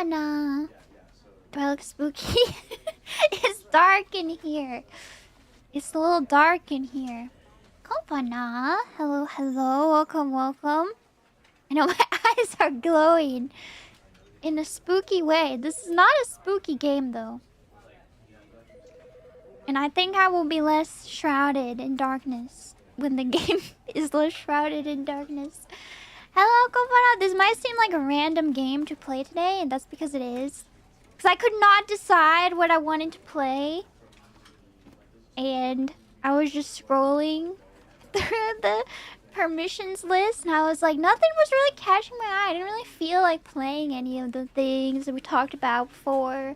Sana. Do I look spooky? It's dark in here. It's a little dark in here. Fauna. Hello, hello. Welcome, welcome. I know my eyes are glowing in a spooky way. This is not a spooky game, though. And I think I will be less shrouded in darkness when the game is less shrouded in darkness. Hello, Confronting. This might seem like a random game to play today, and that's because it is. Because I could not decide what I wanted to play. And I was just scrolling through the permissions list, and I was like, nothing was really catching my eye. I didn't really feel like playing any of the things that we talked about before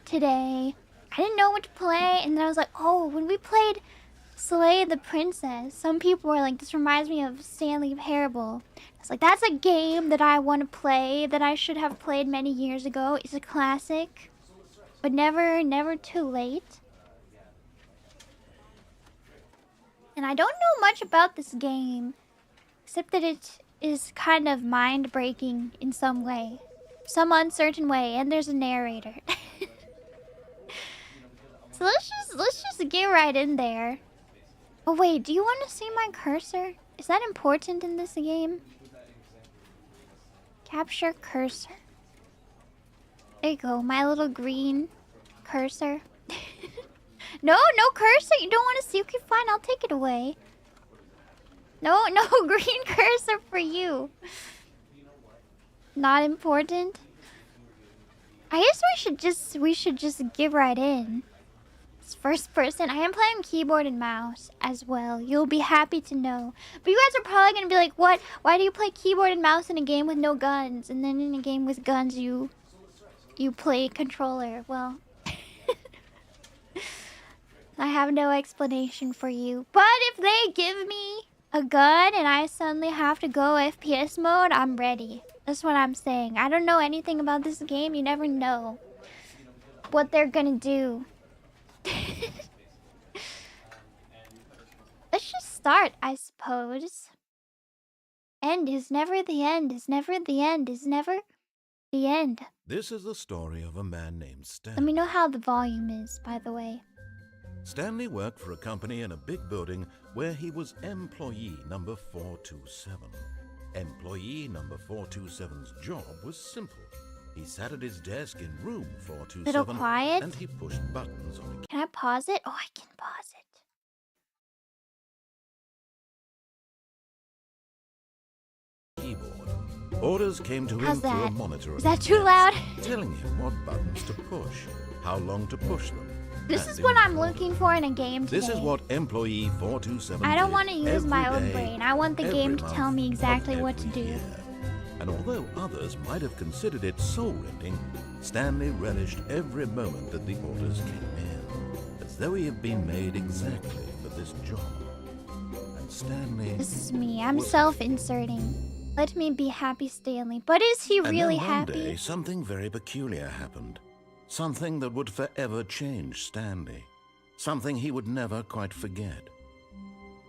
today. I didn't know what to play, and then I was like, oh, when we played Slay the Princess, some people were like, this reminds me of Stanley Parable. I was like, that's a game that I want to play, that I should have played many years ago. It's a classic, but never too late. And I don't know much about this game, except that it is kind of mind-breaking in some way. Some uncertain way, and there's a narrator. So let's just get right in there. Oh wait, do you want to see my cursor? Is that important in this game? Capture cursor. There you go, my little green cursor. No cursor, you don't want to see? Okay, fine, I'll take it away. No green cursor for you. Not important. I guess we should just get right in. It's first person. I am playing keyboard and mouse as well. You'll be happy to know. But you guys are probably gonna be like, what? Why do you play keyboard and mouse in a game with no guns? And then in a game with guns you play controller. Well, I have no explanation for you. But if they give me a gun and I suddenly have to go FPS mode, I'm ready. That's what I'm saying. I don't know anything about this game. You never know what they're gonna do. Let's just start, I suppose. End is never the end, is never the end, is never the end. This is the story of a man named Stanley. Let me know how the volume is, by the way. Stanley worked for a company in a big building where he was employee number 427. Employee number 427's job was simple. He sat at his desk in room 427 Little quiet. and he pushed buttons on a Can I pause it? Oh, I can pause it. keyboard. Orders came to How's him through a that? monitor. Is that too loud? Telling him what buttons to push, how long to push them. This and is what I'm in order. looking for in a game today. This is what employee 427 I don't did want to use my every own day, brain. I want the game every to month, tell me exactly of what to every do. year. And although others might have considered it soul-rending, Stanley relished every moment that the orders came in, as though he had been made exactly for this job. And Stanley... This is me. I'm self-inserting. Let me be happy, Stanley. But is he really and then one happy? day, something very peculiar happened. Something that would forever change Stanley. Something he would never quite forget.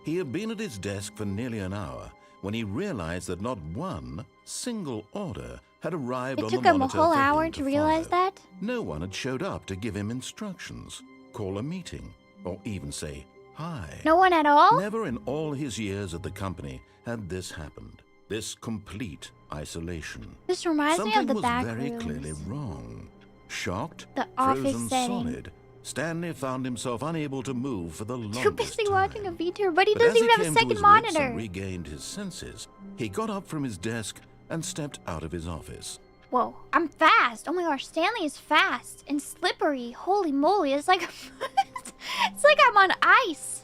He had been at his desk for nearly an hour when he realized that not one single order had arrived on the It took him a monitor whole for hour him to realize follow. that? No one had showed up to give him instructions, call a meeting, or even say hi. No one at all? Never in all his years at the company had this happened. This complete isolation. This reminds me of Something the was back very rooms. clearly wrong. Shocked, The office frozen setting. solid, Stanley found himself unable to move for the longest Too busy time. watching a VTuber, but he But doesn't as even have a came to second his wits monitor. and regained his senses, he got up from his desk and stepped out of his office. Whoa, I'm fast. Oh my gosh, Stanley is fast and slippery. Holy moly, it's like it's like I'm on ice.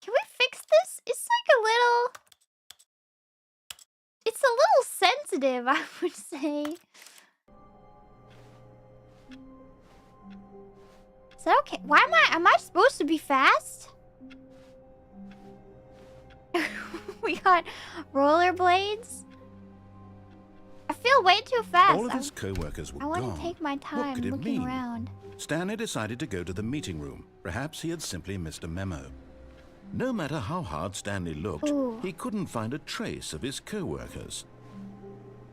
Can we fix this? It's like a little sensitive, I would say. Is that okay? Why am I supposed to be fast? We got rollerblades. I feel way too fast. All of his co-workers were I want gone. to take my What time could it looking mean? around. Stanley decided to go to the meeting room. Perhaps he had simply missed a memo. No matter how hard Stanley looked, Ooh. he couldn't find a trace of his co-workers.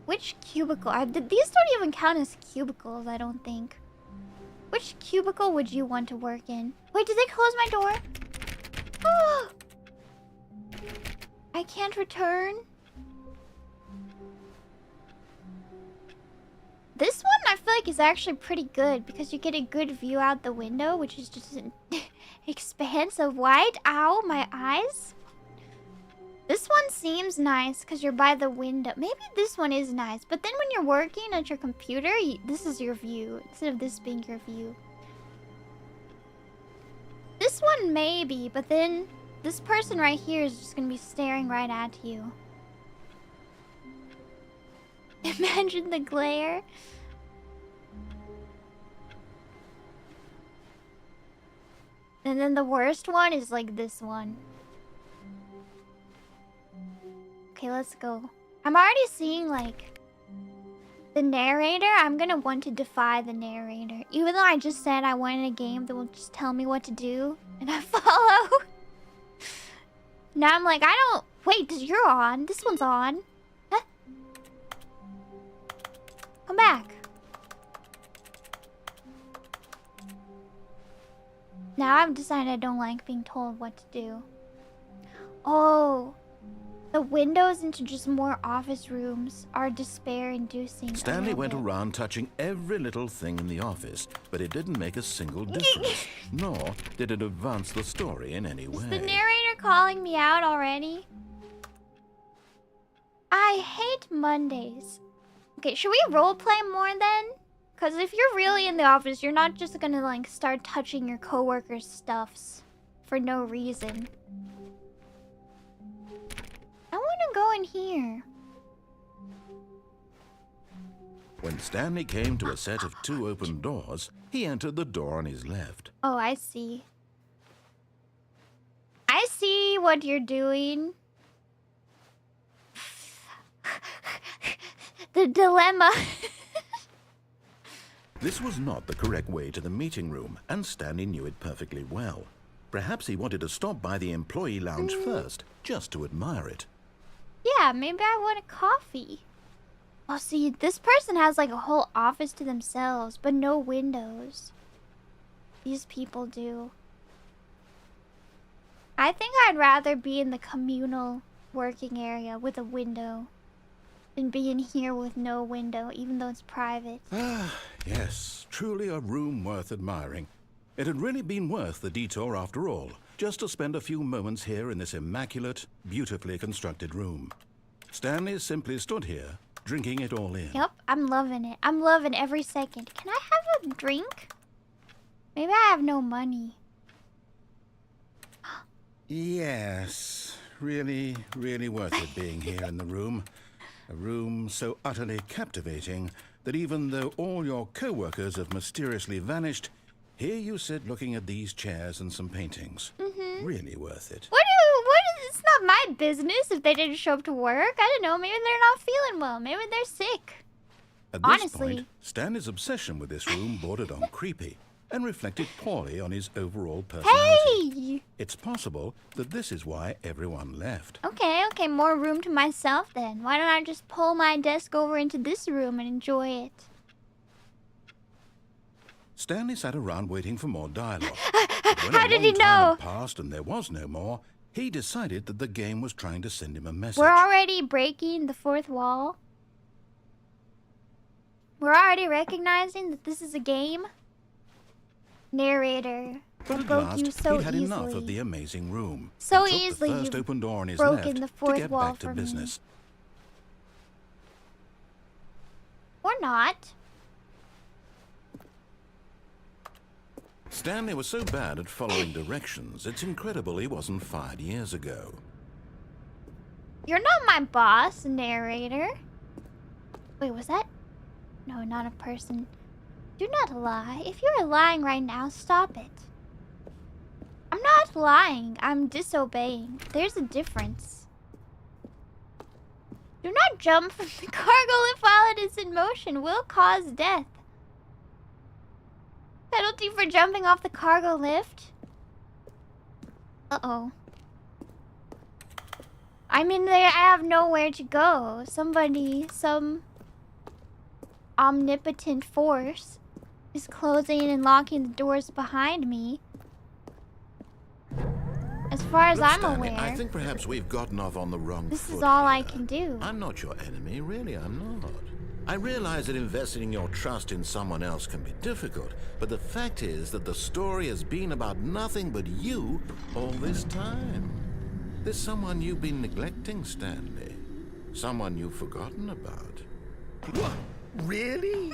Which cubicle? These don't even count as cubicles, I don't think. Which cubicle would you want to work in? Wait, did they close my door? Oh! I can't return. This one I feel like is actually pretty good because you get a good view out the window, which is just an expanse of white. Ow, my eyes. This one seems nice because you're by the window. Maybe this one is nice, but then when you're working at your computer, this is your view instead of this being your view. This one maybe, but then this person right here is just gonna be staring right at you. Imagine the glare. And then the worst one is like this one. Okay, let's go. I'm already seeing like the narrator. I'm gonna want to defy the narrator. Even though I just said I wanted a game that will just tell me what to do and I follow. Now I'm like, I don't... Wait, you're on. This one's on. Huh? Come back. Now I've decided I don't like being told what to do. Oh, the windows into just more office rooms are despair-inducing. Stanley went around touching every little thing in the office, but it didn't make a single difference, nor did it advance the story in any way. Is the narrator calling me out already? I hate Mondays. Okay, should we roleplay more then? Because if you're really in the office, you're not just gonna like start touching your coworkers' stuffs for no reason. I want to go in here. When Stanley came to a set of 2 open doors, he entered the door on his left. Oh, I see. I see what you're doing. The dilemma. This was not the correct way to the meeting room, and Stanley knew it perfectly well. Perhaps he wanted to stop by the employee lounge first, just to admire it. Yeah, maybe I want a coffee. Oh, see, this person has like a whole office to themselves, but no windows. These people do. I think I'd rather be in the communal working area with a window than be in here with no window, even though it's private. Ah, yes, truly a room worth admiring. It had really been worth the detour after all, just to spend a few moments here in this immaculate, beautifully constructed room. Stanley simply stood here, drinking it all in. Yep, I'm loving it. I'm loving every second. Can I have a drink? Maybe I have no money. Yes, really, really worth it being here in the room. A room so utterly captivating that even though all your co-workers have mysteriously vanished, here you sit looking at these chairs and some paintings. Really worth it. It's not my business if they didn't show up to work. I don't know, maybe they're not feeling well. Maybe they're sick. At this Honestly. point, Stanley's obsession with this room bordered on creepy and reflected poorly on his overall personality. Hey! It's possible that this is why everyone left. Okay, more room to myself then. Why don't I just pull my desk over into this room and enjoy it? Stanley sat around waiting for more dialogue. How did he know? When passed and there was no more, he decided that the game was trying to send him a message. We're already breaking the fourth wall. We're already recognizing that this is a game. Narrator. But at broke last, you so he'd had easily. enough of the amazing room. So and took easily the first you've open door on his broken left the to fourth get wall back to for me. business. Or not. Stanley was so bad at following directions, it's incredible he wasn't fired years ago. You're not my boss, narrator. Wait, was that? No, not a person. Do not lie. If you are lying right now, stop it. I'm not lying. I'm disobeying. There's a difference. Do not jump from the cargo lift while it is in motion. Will cause death. Penalty for jumping off the cargo lift? Uh-oh. I'm in there. I have nowhere to go. Some omnipotent force is closing and locking the doors behind me. As far as Look, I'm Stanley, aware, I think perhaps we've gotten off on the wrong this foot is all I here. can do. I'm not your enemy, really, I'm not. I realize that investing your trust in someone else can be difficult, but the fact is that the story has been about nothing but you all this time. There's someone you've been neglecting, Stanley. Someone you've forgotten about. What? Really?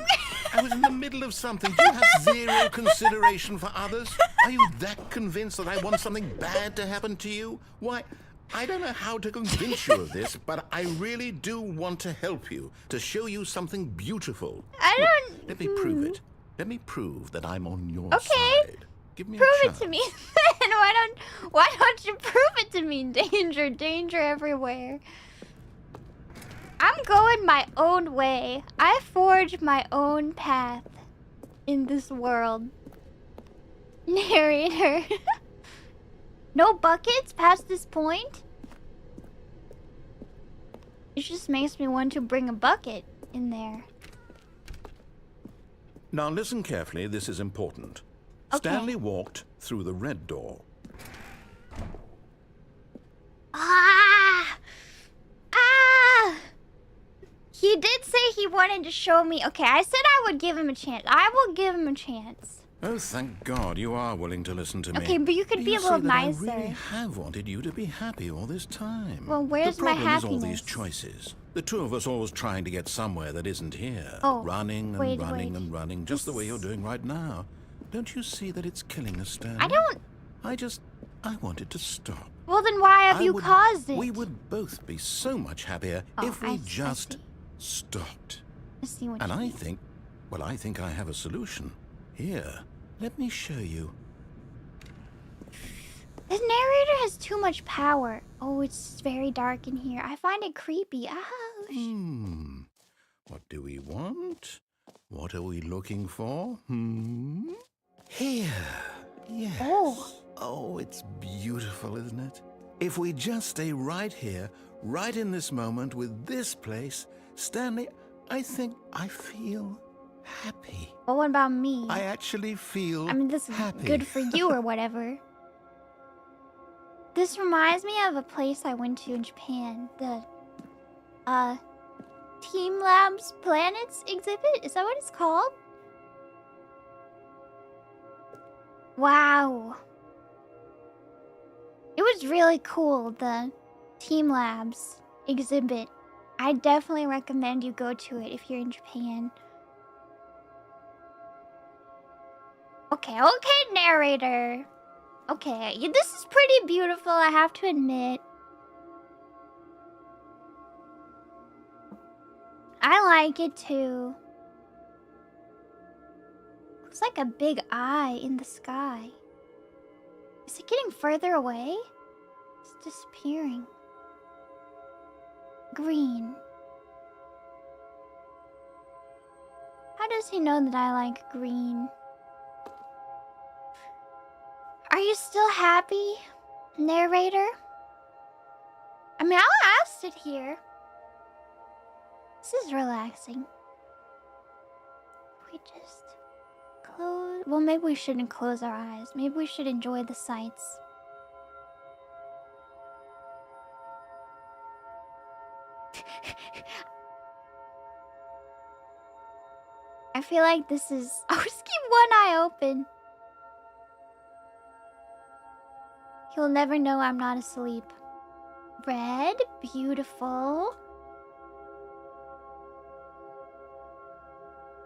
I was in the middle of something. Do you have zero consideration for others? Are you that convinced that I want something bad to happen to you? Why, I don't know how to convince you of this, but I really do want to help you, to show you something beautiful. I don't... Let me prove it. Let me prove that I'm on your Okay. side. Give me Prove a it chance. to me. And why don't you prove it to me? Danger, danger everywhere. I'm going my own way. I forged my own path in this world. Narrator. No buckets past this point? It just makes me want to bring a bucket in there. Now listen carefully, this is important. Okay. Stanley walked through the red door. Ah! Ah! He did say he wanted to show me. Okay, I said I would give him a chance. I will give him a chance. Oh, thank God you are willing to listen to me. Okay, but you could be a little see that nicer. I really have wanted you to be happy all this time. Well, where's the my problem is all happiness? these choices. The two of us always trying to get somewhere that isn't here. Oh, running and wait, running wait. and running, just the way you're doing right now. Don't you see that it's killing us, Stanley? I don't... I wanted to stop. Well, then why have you caused it? We would both be so much happier if we just stopped. I see what And you I mean. think, well, I think I have a solution. Here, let me show you. The narrator has too much power. Oh, it's very dark in here. I find it creepy. Ouch. What do we want? What are we looking for? Here. Yes. Oh, it's beautiful, isn't it? If we just stay right here, right in this moment with this place, Stanley, I think I feel happy. Well, what about me? I actually feel I mean, this is happy. good for you or whatever. This reminds me of a place I went to in Japan. The, Team Labs Planets exhibit? Is that what it's called? Wow. It was really cool, the Team Labs exhibit. I definitely recommend you go to it if you're in Japan. Okay, narrator. Okay, this is pretty beautiful, I have to admit. I like it too. Looks like a big eye in the sky. Is it getting further away? It's disappearing. Green. How does he know that I like green? Are you still happy, narrator? I mean, I'll sit here. This is relaxing. We just close... Well, maybe we shouldn't close our eyes. Maybe we should enjoy the sights. I feel like this is... I'll just keep one eye open. He'll never know I'm not asleep. Red, beautiful.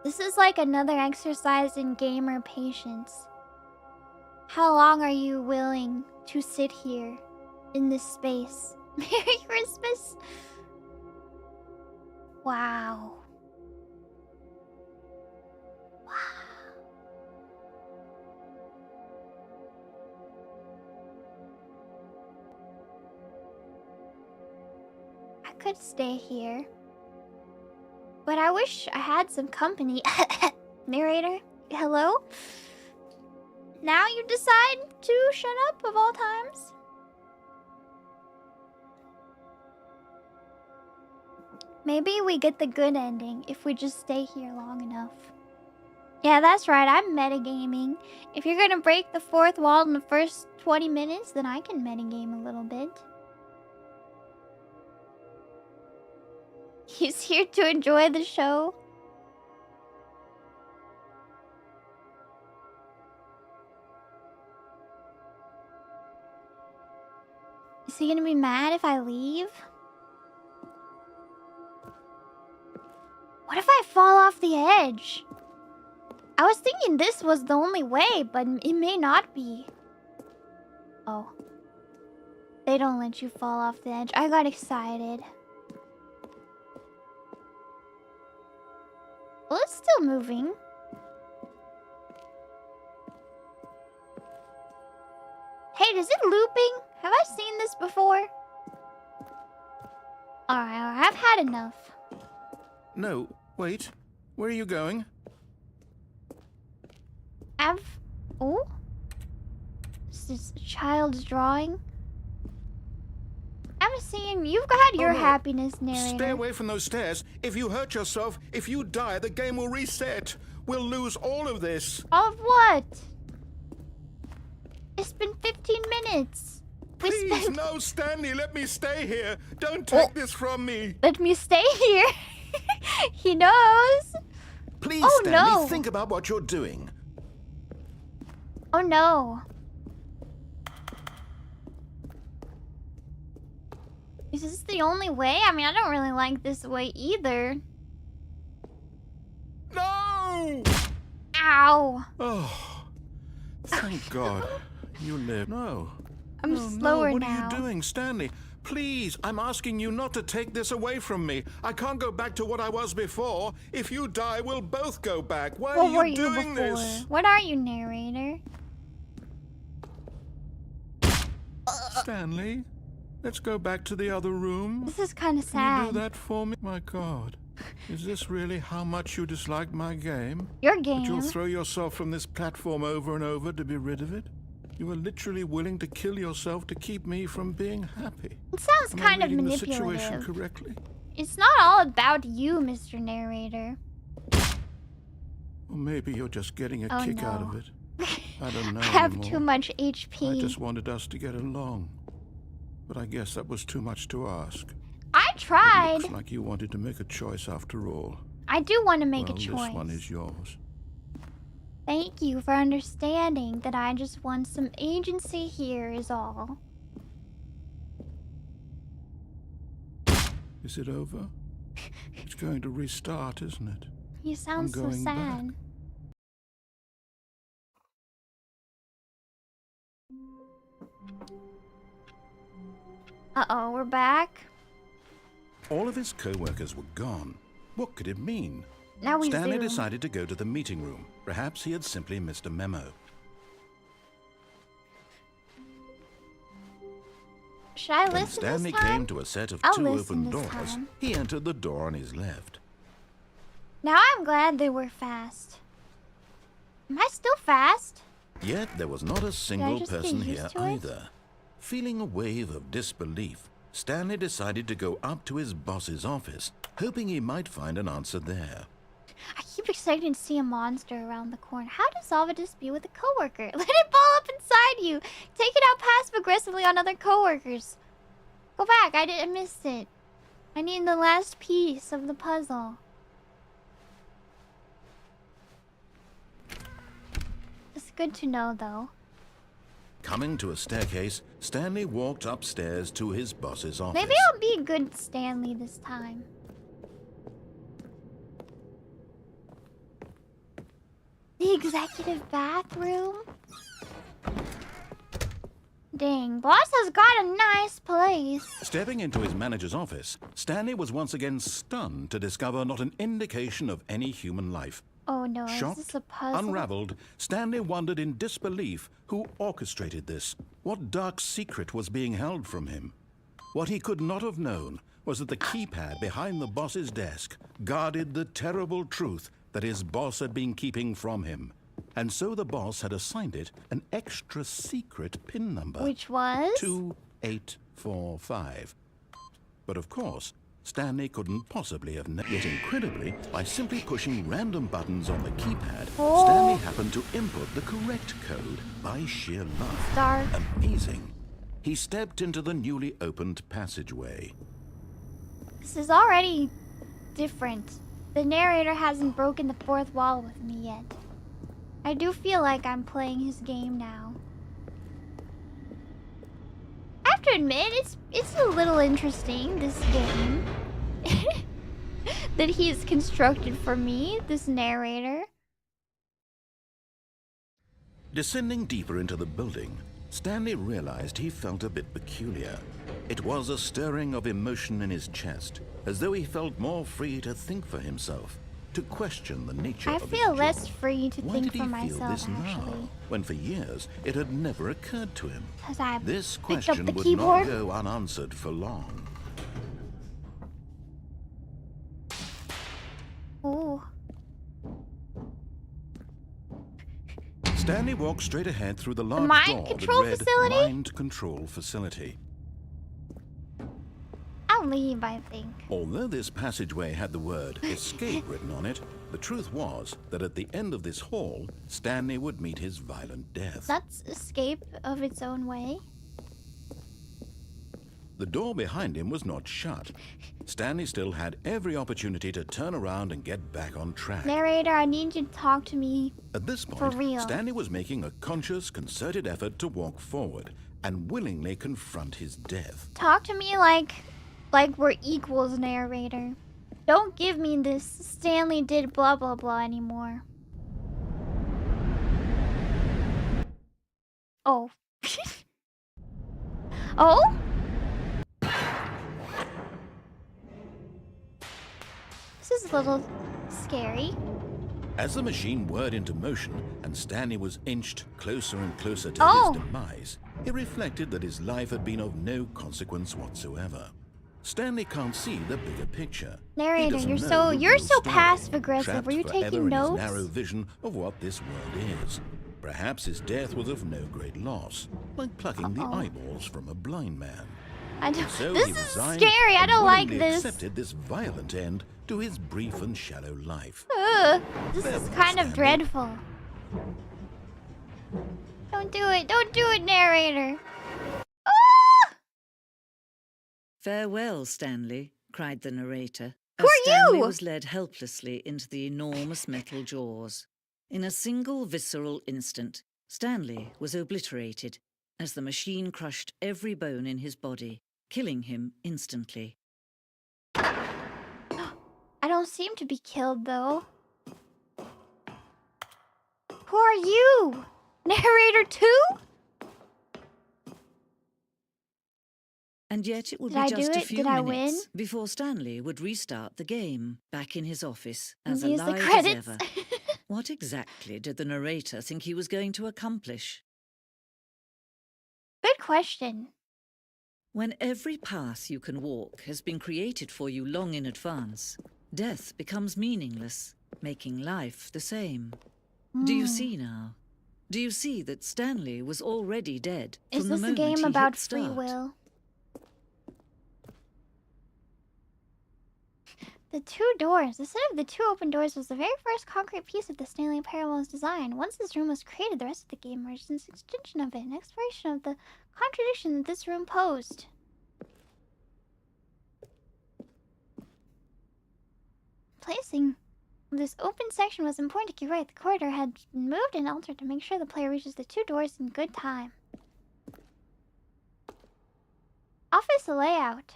This is like another exercise in gamer patience. How long are you willing to sit here in this space? Merry Christmas! Wow. I could stay here. But I wish I had some company. Narrator, hello? Now you decide to shut up of all times? Maybe we get the good ending if we just stay here long enough. Yeah, that's right, I'm metagaming. If you're gonna break the fourth wall in the first 20 minutes, then I can metagame a little bit. He's here to enjoy the show. Is he gonna be mad if I leave? What if I fall off the edge? I was thinking this was the only way, but it may not be. Oh. They don't let you fall off the edge. I got excited. Well, it's still moving. Hey, is it looping? Have I seen this before? Alright, I've had enough. No, wait. Where are you going? Oh? Is this a child's drawing? I'm seeing you've got your no. happiness narrator. Stay away from those stairs. If you hurt yourself, if you die, the game will reset. We'll lose all of this. All of what? It's been 15 minutes. Please, no, Stanley, let me stay here. Don't take this from me. Let me stay here. He knows. Please, Oh, Stanley, no. think about what you're doing. Oh no. Is this the only way? I mean, I don't really like this way either. No! Ow. Oh, thank God. You live. No. I'm No, slower what now. are you doing, Stanley? Please, I'm asking you not to take this away from me. I can't go back to what I was before. If you die, we'll both go back. Why What were are you you doing before? this? What are you, narrator? Stanley, let's go back to the other room. This is kind of Can you sad. do that for me? My God. Is this really how much you dislike my game? Your That game. you'll throw yourself from this platform over and over to be rid of it? You are literally willing to kill yourself to keep me from being happy. It sounds Am kind I of reading the situation manipulative. correctly? It's not all about you, Mr. Narrator. Or maybe you're just getting a Oh, kick out no. of it. I don't know I have anymore. too much HP. I just wanted us to get along. But I guess that was too much to ask. I tried. Looks like you wanted to make a choice after all. I do want to make Well, a choice. this one is yours. Thank you for understanding that I just want some agency here is all. Is it over? It's going to restart, isn't it? You sound so going sad. back. Uh-oh, we're back. All of his co-workers were gone. What could it mean? Now we Stanley zoom. decided to go to the meeting room. Perhaps he had simply missed a memo. Should I When listen Stanley this time? came to a set of I'll two listen open this doors, time. he entered the door on his left. Now I'm glad they were fast. Am I still fast? Yet there was not a single just get person used here to it? either. Feeling a wave of disbelief, Stanley decided to go up to his boss's office, hoping he might find an answer there. I keep expecting to see a monster around the corner. How to solve a dispute with a coworker? Let it ball up inside you. Take it out passive-aggressively on other coworkers. Go back. I missed it. I need the last piece of the puzzle. It's good to know, though. Coming to a staircase, Stanley walked upstairs to his boss's office. Maybe I'll be a good Stanley this time. The executive bathroom? Dang, boss has got a nice place. Stepping into his manager's office, Stanley was once again stunned to discover not an indication of any human life. Oh no, is this Shocked, a puzzle? unraveled, Stanley wondered in disbelief who orchestrated this. What dark secret was being held from him? What he could not have known was that the keypad behind the boss's desk guarded the terrible truth that his boss had been keeping from him. And so the boss had assigned it an extra secret PIN number. Which was? 2845. But of course, Stanley couldn't possibly have known. Yet incredibly, by simply pushing random buttons on the keypad, Oh. Stanley happened to input the correct code by sheer luck. Dark. Amazing. He stepped into the newly opened passageway. This is already different. The narrator hasn't broken the fourth wall with me yet. I do feel like I'm playing his game now. I have to admit, it's a little interesting, this game. That he's constructed for me, this narrator. Descending deeper into the building, Stanley realized he felt a bit peculiar. It was a stirring of emotion in his chest, as though he felt more free to think for himself, to question the nature I of his feel job. less free to Why think did he for feel myself, this now, actually. when for years it had never occurred to him? Because I This picked up question the would keyboard. not go unanswered for long. Ooh. Stanley walked straight ahead through the large mind door control that read facility? Mind Control Facility. I'll leave, I think. Although this passageway had the word escape written on it, the truth was that at the end of this hall, Stanley would meet his violent death. That's escape of its own way. The door behind him was not shut. Stanley still had every opportunity to turn around and get back on track. Narrator, I need you to talk to me. At this For point, real. Stanley was making a conscious, concerted effort to walk forward and willingly confront his death. Talk to me like we're equals, narrator. Don't give me this Stanley did blah blah blah anymore. Oh. Oh? This is a little scary. As the machine whirred into motion and Stanley was inched closer and closer to Oh. his demise, it reflected that his life had been of no consequence whatsoever. Stanley can't see the bigger picture. He Narrator, doesn't you're know so the you're real so story, passive aggressive. trapped Were you forever taking in notes? his narrow vision of what this world is. Perhaps his death was of no great loss, like plucking the eyeballs from a blind man. I don't, So this he is resigned scary. I and don't like willingly this. accepted this violent end to his brief and shallow life. Ugh, this is Farewell, kind of Stanley. dreadful. Don't do it. Don't do it, narrator. Ah! "Farewell, Stanley," cried the narrator, Who as are Stanley you? was led helplessly into the enormous metal jaws. In a single visceral instant, Stanley was obliterated as the machine crushed every bone in his body, killing him instantly. I don't seem to be killed, though. Who are you? Narrator 2? And yet it would Did be I do just a it? few Did I minutes win? before Stanley would restart the game, back in his office, as Use the alive as credits. ever. What exactly did the narrator think he was going to accomplish? Good question. When every path you can walk has been created for you long in advance, death becomes meaningless, making life the same. Do you see now? Do you see that Stanley was already dead Is from the this a moment game he about hit free start? will? The two doors. The set of the two open doors was the very first concrete piece of the Stanley Parable's design. Once this room was created, the rest of the game emerged as an extension of it, an exploration of the contradiction that this room posed. Placing this open section was important to keep right. The corridor had been moved and altered to make sure the player reaches the two doors in good time. Office layout.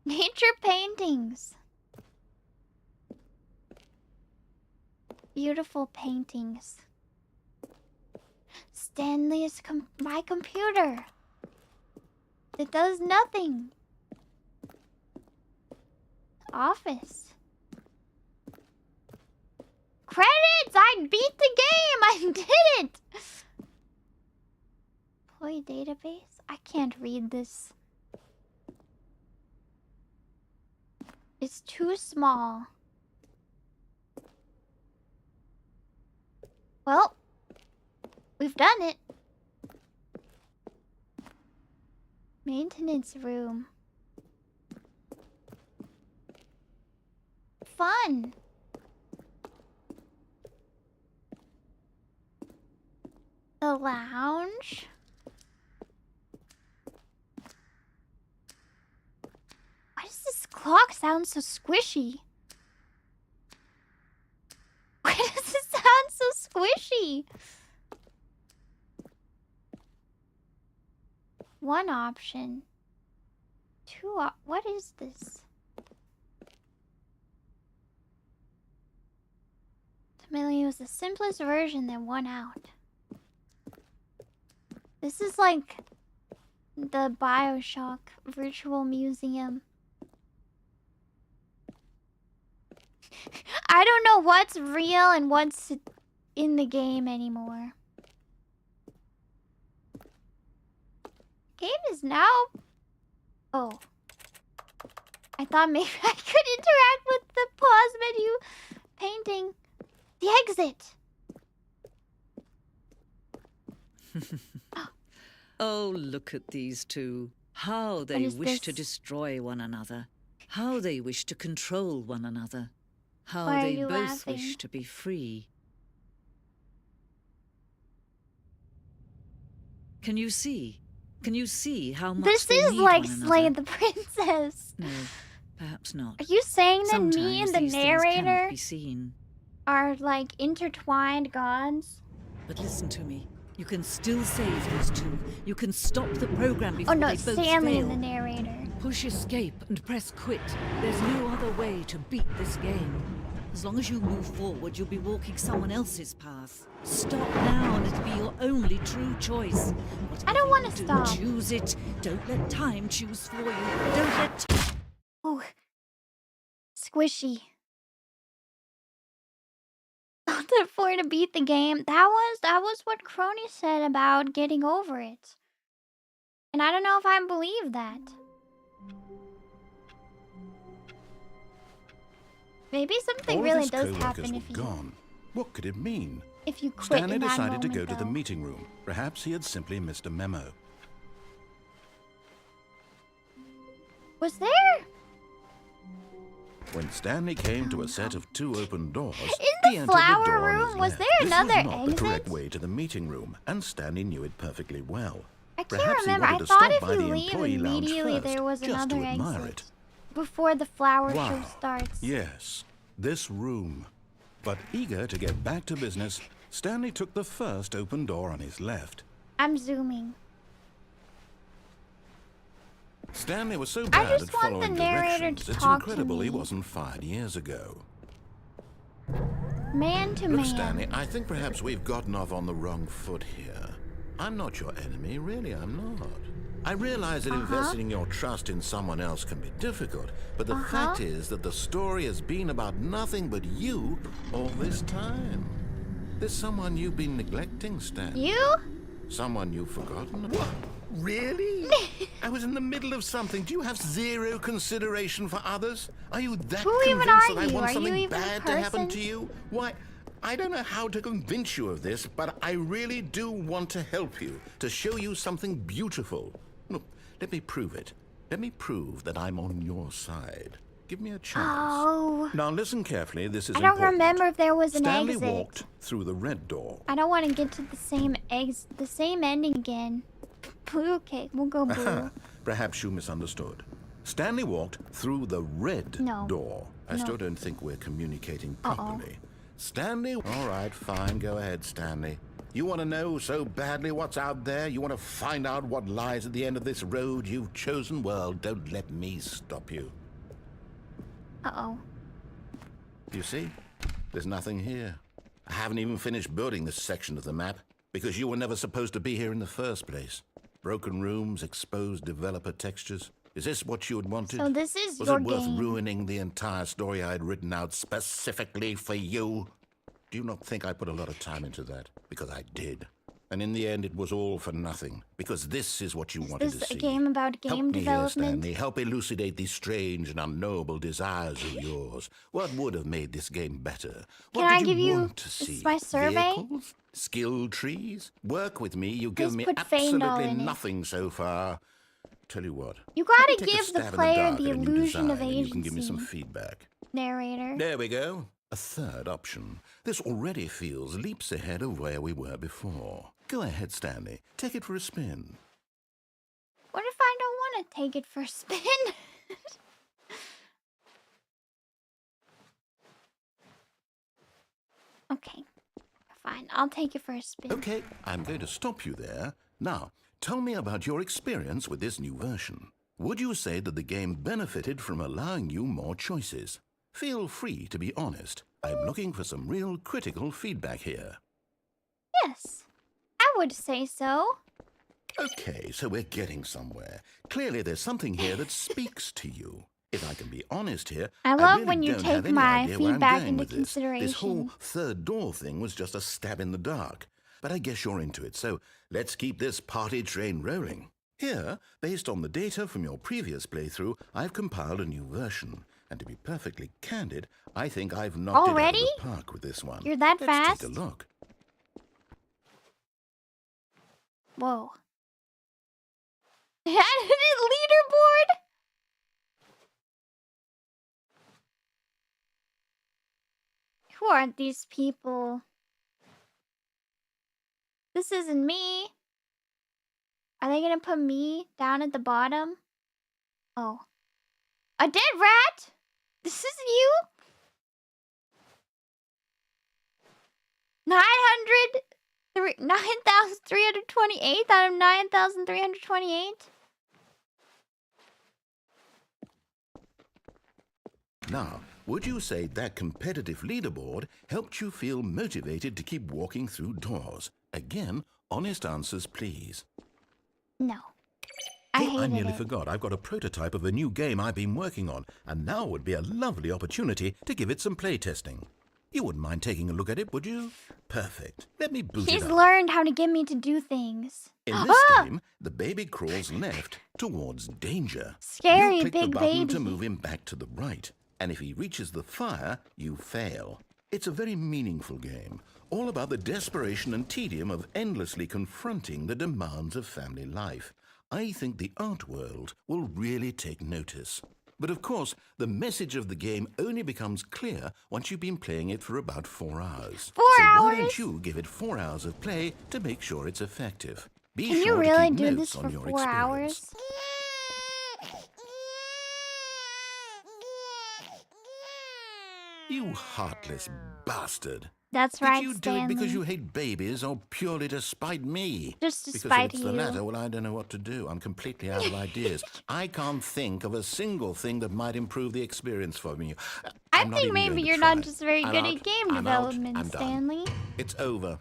Nature paintings. Beautiful paintings. Stanley's my computer. It does nothing. Office. Credits! I beat the game! I did it! Employee database? I can't read this. It's too small. Well, we've done it. Maintenance room. Fun. The lounge. Why does this clock sound so squishy? Why does it sound so squishy? One option. What is this? Ultimately, it was the simplest version that won out. This is like the BioShock virtual museum. I don't know what's real and what's in the game anymore. Game is now... Oh. I thought maybe I could interact with the pause menu painting. The exit. Oh, look at these two. How they wish to destroy one another. How they wish to control one another. How Why are they you both laughing? wish to be free. Can you see? Can you see how much This they is need like one another? Slay the Princess. No, perhaps not. Are you saying that me Sometimes and the these things cannot narrator be seen. are like intertwined gods? But listen to me. You can still save these two. You can stop the program before Oh no, they both Stanley fail. and the narrator. Push escape and press quit. There's no other way to beat this game. As long as you move forward, you'll be walking someone else's path. Stop now and it'll be your only true choice. I don't want Whatever to you do, stop. Choose it. Don't let time choose for you. Don't let... Oh, squishy. Not that for to beat the game. That was what Kronii said about getting over it. And I don't know if I believe that. Maybe something All of really his does co-workers happen were if you gone. What could it mean? quit Stanley in that decided to moment, go to the though. meeting room. Perhaps he had simply missed a memo. Was there? When Stanley came to a set of 2 open doors, In he the entered flower the door on room, his was left. there This another was not the correct exit? way to the meeting room, and Stanley knew it perfectly well. I can't Perhaps remember. he I wanted to thought stop if by you the leave employee lounge immediately first, there was just another to admire exit. it. Before the flower show Wow. starts. Yes, this room. But eager to get back to business, Stanley took the first open door on his left. I'm zooming. Stanley was so I bad just at want following the narrator directions, to it's talk to incredible he me. wasn't fired years ago. Man to Look, man. Stanley, I think perhaps we've gotten off on the wrong foot here. I'm not your enemy, really, I'm not. I realize that investing your trust in someone else can be difficult, but the fact is that the story has been about nothing but you all this time. There's someone you've been neglecting, Stanley. You? Someone you've forgotten about. Really? I was in the middle of something. Do you have zero consideration for others? Are you that Who even convinced are that I you? want Are you something even a bad to happen person? to you? Why, I don't know how to convince you of this, but I really do want to help you, to show you something beautiful. Look, let me prove it. Let me prove that I'm on your side. Give me a chance. Oh. Now listen carefully, this is I don't important. remember if there was an Stanley exit. walked through the red door. I don't want to get to the same ending again. Blue cake. We'll go blue. Perhaps you misunderstood. Stanley walked through the red No. door. I No. still don't think we're communicating properly. Stanley? All right, fine. Go ahead, Stanley. You want to know so badly what's out there? You want to find out what lies at the end of this road you've chosen? Well, don't let me stop you. Uh-oh. You see? There's nothing here. I haven't even finished building this section of the map because you were never supposed to be here in the first place. Broken rooms, exposed developer textures. Is this what you had wanted? So this is Was your it worth game. ruining the entire story I had written out specifically for you? Do you not think I put a lot of time into that? Because I did. And in the end, it was all for nothing. Because this is what you wanted Is to this a see. game about game Help me here, development? Stanley. Help elucidate these strange and unknowable desires of yours. What would have made this game better? What Can I did give you- want to this see? is my survey? Vehicles? Skill trees? Work with me. You've Please given me put Feindal absolutely in it. nothing so far. tell you what. You Let me gotta take a give the stab in player dark the at a new illusion of design, and agency. you can give me some feedback. Narrator. There we go. A third option. This already feels leaps ahead of where we were before. Go ahead, Stanley. Take it for a spin. What if I don't want to take it for a spin? Okay. Fine. I'll take it for a spin. Okay, I'm going to stop you there. Now, tell me about your experience with this new version. Would you say that the game benefited from allowing you more choices? Feel free to be honest. I'm looking for some real critical feedback here. Yes. I would say so. Okay, so we're getting somewhere. Clearly there's something here that speaks to you. If I can be honest here, I love really when you don't have take any my idea where I'm feedback going into with this. consideration. This whole third door thing was just a stab in the dark. But I guess you're into it, so let's keep this party train rolling. Here, based on the data from your previous playthrough, I've compiled a new version. And to be perfectly candid, I think I've knocked Already? it out of the park with this one. You're that Let's fast? take a look. Whoa. Leaderboard? Who are these people? This isn't me. Are they gonna put me down at the bottom? Oh. A dead rat? This is you? 9,328 out of 9,328? Now, would you say that competitive leaderboard helped you feel motivated to keep walking through doors? Again, honest answers, please. No. I hated I nearly it. forgot. I've got a prototype of a new game I've been working on, and now would be a lovely opportunity to give it some playtesting. You wouldn't mind taking a look at it, would you? Perfect. Let me boot He's it up. learned how to get me to do things. In this game, the baby crawls left towards danger. Scary You click big the button baby. to move him back to the right, and if he reaches the fire, you fail. It's a very meaningful game, all about the desperation and tedium of endlessly confronting the demands of family life. I think the art world will really take notice. But of course, the message of the game only becomes clear once you've been playing it for about 4 hours. 4 so hours? why don't you give it 4 hours of play to make sure it's effective? Be Can sure you to really keep do notes this on for your 4 hours? experience. You heartless bastard. That's right, Did you do Stanley. it because you hate babies or purely to spite me? Just to because spite if it's the you. latter, well, I don't know what to do. I'm completely out of ideas. I can't think of a single thing that might improve the experience for me. I I'm not think even maybe going to you're try. not just very I'm good out. at game I'm out. development, I'm done. Stanley. It's over.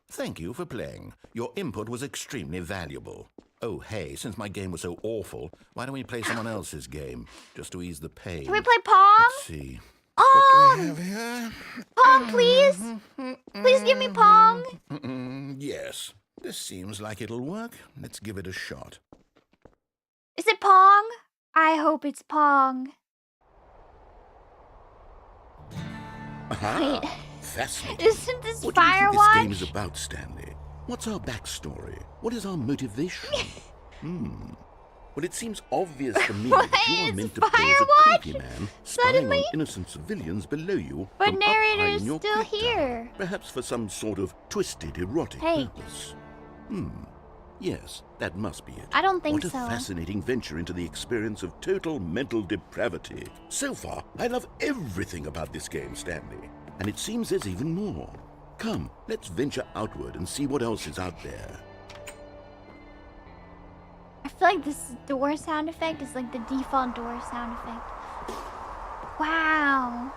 Thank you for playing. Your input was extremely valuable. Oh, hey, since my game was so awful, why don't we play someone else's game, just to ease the pain? Can we play Pong? Let's see. Oh, What do we have here? Pong, please. Please give me Pong. Yes, this seems like it'll work. Let's give it a shot. Is it Pong? I hope it's Pong. Aha! Wait. Fascinating. Isn't this What do you think this Firewatch? game is about, Stanley? What's our backstory? What is our motivation? Well, it seems obvious to me What that you are is meant to play as a Firewatch? creepy man spying Suddenly? on innocent civilians below you But from up high narrator's in your still crypt tower, here. perhaps for some sort of twisted erotic Hey. purpose. Yes, that must be it. I don't think What a so. fascinating venture into the experience of total mental depravity. So far, I love everything about this game, Stanley. And it seems there's even more. Come, let's venture outward and see what else is out there. I feel like this door sound effect is like the default door sound effect. Wow.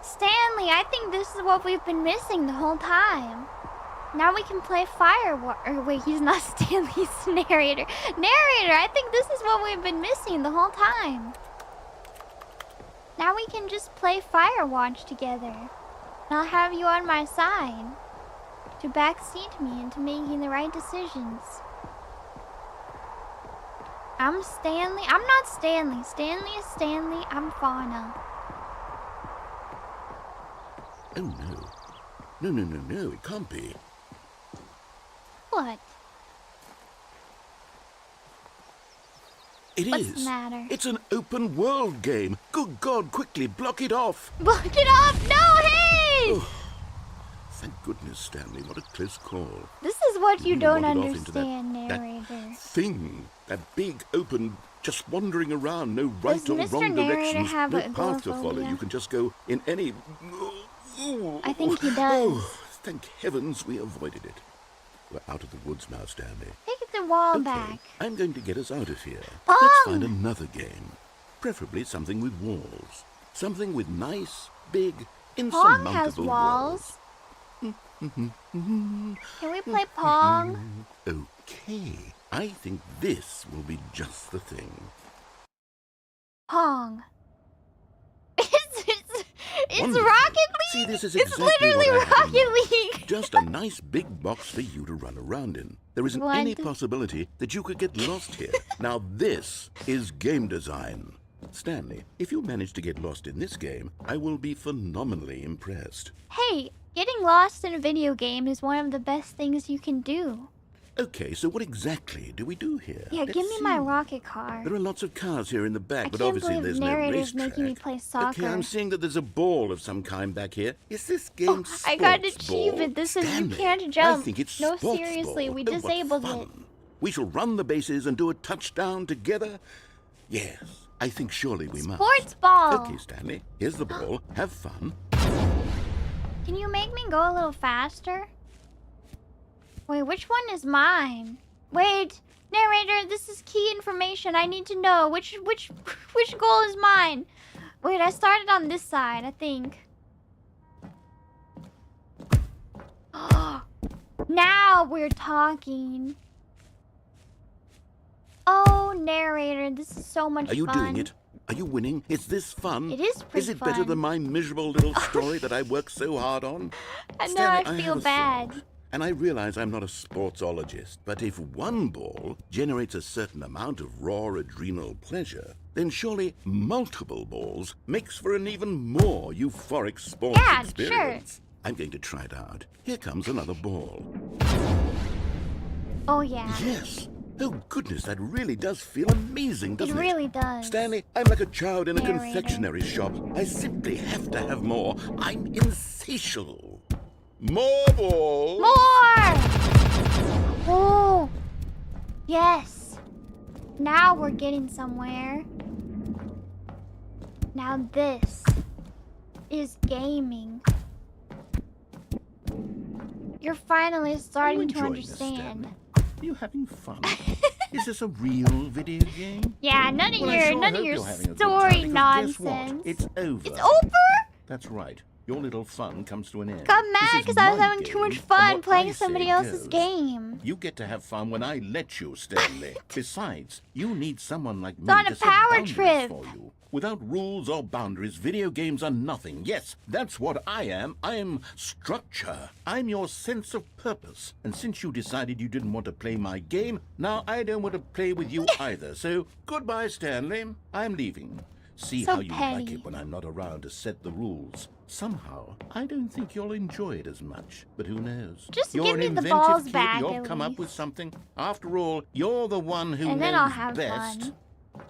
Stanley, I think this is what we've been missing the whole time. Now we can play Firewatch. Or wait, he's not Stanley, he's narrator. Narrator, I think this is what we've been missing the whole time. Now we can just play Firewatch together. And I'll have you on my side to backseat me into making the right decisions. I'm Stanley. I'm not Stanley. Stanley is Stanley. I'm Fauna. Oh, no. No, it can't be. What? It What's is. the matter? It's an open world game. Good God, quickly block it off. Block it off! No, hey! Oh, thank goodness, Stanley. What a close call. This is what you don't wandered off into understand, that narrator. thing, that big open, just wandering around, no right Does or Mr. wrong Narrator directions, have no a path to follow. agoraphobia? You can just go in any. I think he does. Oh, thank heavens we avoided it. We're out of the woods now, Stanley. Take the wall Okay, back. I'm going to get us out of here. Pong! Let's find another game. Preferably something with walls. Something with nice, big, Pong has insurmountable walls. Can we play Pong? Okay, I think this will be just the thing. Pong. It's Wonderful. Rocket League. See, this is It's exactly literally what I had in Rocket mind. League. Just a nice big box for you to run around in. There isn't any What? possibility that you could get lost here. Now this is game design. Stanley, if you manage to get lost in this game, I will be phenomenally impressed. Hey, getting lost in a video game is one of the best things you can do. Okay, so what exactly do we do here? Yeah, Let's give me my see. rocket car. There are lots of cars here in the back, I but can't obviously believe there's no narrator's racetrack. making me play soccer. Okay, I'm seeing that there's a ball of some kind back here. Is this game sports I got an ball? achievement. This is you Stanley, can't jump. I think it's No, sports seriously, ball. we Oh, what disabled fun. it. We shall run the bases and do a touchdown together. Yes, I think surely we must. Sports ball. Okay, Stanley, here's the ball. Have fun. Can you make me go a little faster? Wait, which one is mine? Wait, narrator, this is key information. I need to know which goal is mine. Wait, I started on this side, I think. Now we're talking. Oh, narrator, this is so much fun. Are you doing it? Are you winning? Is this fun? It is pretty Is it better fun. than my miserable little story that I worked so hard on? And Stanley, now I feel have a bad. thought. And I realize I'm not a sportsologist, but if one ball generates a certain amount of raw adrenal pleasure, then surely multiple balls makes for an even more euphoric sports Yeah, experience. I'm going to try it out. Here comes another ball. Oh, yeah. Yes. Oh, goodness, that really does feel amazing, It doesn't it? really does. Stanley, I'm like a child in a Narrator. confectionery shop. I simply have to have more. I'm insatiable. More balls. More! Oh, yes. Now we're getting somewhere. Now this is gaming. You're finally starting to enjoying this, understand. Stanley? Are you having fun? Is this a real video game? Yeah, none of Well, I your sure none of hope your you're having a good story time, because guess what? nonsense. It's over. It's over? That's right. Your little fun comes to an end. Got mad This is because I was my having too much game, and fun what playing I say somebody else's goes. game. You get to have fun when I let you, Stanley. Besides, you need someone like me on to a set power boundaries trip. for you. Without rules or boundaries, video games are nothing. Yes, that's what I am. I am structure. I'm your sense of purpose. And since you decided you didn't want to play my game, now I don't want to play with you either. So, goodbye, Stanley. I'm leaving. See So how you like petty. it when I'm not around to set the rules. Somehow, I don't think you'll enjoy it as much. But who knows? Just You're give an me the inventive balls kid. back, You'll at come up least. with something. After all, you're the one who And knows then I'll have best. fun.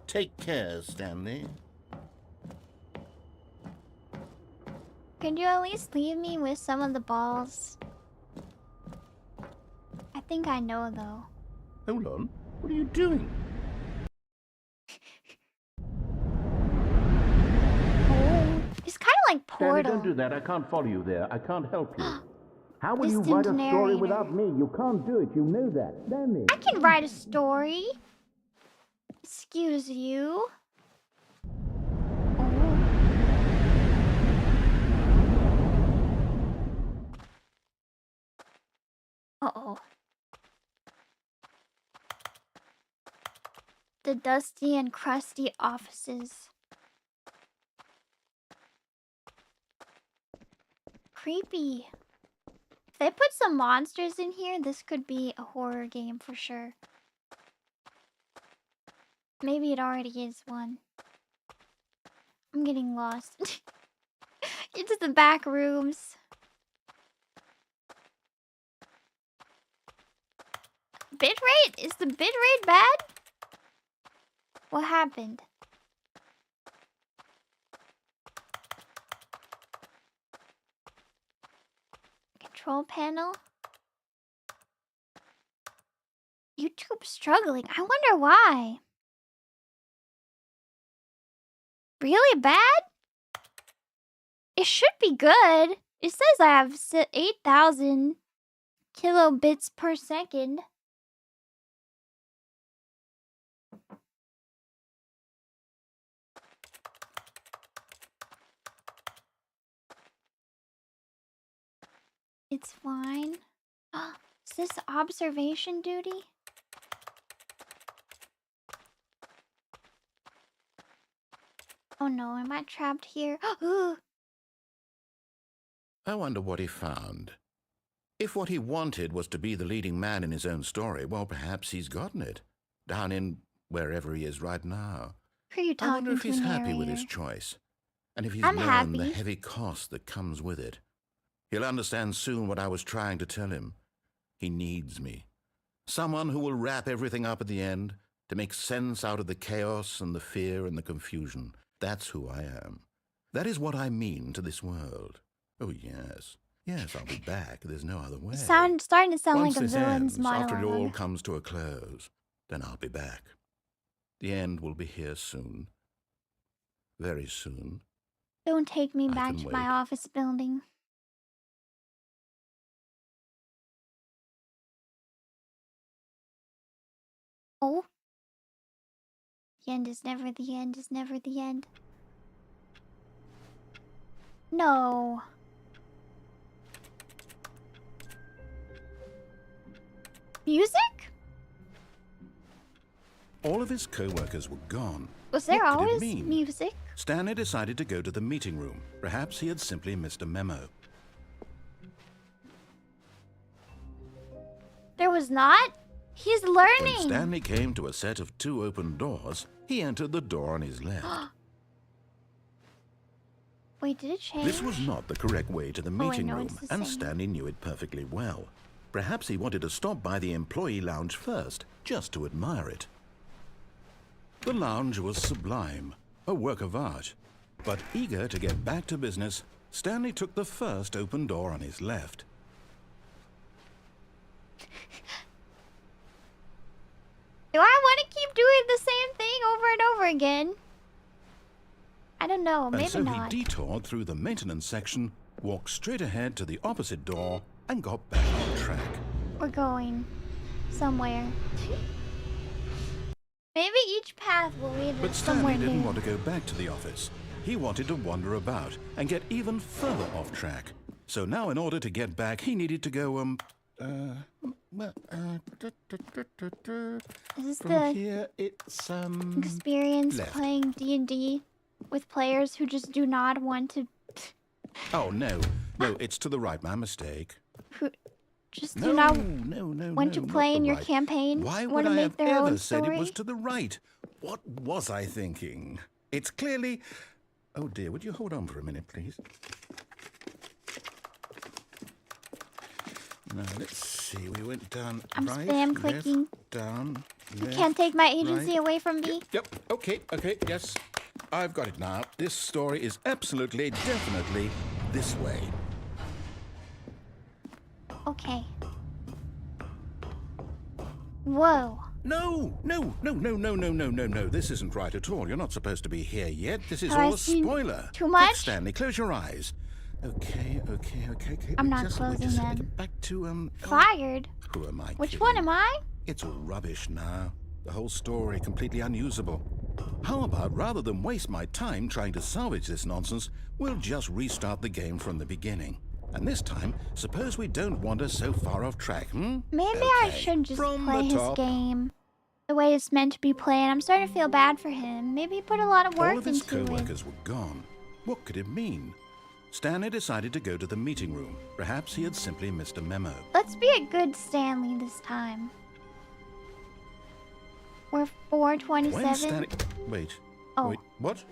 Take care, Stanley. Could you at least leave me with some of the balls? I think I know, though. Hold on. What are you doing? Oh, it's kind of like Stanley, Portal. don't do that. I can't follow you there. I can't help you. How will you Distant write a story narrator. without me? You can't do it. You know that. Stanley. I can write a story. Excuse you. Oh. Uh-oh. The dusty and crusty offices. Creepy. If they put some monsters in here, this could be a horror game for sure. Maybe it already is one. I'm getting lost. Into the back rooms. Bitrate? Is the bitrate bad? What happened? Control panel? YouTube struggling. I wonder why. Really bad? It should be good. It says I have 8,000 kilobits per second. It's fine. Is this observation duty? Oh no, am I trapped here? I wonder what he found. If what he wanted was to be the leading man in his own story, well, perhaps he's gotten it. Down in wherever he is right now. Who are you talking I wonder if to, he's happy with narrator? his choice. And if he's I'm learned the happy. heavy cost that comes with it. He'll understand soon what I was trying to tell him. He needs me. Someone who will wrap everything up at the end to make sense out of the chaos and the fear and the confusion. That's who I am. That is what I mean to this world. Oh, yes. Yes, I'll be back. There's no other way. Starting to sound Once like a this villain's ends, after it all monologue. comes to a close, then I'll be back. The end will be here soon. Very soon. Don't take me I back can to wait. my office building. Oh. The end is never the end is never the end. No. Music? All of his co-workers were gone. Was there What could it always mean? music? Stanley decided to go to the meeting room. Perhaps he had simply missed a memo. There was not? He's When learning. Stanley came to a set of 2 open doors, he entered the door on his left. Wait, did it change? This was not the correct way to the meeting no, room, it's the and same. Stanley knew it perfectly well. Perhaps he wanted to stop by the employee lounge first, just to admire it. The lounge was sublime, a work of art. But eager to get back to business, Stanley took the first open door on his left. Do I want to keep doing the same thing over and over again? I don't know, maybe And so not. he detoured through the maintenance section, walked straight ahead to the opposite door, and got back on track. We're going somewhere. Maybe each path will lead But us somewhere Stanley didn't new. want to go back to the office. He wanted to wander about and get even further off track. So now in order to get back, he needed to go, Is this from the here, it's, experience left. playing D&D with players who just do not want to, Oh, no, it's to the right, my mistake. who just No, do not no, want to not play the in your right. campaign? Why Want would to I make have their ever own said story? it was to the right? What was I thinking? It's clearly... Oh dear, would you hold on for a minute, please? Now, let's see, we went down I'm right, spam left, clicking. down, You left, can't take my agency right. away from me. Yep, okay, yes. I've got it now. This story is absolutely, definitely this way. Okay. Whoa. No. This isn't right at all. You're not supposed to be here yet. This is Have I all a seen spoiler. too Quick, much? Stanley, close your eyes. Okay. I'm We not just closing have to them. get back to, Fired? Who am I Which kidding? one am I? It's all rubbish now. The whole story completely unusable. How about, rather than waste my time trying to salvage this nonsense, we'll just restart the game from the beginning. And this time, suppose we don't wander so far off track, Maybe I Okay, should just from play the his top. game the way it's meant to be played. I'm starting to feel bad for him. Maybe he put a lot of work All of his into it. co-workers were gone. What could it mean? Stanley decided to go to the meeting room. Perhaps he had simply missed a memo. Let's be a good Stanley this time. We're When 427. Stanley... Wait. Oh. Wait, what?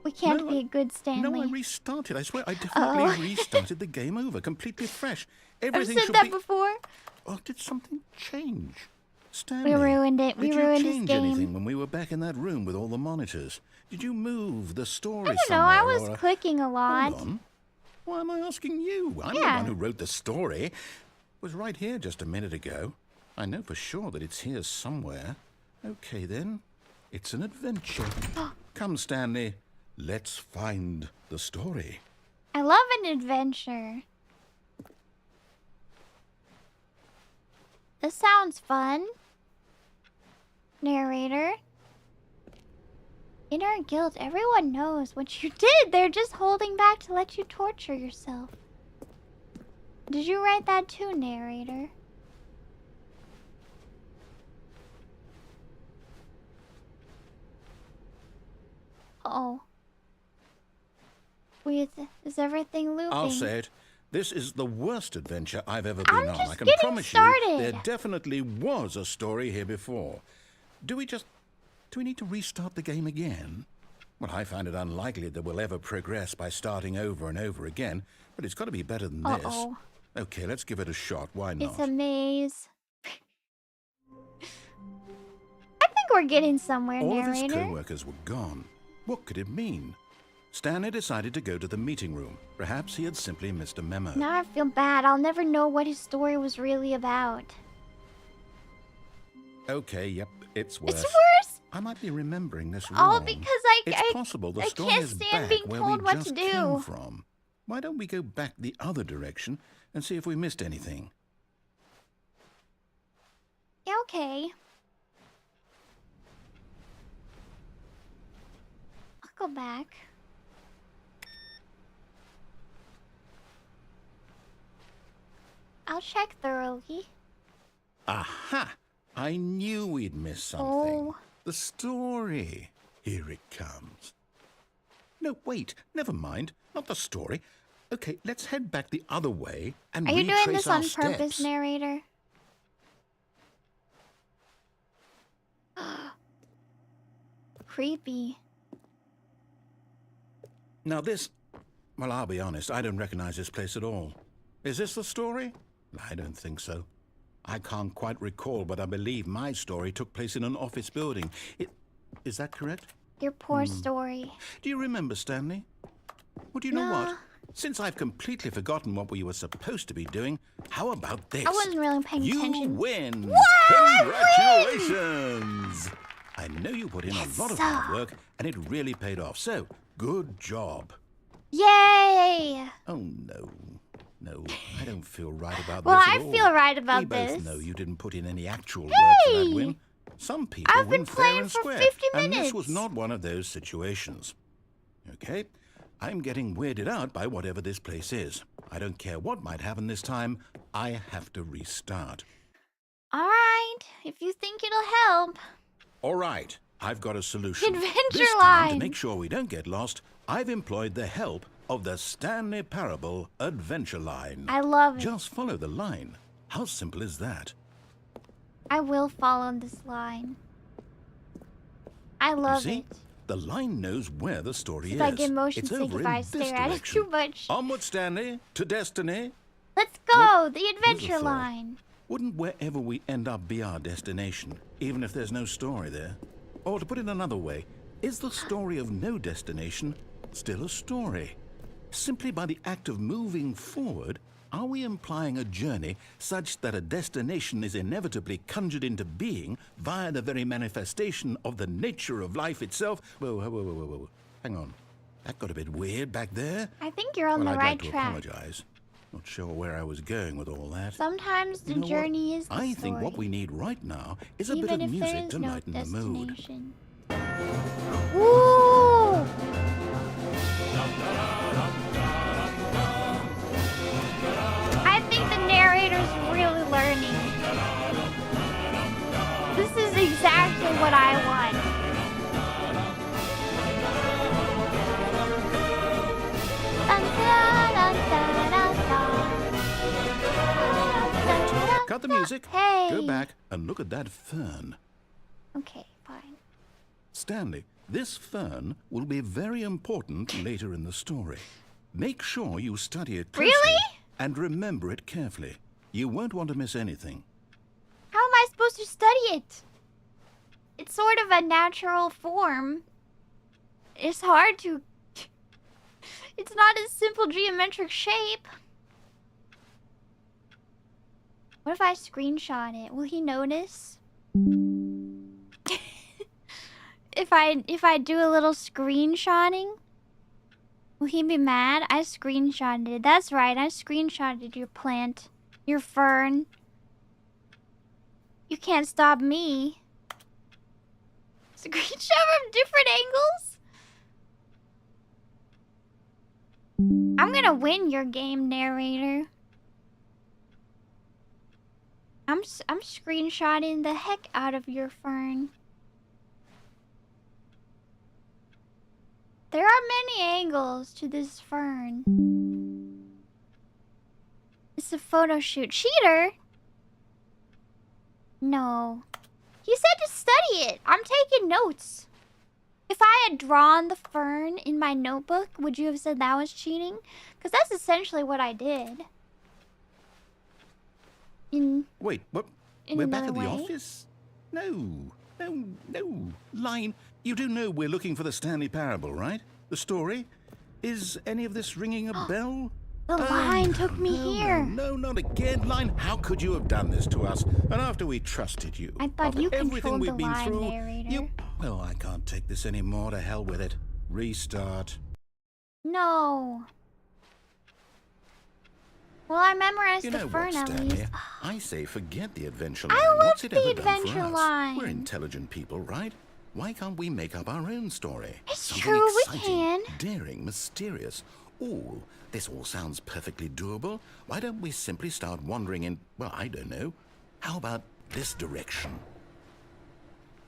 We can't No, be a good Stanley. No, I restarted. I swear, I definitely Oh. restarted the game over, completely fresh. I've Everything said should that be... before. Oh, did something change? Stanley, We ruined it. We did ruined you his change game. anything when we were back in that room with all the monitors? Did you move the story I don't know. somewhere? I was or clicking a lot. Hold on. Why am I asking you? I'm the Yeah. one who wrote the story. It was right here just a minute ago. I know for sure that it's here somewhere. Okay, then. It's an adventure. Come, Stanley. Let's find the story. I love an adventure. This sounds fun. Narrator. In our guild, everyone knows what you did. They're just holding back to let you torture yourself. Did you write that too, narrator? Uh-oh. Wait, is everything looping? I'll say it. This is the worst adventure I've ever been on. just I can getting promise started. you there definitely was a story here before. Do we need to restart the game again? Well, I find it unlikely that we'll ever progress by starting over and over again, but it's got to be better than Uh-oh. this. Okay, let's give it a shot. Why not? It's a maze. I think we're getting somewhere, All of his narrator. co-workers were gone. What could it mean? Stanley decided to go to the meeting room. Perhaps he had simply missed a memo. Now I feel bad. I'll never know what his story was really about. Okay, yep, it's worse. It's worse? I might be remembering this All wrong. because It's possible the I story can't is stand back being where told we what just to came do. from. Why don't we go back the other direction and see if we missed anything? Yeah, okay. I'll go back. I'll check thoroughly. Aha! I knew we'd miss something. Oh. The story. Here it comes. No, wait. Never mind. Not the story. Okay, let's head back the other way and Are you retrace doing this our on purpose, steps. narrator? Creepy. Now this... Well, I'll be honest. I don't recognize this place at all. Is this the story? I don't think so. I can't quite recall, but I believe my story took place in an office building. Is that correct? Your poor story. Do you remember, Stanley? Well, do you know Nah. what? Since I've completely forgotten what we were supposed to be doing, how about this? I wasn't really paying You attention. win! What? Congratulations! I know you put in Yes, a lot of sir. hard work, and it really paid off. So, good job. Yay! Oh, no. No, I don't feel right about Well, this I at all. feel right about we this. both know you didn't put in any actual work for that Hey! win. Some people I've win been fair playing and for square, 50 and this was minutes. not one of those situations. Okay? I'm getting weirded out by whatever this place is. I don't care what might happen this time. I have to restart. All right, if you think it'll help. All right, I've got a solution. Adventure This time, to line. make sure we don't get lost, I've employed the help of the Stanley Parable Adventure Line. I love it. Just follow the line. How simple is that? I will follow this line. I love you see? it. The line knows where the story If is. I get motion it's sick over if in I this stare at it direction. too much. Onward, Stanley, to destiny. Let's go, Look, the here's a adventure thought. line. Wouldn't wherever we end up be our destination, even if there's no story there? Or to put it another way, is the story of no destination still a story? Simply by the act of moving forward, are we implying a journey such that a destination is inevitably conjured into being via the very manifestation of the nature of life itself? Whoa, whoa, whoa, whoa, whoa. Hang on. That got a bit weird back there. I think you're on Well, the I'd right like to track. apologize. Not sure where I was going with all that. Sometimes the You know what? journey is the I story. think what we need right now is a Even bit of if there music is to no lighten the mood. destination. Ooh! I think the narrator's really learning. This is exactly what I want. Dun, dun, dun, dun, dun, dun. Dun, dun, dun, Cut the dun. music. Hey. Go back and look at that fern. Okay, fine. Stanley, this fern will be very important later in the story. Make sure you study it closely Really? and remember it carefully. You won't want to miss anything. How am I supposed to to study it. It's sort of a natural form. It's hard to... It's not a simple geometric shape. What if I screenshot it? Will he notice? If I do a little screenshotting, will he be mad? I screenshotted it. That's right, I screenshotted your plant. Your fern. You can't stop me. Screenshot from different angles? I'm gonna win your game, narrator. I'm screenshotting the heck out of your fern. There are many angles to this fern. It's a photo shoot. Cheater? No. He said to study it. I'm taking notes. If I had drawn the fern in my notebook, would you have said that was cheating? Because that's essentially what I did. Wait, what? We're back at the office? No. Line, you do know we're looking for the Stanley Parable, right? The story? Is any of this ringing a bell? The line took me here. No, not again, Line. How could you have done this to us? And after we trusted you. I thought you controlled the line, through, narrator. Well, I can't take this anymore. To hell with it. Restart. No. Well, I memorized the fern what, at Stanley? least. I say forget the adventure line. I love What's it the ever done for adventure us? line. We're intelligent people, right? Why can't we make up our own story? It's Something true, exciting, we can. daring, mysterious. Ooh, this all sounds perfectly doable. Why don't we simply start wandering in, well, I don't know. How about this direction?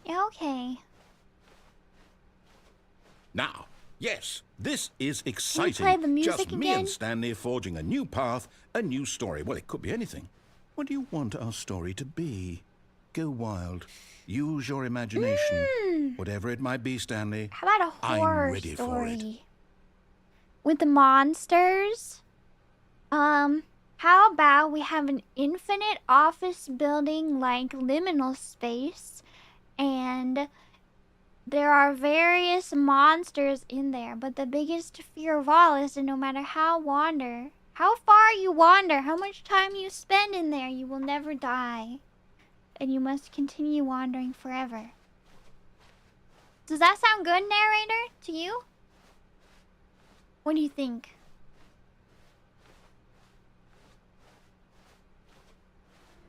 Yeah, okay. Now, yes, this is exciting. play the music Just me again? and Stanley forging a new path, a new story. Well, it could be anything. What do you want our story to be? Go wild. Use your imagination. Whatever it might be, Stanley. How about a horror I'm ready for it. story? With the monsters? How about we have an infinite office building like liminal space, and there are various monsters in there, but the biggest fear of all is that no matter how far you wander, how much time you spend in there, you will never die. And you must continue wandering forever. Does that sound good, narrator, to you? What do you think?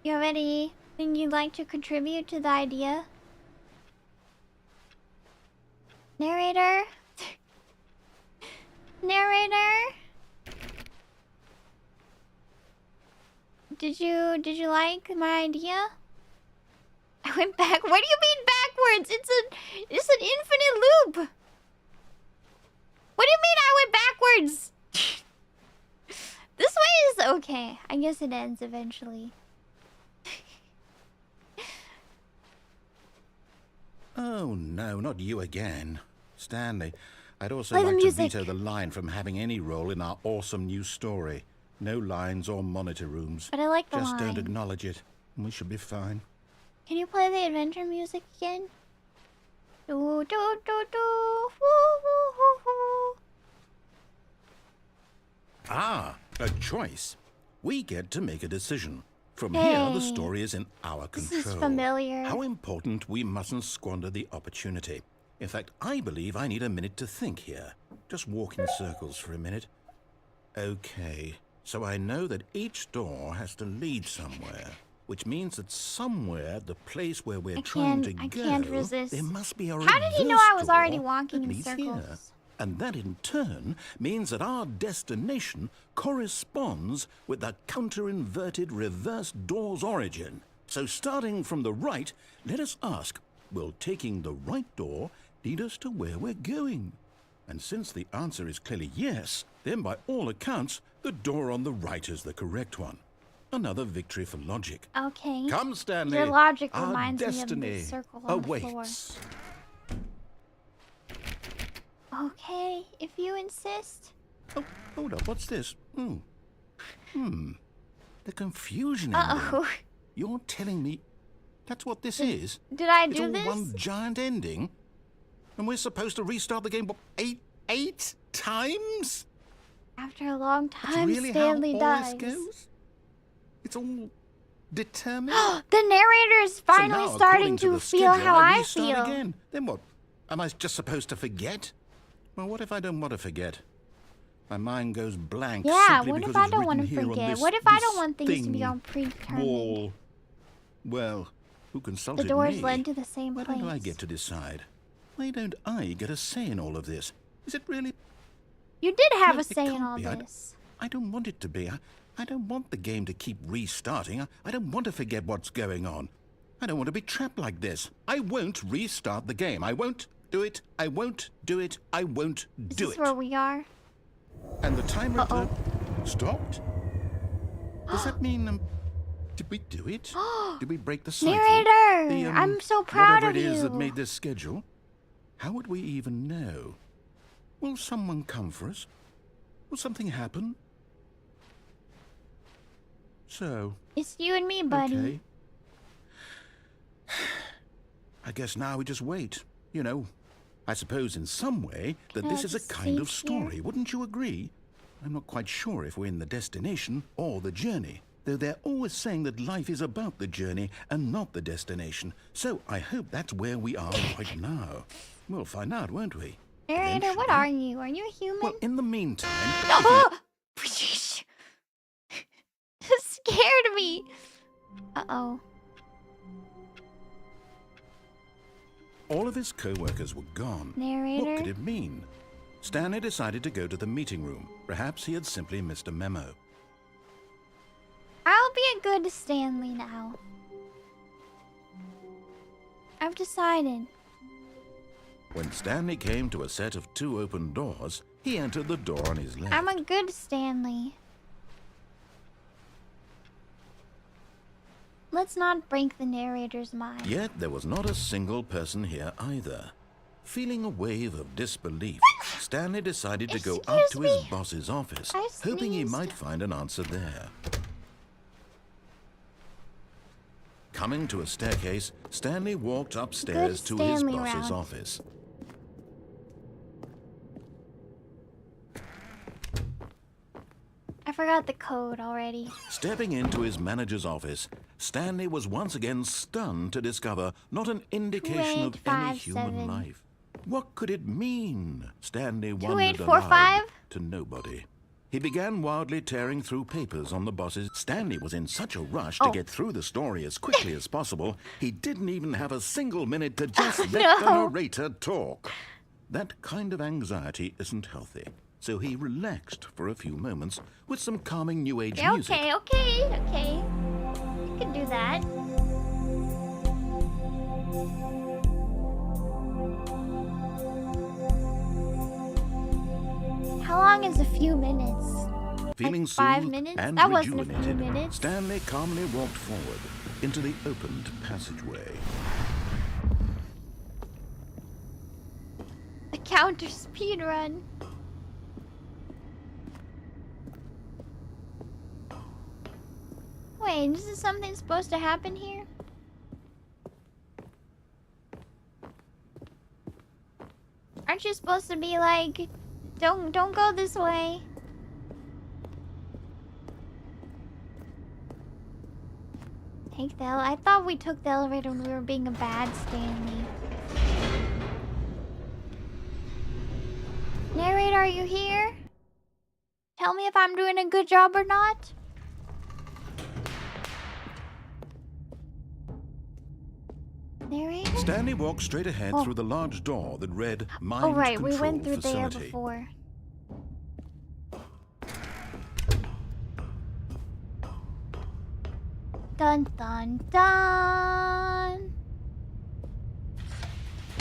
You have anything you'd like to contribute to the idea? Narrator? Narrator? Did you like my idea? I went back. What do you mean backwards? It's an infinite loop. What do you mean I went backwards? This way is okay. I guess it ends eventually. Oh, no, not you again. Stanley, I'd also Play the like to music. veto the line from having any role in our awesome new story. No lines or monitor rooms. But I like the Just line. don't acknowledge it, and we should be fine. Can you play the adventure music again? Do do do do. Woo woo woo woo. Ah, a choice. We get to make a decision. From here, the Hey. story is in our control. This is familiar. How important we mustn't squander the opportunity. In fact, I believe I need a minute to think here. Just walk in circles for a minute. Okay, so I know that each door has to lead somewhere, which means that somewhere, the place where we're trying to I go, can't resist. there must be a How did he know reverse I was already door walking that in leads circles? here. And that in turn means that our destination corresponds with the counter-inverted reverse door's origin. So starting from the right, let us ask, will taking the right door lead us to where we're going? And since the answer is clearly yes, then by all accounts, the door on the right is the correct one. Another victory for logic. Okay. Come, Stanley. Your logic our reminds me of destiny the circle on the floor. awaits. Okay, if you insist. Oh, hold up. What's this? The confusion in Uh-oh. them. You're telling me... That's what this is. Did I It's do all this? one giant ending. And we're supposed to restart the game, what, eight times? After a long That's time, really Stanley how all dies. this goes? It's all determined? The narrator is finally so now, starting according to the feel schedule, how I restart feel. again. Then what? Am I just supposed to forget? Well, what if I don't want to forget? My mind goes blank. Yeah, simply what because if I it's don't want to written here on forget? this- What if I this don't want things to be thing, on predetermined? wall? Well, who consulted The doors me? led to the same Why place. don't I get to decide? Why don't I get a say in all of this? Is it really? You did have No, a it say in can't all be. this. I don't want it to be. I don't want the game to keep restarting. I don't want to forget what's going on. I don't want to be trapped like this. I won't restart the game. I won't do it. I won't do it. I won't Is do this it. where we are? And the timer Uh-oh. stopped? Does that mean, did we do it? Did we break the cycle? Narrator! The, I'm so proud whatever of it is that you. made this schedule? How would we even know? Will someone come for us? Will something happen? So, It's you and me, buddy. okay. I guess now we just wait. You know, I suppose in some way that Can I this is a just kind of save here? story. Wouldn't you agree? I'm not quite sure if we're in the destination or the journey, though they're always saying that life is about the journey and not the destination. So I hope that's where we are right now. We'll find out, won't we? Narrator, what Eventually. are you? Are you a human? Well, in the meantime, Oh! Scared me. Uh-oh. all of his co-workers were gone. Narrator? What could it mean? Stanley decided to go to the meeting room. Perhaps he had simply missed a memo. I'll be a good Stanley now. I've decided. When Stanley came to a set of 2 open doors, he entered the door on his left. I'm a good Stanley. Let's not break the narrator's mind. Yet there was not a single person here either. Feeling a wave of disbelief, Stanley decided to go up to his boss's office, I hoping he sneezed. might find an answer there. Coming to a staircase, Stanley walked upstairs to his Stanley boss's round. office. I forgot the code already. Stepping into his manager's office, Stanley was once again stunned to discover not an indication of any human 2857. life. What could it mean? Stanley wondered 2845? aloud to nobody. He began wildly tearing through papers on the bosses. Stanley was in such a rush to Oh. get through the story as quickly as possible, he didn't even have a single minute to just let the No. narrator talk. That kind of anxiety isn't healthy, so he relaxed for a few moments with some calming New Age Yeah, music. okay. You can do that. How long is a few minutes? Feeling Like 5 soothed minutes? and That wasn't a few rejuvenated, minutes. Stanley calmly walked forward into the opened passageway. A counter speed run. Wait, isn't something supposed to happen here? Aren't you supposed to be like, don't go this way? Take the I thought we took the elevator when we were being a bad Stanley. Narrator, are you here? Tell me if I'm doing a good job or not. Narrator? Stanley walked straight ahead Oh. through the large door that read Mind Oh right, Control we went through Facility. there before. Dun dun dun.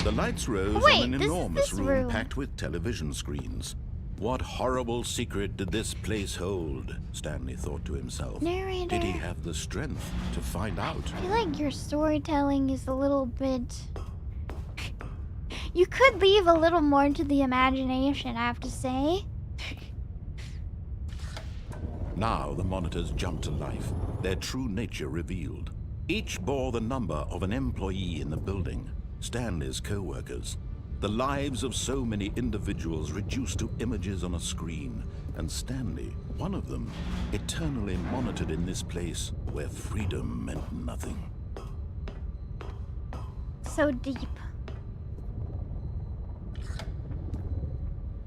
The lights rose Wait, on an this is enormous this room room. packed with television screens. What horrible secret did this place hold? Stanley thought to himself. Narrator. Did he have the strength to find out? I feel like your storytelling is a little bit... You could leave a little more to the imagination, I have to say. Now the monitors jumped to life, their true nature revealed. Each bore the number of an employee in the building, Stanley's co-workers. The lives of so many individuals reduced to images on a screen, and Stanley, one of them, eternally monitored in this place where freedom meant nothing. So deep.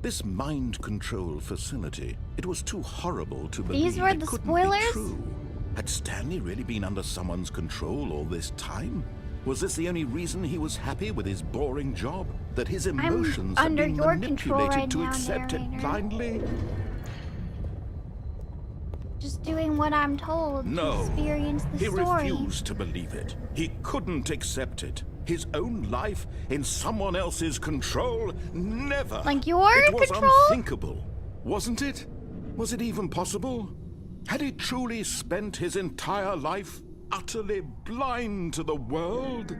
This mind control facility, it was too horrible to believe. These were it the couldn't spoilers? be true. Had Stanley really been under someone's control all this time? Was this the only reason he was happy with his boring job? That his emotions had under been your control manipulated right to now, accept it narrator. blindly? Just doing what I'm told to No. experience the He story. refused to believe it. He couldn't accept it. His own life in someone else's control? Never. Like your It was control? unthinkable, wasn't it? Was it even possible? Had he truly spent his entire life utterly blind to the world?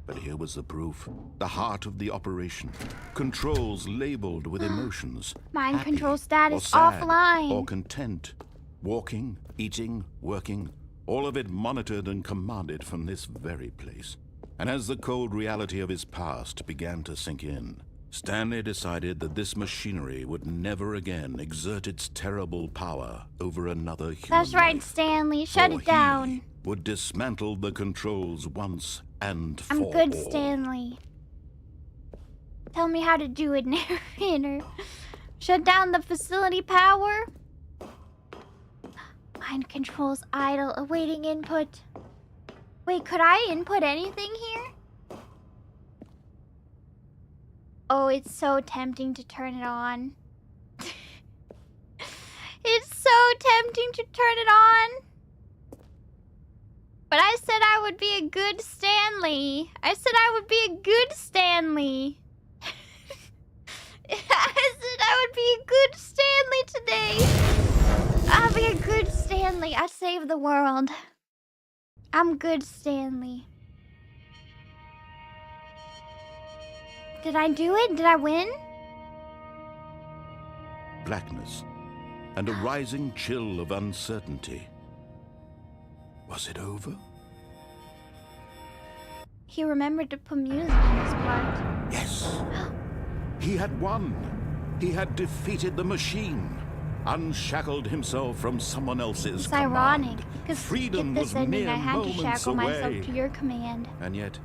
But here was the proof. The heart of the operation. Controls labeled with emotions. Mind happy control status or sad offline. or content. Walking, eating, working. All of it monitored and commanded from this very place. And as the cold reality of his past began to sink in, Stanley decided that this machinery would never again exert its terrible power over another human That's right, life. Stanley. Shut For it down. He would dismantle the controls once and for I'm good, all. Stanley. Tell me how to do it, narrator. Shut down the facility power. Mind controls idle, awaiting input. Wait, could I input anything here? Oh, it's so tempting to turn it on. It's so tempting to turn it on. But I said I would be a good Stanley. I said I would be a good Stanley. I said I would be a good Stanley today. I'll be a good Stanley. I saved the world. I'm good Stanley. Did I do it? Did I win? Blackness and a rising chill of uncertainty. Was it over? He remembered to put music in this part. Yes. He had won. He had defeated the machine. Unshackled himself from someone else's It's command. ironic, because to Freedom get this was ending, mere I had to moments shackle away. myself to your command. And yet,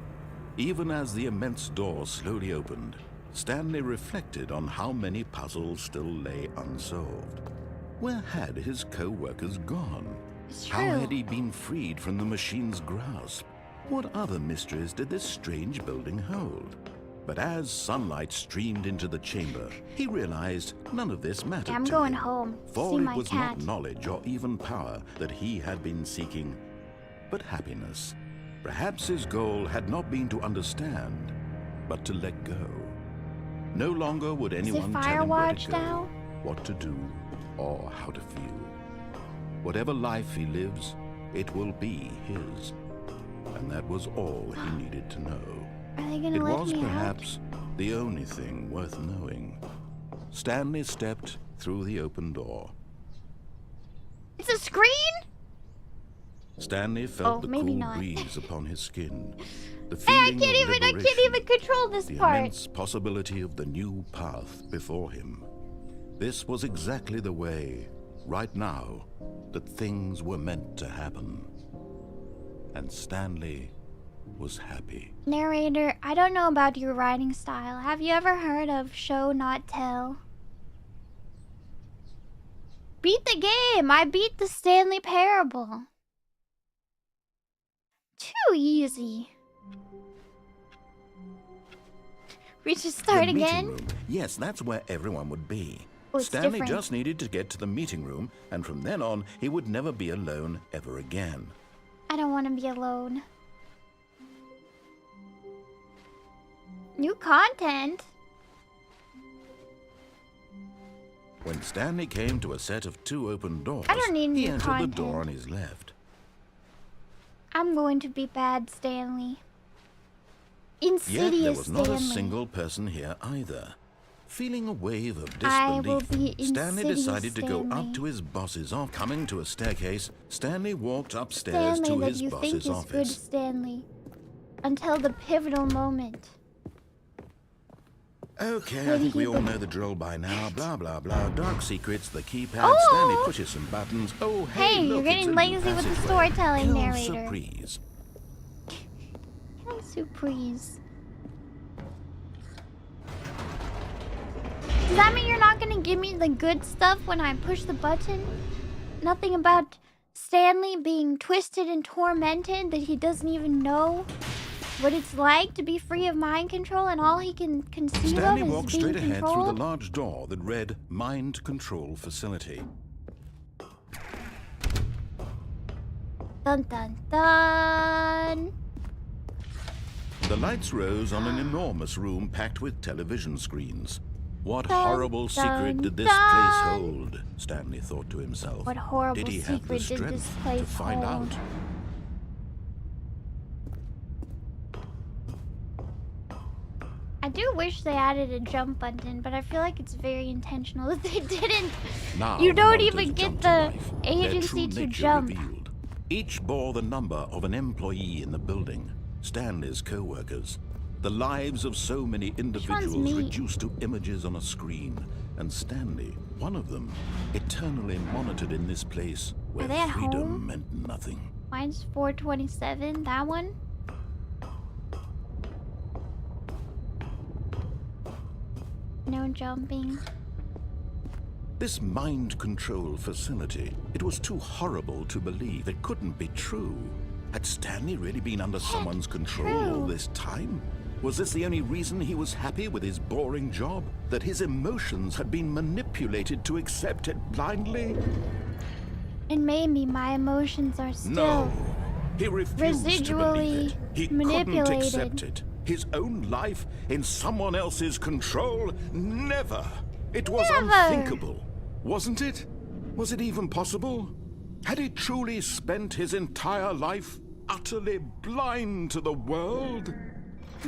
even as the immense door slowly opened, Stanley reflected on how many puzzles still lay unsolved. Where had his co-workers gone? It's How true. had he been freed from the machine's grasp? What other mysteries did this strange building hold? But as sunlight streamed into the chamber, he realized none of this mattered I'm to going him. home. For See it my was cat. not knowledge or even power that he had been seeking, but happiness. Perhaps his goal had not been to understand, but to let go. No longer would Is it anyone tell him where Firewatch to go, now? what to do, or how to feel. Whatever life he lives, it will be his. And that was all he needed to know. Are they gonna It let was me perhaps the only thing worth knowing. Stanley stepped through the open door. out? It's a screen? Stanley felt the maybe cool not. breeze upon his skin. The Hey, I feeling can't of even liberation, control this the part. immense possibility of the new path before him. This was exactly the way, right now, that things were meant to happen. And Stanley was happy. Narrator, I don't know about your writing style. Have you ever heard of show not tell? Beat the game! I beat the Stanley Parable. Too easy. We just start The meeting again? room. Yes, that's where everyone would be. Oh, it's Stanley different. just needed to get to the meeting room, and from then on, he would never be alone ever again. I don't want to be alone. New content? When Stanley came to a set of 2 open doors, I don't need he new entered content. the door on his left. I'm going to be bad Stanley. Yet there Insidious was not Stanley. a single person here either. Feeling a wave of I will disbelief, be Stanley insidious decided to go Stanley. up to his boss's office. Coming to a staircase, Stanley walked upstairs Stanley to that his you think boss's is office. good Stanley. Until the pivotal moment. Okay, When I think he we all be- know the drill by now. Blah, blah, blah. Dark secrets, the keypad. Oh! Stanley pushes some buttons. Oh, hey, Hey, look, you're it's getting a new lazy with the passageway. storytelling, Quelle narrator. surprise. Quelle surprise. Does that mean you're not gonna give me the good stuff when I push the button? Nothing about Stanley being twisted and tormented, that he doesn't even know what it's like to be free of mind control, and all he can conceive Stanley of is walked being straight ahead through the controlled? large door that read Mind Control Facility. Dun dun dun. The lights rose on an enormous room packed with television screens. What Dun, horrible secret dun, did this dun. place hold? Stanley thought to himself. What horrible Did he have the secret did this strength place to find hold? out? I do wish they added a jump button, but I feel like it's very intentional that they didn't. Now You the don't monitors even get jumped to the life, their agency true to nature jump. revealed. Each bore the number of an employee in the building, Stanley's co-workers. The lives of so many individuals me? reduced to images on a screen, and Stanley, one of them, eternally monitored in this place where they at freedom home? meant nothing. Mine's 427. That one? No jumping. This mind control facility, it was too horrible to believe. It couldn't be true. Had Stanley really been under someone's control all true. this time? Was this the only reason he was happy with his boring job? That his emotions had been manipulated to accept it blindly? And maybe my emotions are still No. He refused to believe it. He couldn't manipulated. accept it. His own life in someone else's control? Never. It was Never. unthinkable. Wasn't it? Was it even possible? Had he truly spent his entire life utterly blind to the world?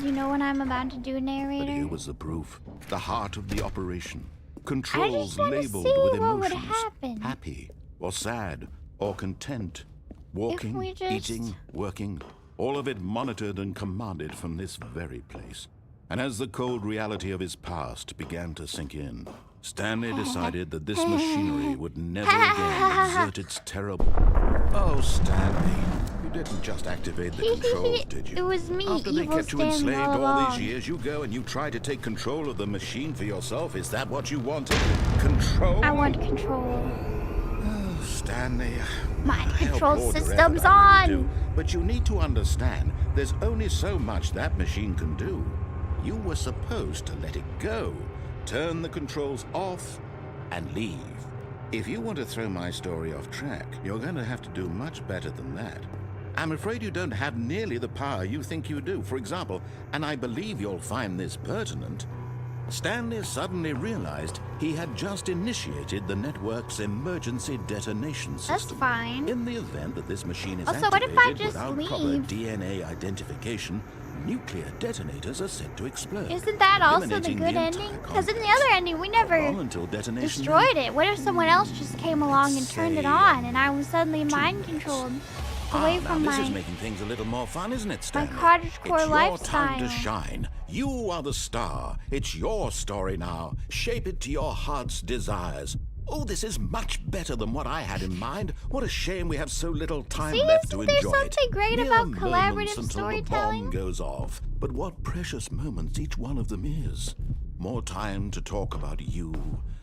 You know what I'm about to do, But narrator? here was the proof. The heart of the operation. Controls wanna labeled see with what would emotions. happen. Happy or sad or content. Walking, we just- eating, working. All of it monitored and commanded from this very place. And as the cold reality of his past began to sink in, Stanley decided that this machinery would never again exert its terrible... Oh, Stanley, you didn't just activate the controls, did you? It was me, After they evil kept you Stanley, enslaved all all along. these years, you go and you try to take control of the machine for yourself. Is that what you wanted? Control? I want control. Stanley, Mind I control applaud your system's effort, I really on. do. But you need to understand, there's only so much that machine can do. You were supposed to let it go, turn the controls off, and leave. If you want to throw my story off track, you're going to have to do much better than that. I'm afraid you don't have nearly the power you think you do. For example, and I believe you'll find this pertinent, Stanley suddenly realized he had just initiated the network's emergency detonation system. That's fine. In the event that this machine is Also, what if I activated just without proper leave? DNA identification, nuclear detonators are set to explode. Isn't that also the eliminating good the ending? entire Because in the complex. other ending, we never All until detonation. destroyed it. What if someone else just came along and turned it Say, on, and I was suddenly mind controlled away now from this my... is making things a little more fun, isn't it, Stanley? cottagecore it's your time to lifestyle. shine. You are the star. It's your story now. Shape it to your heart's desires. Oh, this is much better than what I had in mind. What a shame we have so little time See, left to isn't there enjoy something it. great Mere about moments collaborative until storytelling? the bomb goes off. But what precious moments each one of them is. More time to talk about you,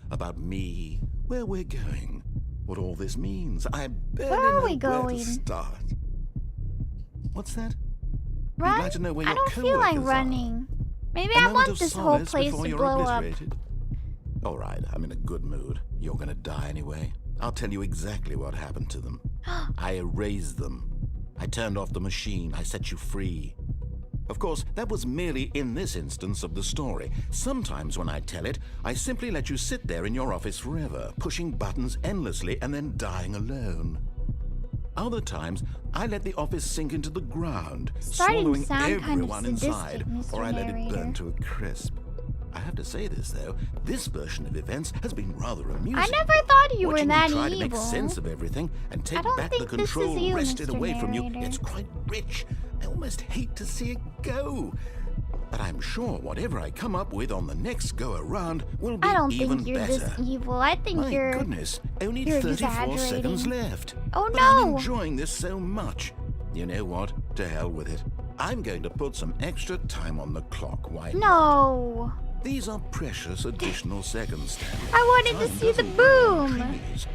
about me, where we're going, what all this means. I barely Where are know we where going? to start. What's that? Run? like to know where I your don't feel like coworkers are. running. Maybe A I moment want of this whole solace place before to you're blow up. obliterated. All right, I'm in a good mood. You're gonna die anyway. I'll tell you exactly what happened to them. I erased them. I turned off the machine. I set you free. Of course, that was merely in this instance of the story. Sometimes when I tell it, I simply let you sit there in your office forever, pushing buttons endlessly and then dying alone. Other times, I let the office sink into the ground, Starting to swallowing sound kind of everyone sadistic, inside, Mr. or I let it Narrator. burn to a crisp. I have to say this, though. This version of events has been rather amusing. I never thought you were Watching that you try evil. to make sense of everything and take don't back the think this is control you, wrested Mr. away from you, Narrator. it's quite rich. I almost hate to see it go. But I'm sure whatever I come up with on the next go-around will be I don't even think you're better. this evil. I think My you're... goodness, only you're 34 seconds exaggerating. left. Oh, But I'm no. enjoying this so much. You know what? To hell with it. I'm going to put some extra time on the clock. Why not? No. These are precious additional seconds, Stanley. I wanted to Time see the doesn't grow on boom. trees.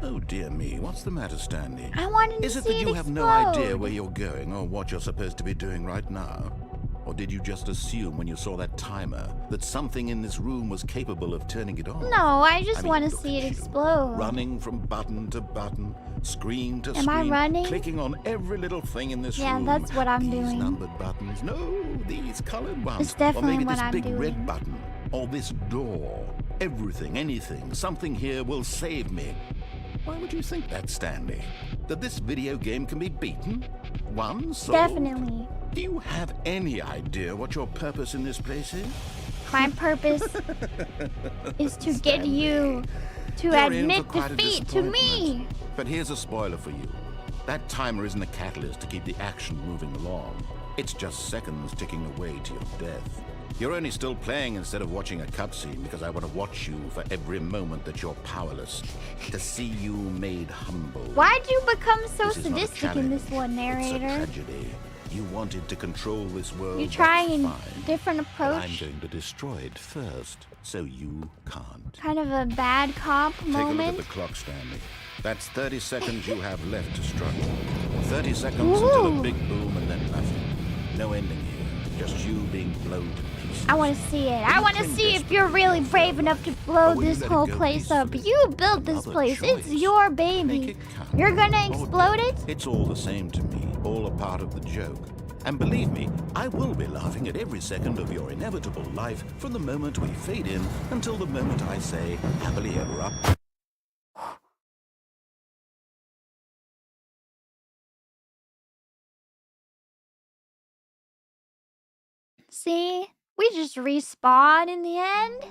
Oh dear me, what's the matter, Stanley? I wanted to Is it see that you it have no idea explode. where you're going or what you're supposed to be doing right now? Or did you just assume when you saw that timer that something in this room was capable of turning it on? No, I just I mean, want to look see at it you, explode. running from button to button, screen to Am I screen, running? clicking on every little thing in this Yeah, room. that's what I'm these doing. numbered buttons. No, these colored ones. It's definitely or maybe what this I'm big doing. red button. Or this door. Everything, anything, something here will save me. Why would you think that, Stanley? That this video game can be beaten? Won? Sold? Definitely. Do you have any idea what your purpose in this place is? My purpose is to get Stanley, you to you're in for admit quite a defeat to me. disappointment. But here's a spoiler for you. That timer isn't a catalyst to keep the action moving along. It's just seconds ticking away to your death. You're only still playing instead of watching a cutscene because I want to watch you for every moment that you're powerless. To see you made humble. Why'd you become so This is not a sadistic in this one, challenge. It's a narrator? tragedy. You wanted to control this world. You that's trying a fine. different But I'm approach? going to destroy it first, so you can't. Kind of a bad cop Take a look at moment. the clock, Stanley. That's 30 seconds you have left to struggle. 30 seconds until Ooh. a big boom and then nothing. No ending here. Just you being blown to pieces. I want to see it. I want to cling see if you're desperately really to your brave foe. enough to Or blow will you this let it whole go place up. peacefully? You built this Another place. It's choice. your Make baby. it count. You're gonna Or explode don't. it? It's all the same to me. All a part of the joke. And believe me, I will be laughing at every second of your inevitable life from the moment we fade in until the moment I say, happily ever up. See? We just respawn in the end.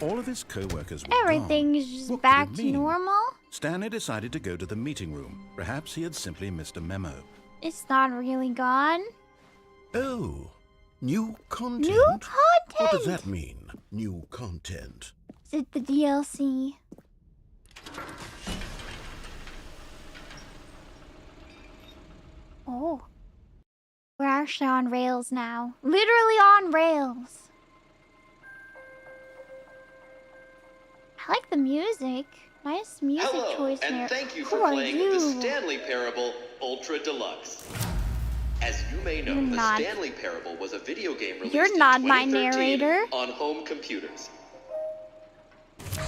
All of his co-workers were Everything gone. is just What could back it to mean? normal. Stanley decided to go to the meeting room. Perhaps he had simply missed a memo. It's not really gone. Oh, new content? New What does content! that mean, new content? Is it the DLC? Oh. We're actually on rails now. Literally on rails. I like the music. Nice music Hello, choice and there. thank you Who for are playing you? the Stanley Parable Ultra Deluxe. As you may know, You're the not- Stanley Parable was a video game released You're in not my 2013 narrator. on home computers.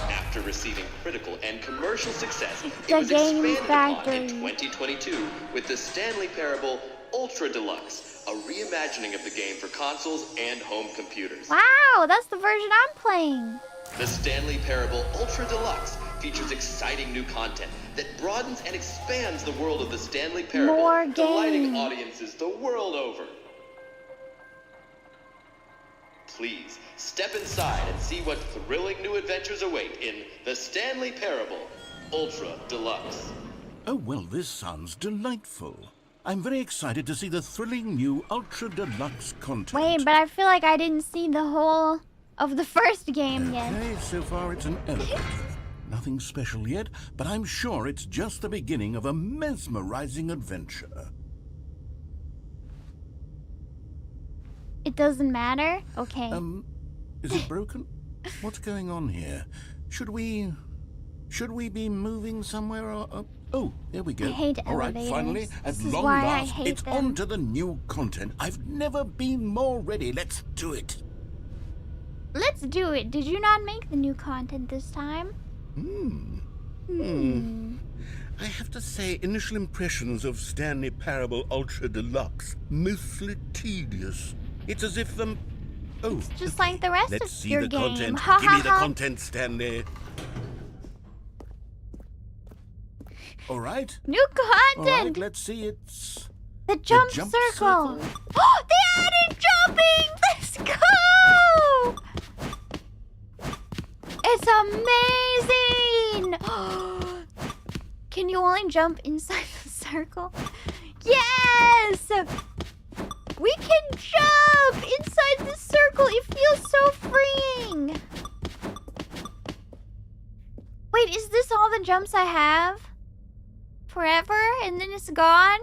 After receiving critical and commercial success, it The was Game expanded upon Factory. in 2022 with the Stanley Parable Ultra Deluxe, a reimagining of the game for consoles and home computers. Wow, that's the version I'm playing. The Stanley Parable Ultra Deluxe features exciting new content that broadens and expands the world of the Stanley Parable, More delighting game. audiences the world over. Please, step inside and see what thrilling new adventures await in the Stanley Parable Ultra Deluxe. Oh, well, this sounds delightful. I'm very excited to see the thrilling new Ultra Deluxe content. Wait, but I feel like I didn't see the whole of the first game yet. Okay, so far it's an elephant. Nothing special yet, but I'm sure it's just the beginning of a mesmerizing adventure. It doesn't matter? Okay. Is it broken? What's going on here? Should we be moving somewhere or... Oh, there we go. I hate All right, elevators. finally, at This is long why I last, hate it's them. on to the new content. I've never been more ready. Let's do it. Let's do it. Did you not make the new content this time? I have to say, initial impressions of Stanley Parable Ultra Deluxe, mostly tedious. It's as if the... Oh, It's just like the rest let's of see your the game. content. Ha Give ha me the ha. content, Stanley. All right. New All right, content! let's see. It's The jump jump circle. circle? Oh, they added jumping. Let's go. It's amazing. Can you only jump inside the circle? Yes. We can jump inside the circle. It feels so freeing. Wait, is this all the jumps I have? Forever and then it's gone?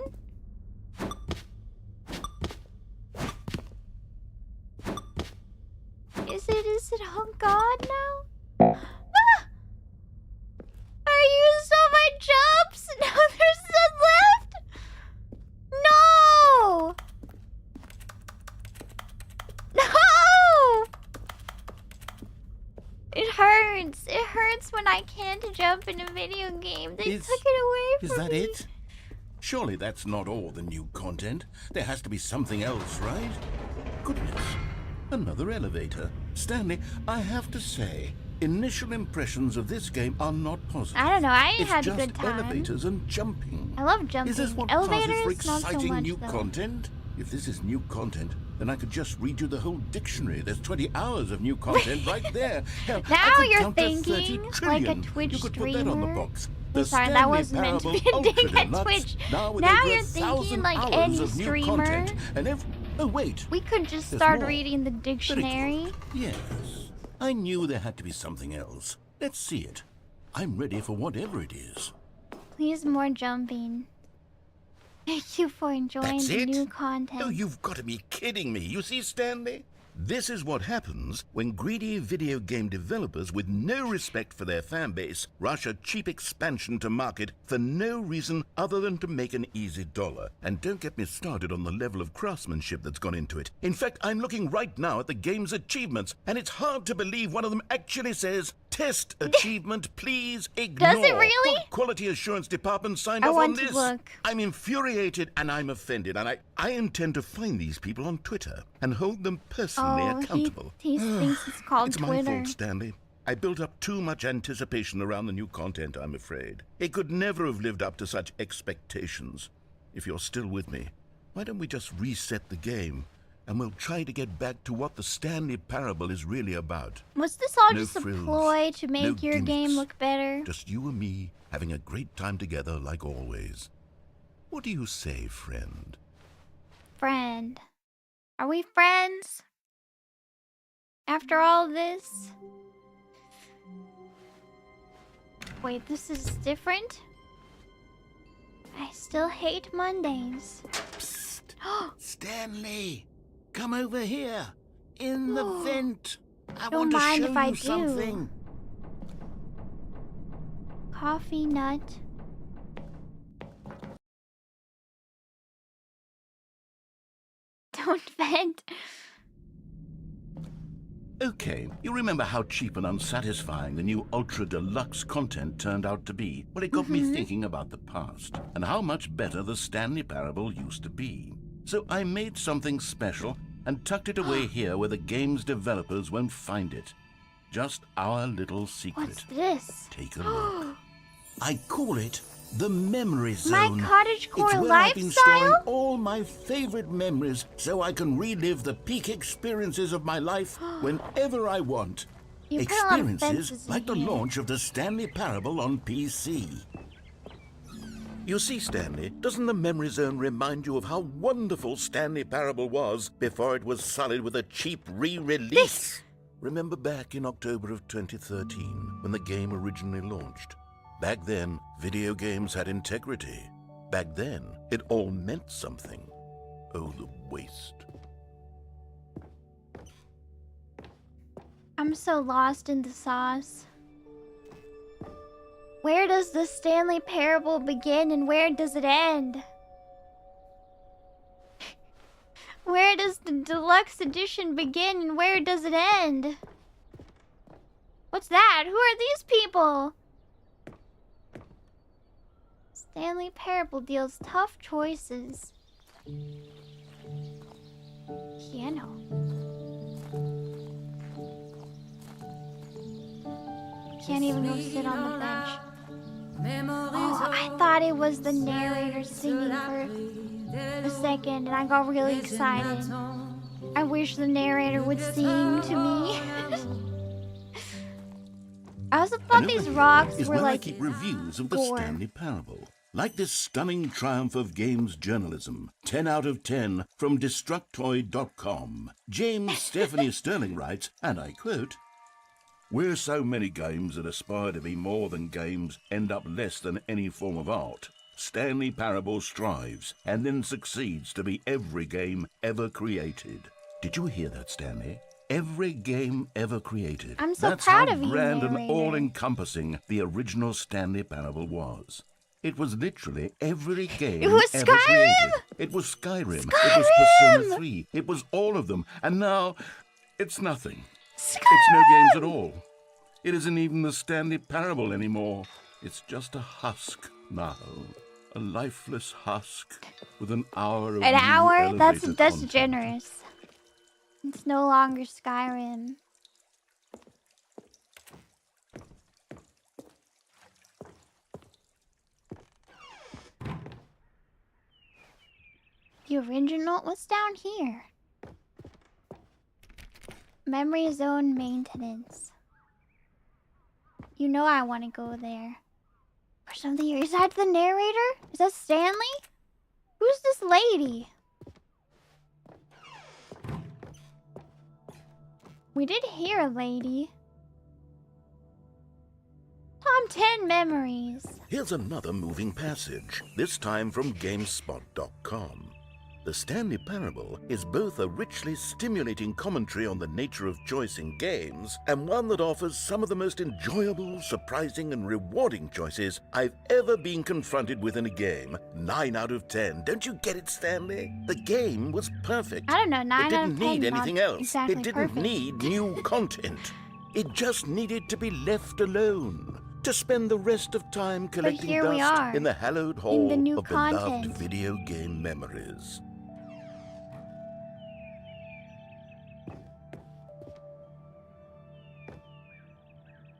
Is it all gone now? Ah! I used all my jumps! Now there's none left! No! No! It hurts. It hurts when I can't jump in a video game. They took it away Is from that me. it? Surely that's not all the new content. There has to be something else, right? Goodness. Another elevator. Stanley, I have to say, initial impressions of this game are not positive. I don't know. I It's had a just good time. elevators and jumping. I love jumping. Is this what Elevators, passes for not so exciting much, new though. content? If this is new content, then I could just read you the whole dictionary. There's 20 hours of new content right there. Hell, I Now could you're count to 30 thinking like a trillion. Twitch You could streamer. put that on the box. I'm sorry, that Stanley wasn't meant to be Parable a dig Ultra at Deluxe, Twitch. Now, with Now over you're thinking 1,000 like hours any of new streamer. content, and oh wait, We could just There's start more. reading the very dictionary. good. Yes, I knew there had to be something else. Let's see it. I'm ready for whatever it is. Please, more jumping. Thank you for enjoying That's the it? new content. Oh, you've got to be kidding me. You see, Stanley? This is what happens when greedy video game developers with no respect for their fan base rush a cheap expansion to market for no reason other than to make an easy dollar. And don't get me started on the level of craftsmanship that's gone into it. In fact, I'm looking right now at the game's achievements, and it's hard to believe one of them actually says, "Test achievement, please ignore." Does it really? What quality assurance department signed I off want on to this? look. I'm infuriated and I'm offended, and I intend to find these people on Twitter and hold them personally Oh, accountable. he thinks it's called It's my Twitter. fault, Stanley. I built up too much anticipation around the new content, I'm afraid. It could never have lived up to such expectations. If you're still with me, why don't we just reset the game and we'll try to get back to what the Stanley Parable is really about. Was this all No just a frills, ploy to make no your game gimmicks. look better? Just you and me having a great time together like always. What do you say, friend? Friend. Are we friends? After all this? Wait, this is different? I still hate Mondays. Psst. Stanley, come over here. In the vent. I Don't want to mind show if I you do. something. Coffee nut. Don't vent. Okay, you remember how cheap and unsatisfying the new Ultra Deluxe content turned out to be? Well, it got me thinking about the past and how much better the Stanley Parable used to be. So I made something special and tucked it away here where the game's developers won't find it. Just our little secret. What's this? Take a look. I call it the Memory My Zone. cottagecore It's where I've been lifestyle? storing all my favorite memories so I can relive the peak experiences of my life whenever I want. You put a lot of Experiences fences in like the here. launch of the Stanley Parable on PC. You see, Stanley, doesn't the Memory Zone remind you of how wonderful Stanley Parable was before it was sullied with a cheap re-release? Remember back in October of 2013 when the game originally launched? Back then, video games had integrity. Back then, it all meant something. Oh, the waste. I'm so lost in the sauce. Where does the Stanley Parable begin and where does it end? Where does the deluxe edition begin and where does it end? What's that? Who are these people? Stanley Parable deals tough choices. Piano. Can't even go sit on the bench. Oh, I thought it was the narrator singing for a second and I got really excited. I wish the narrator would sing to me. I also thought And these over rocks here is were where I like keep reviews of the gore. Stanley Parable. Like this stunning triumph of games journalism, 10 out of 10 from Destructoid.com. James Stephanie Sterling writes, and I quote, "Where so many games that aspire to be more than games end up less than any form of art, Stanley Parable strives and then succeeds to be every game ever created." Did you hear that, Stanley? Every game ever created. I'm so That's proud how of you, grand and narrator. all-encompassing the original Stanley Parable was. It was literally every game It was ever Skyrim! created. It was Skyrim. It was Persona 3. It was all of them. And now, it's nothing. Skyrim! It's no games at all. It isn't even the Stanley Parable anymore. It's just a husk now. A lifeless husk with an hour of An new hour? That's elevator content. generous. It's no longer Skyrim. The original? What's down here? Memory zone maintenance. You know I want to go there. Or something. Is that the narrator? Is that Stanley? Who's this lady? We did hear a lady. Top 10 memories. Here's another moving passage, this time from GameSpot.com. The Stanley Parable is both a richly stimulating commentary on the nature of choice in games, and one that offers some of the most enjoyable, surprising, and rewarding choices I've ever been confronted with in a game. 9 out of 10. Don't you get it, Stanley? The game was perfect. I don't know, 9 It out of didn't 10 need not anything else. exactly It didn't perfect. need new content. It just needed to be left alone. To spend the rest of time collecting here we dust are, in the hallowed hall the new of beloved content. video game memories.